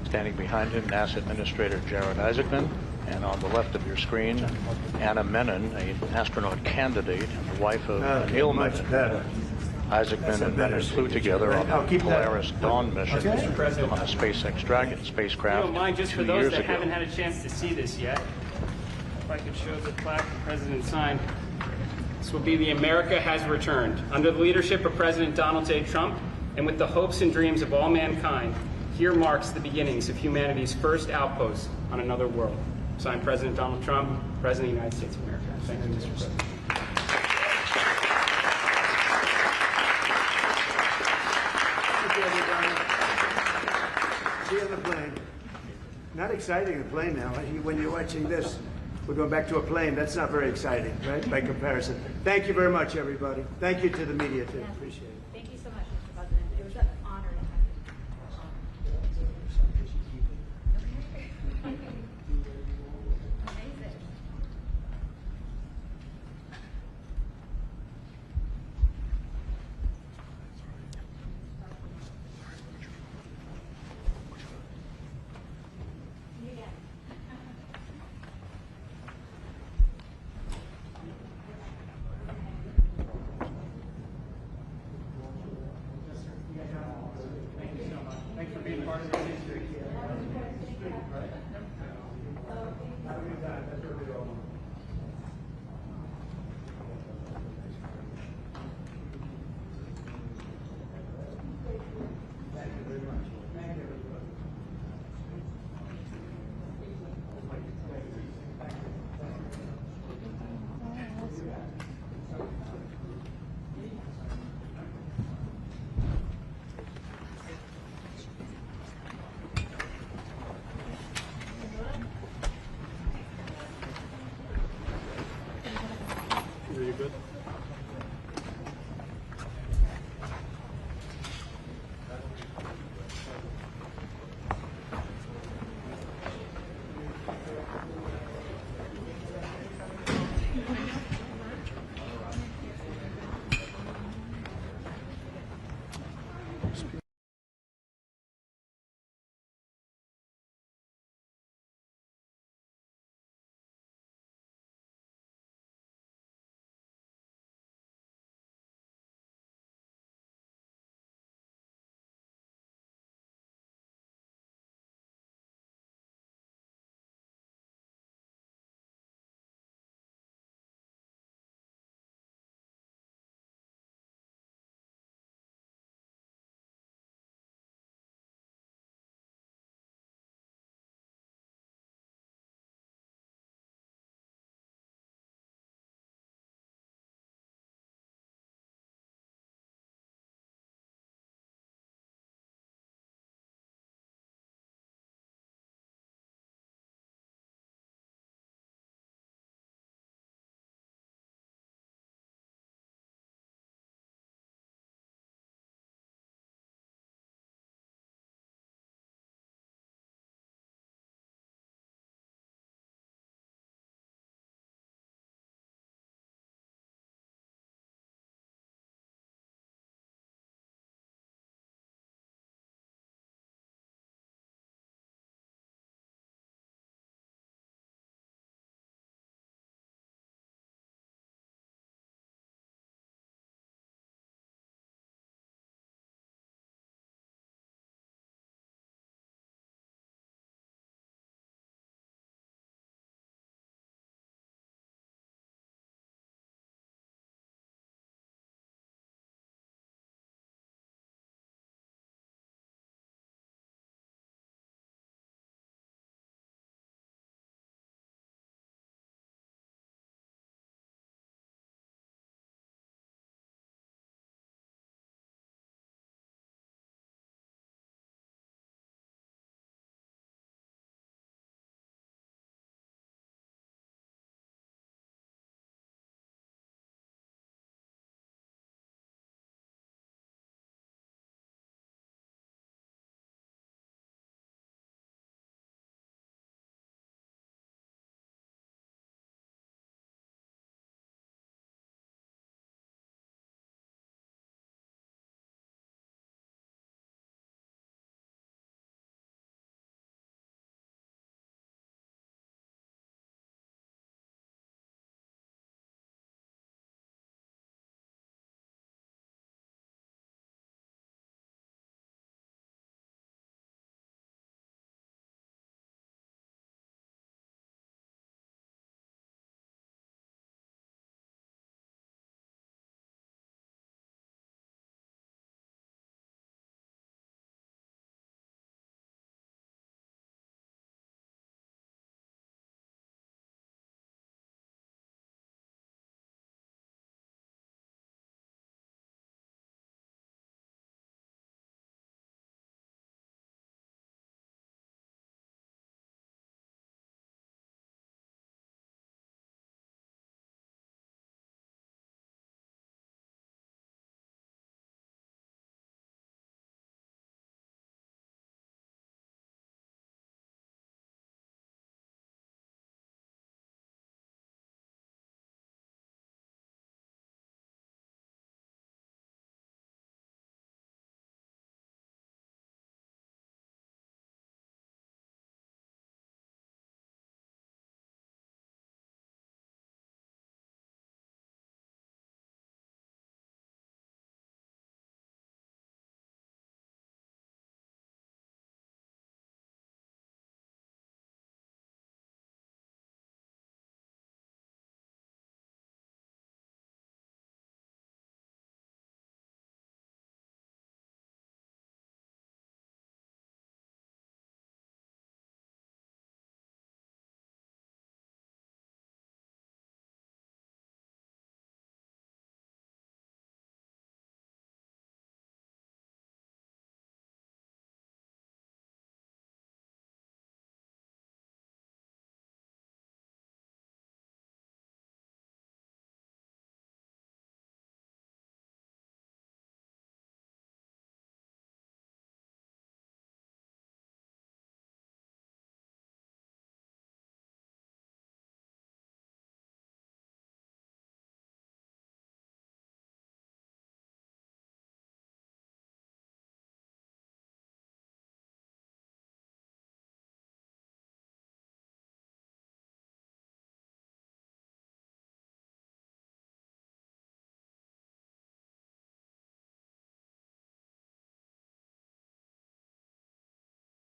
Speaker 19: Standing behind him, NASA Administrator Jared Isaacman, and on the left of your screen, Anna Menon, an astronaut candidate and the wife of Neil Menon. Isaacman and Menon flew together on the Polaris Dawn mission on a SpaceX Dragon spacecraft 2 years ago.
Speaker 22: If you don't mind, just for those that haven't had a chance to see this yet, if I could show the plaque the President signed. This will be the America Has Returned. Under the leadership of President Donald J. Trump, and with the hopes and dreams of all mankind, here marks the beginnings of humanity's first outpost on another world. Signed, President Donald Trump, President of the United States of America. Thank you, Mr. President.
Speaker 6: See you on the plane. Not exciting, the plane now. When you're watching this, We're going back to a plane. That's not very exciting, right, by comparison. Thank you very much, everybody. Thank you to the media, too. Appreciate it.
Speaker 17: Thank you so much, Mr. President. It was an honor to have you. Amazing.
Speaker 6: Thanks for being part of this history. Have a good time. That's what we all want. Thank you very much. Thank you, everybody.
Speaker 4: Are you good?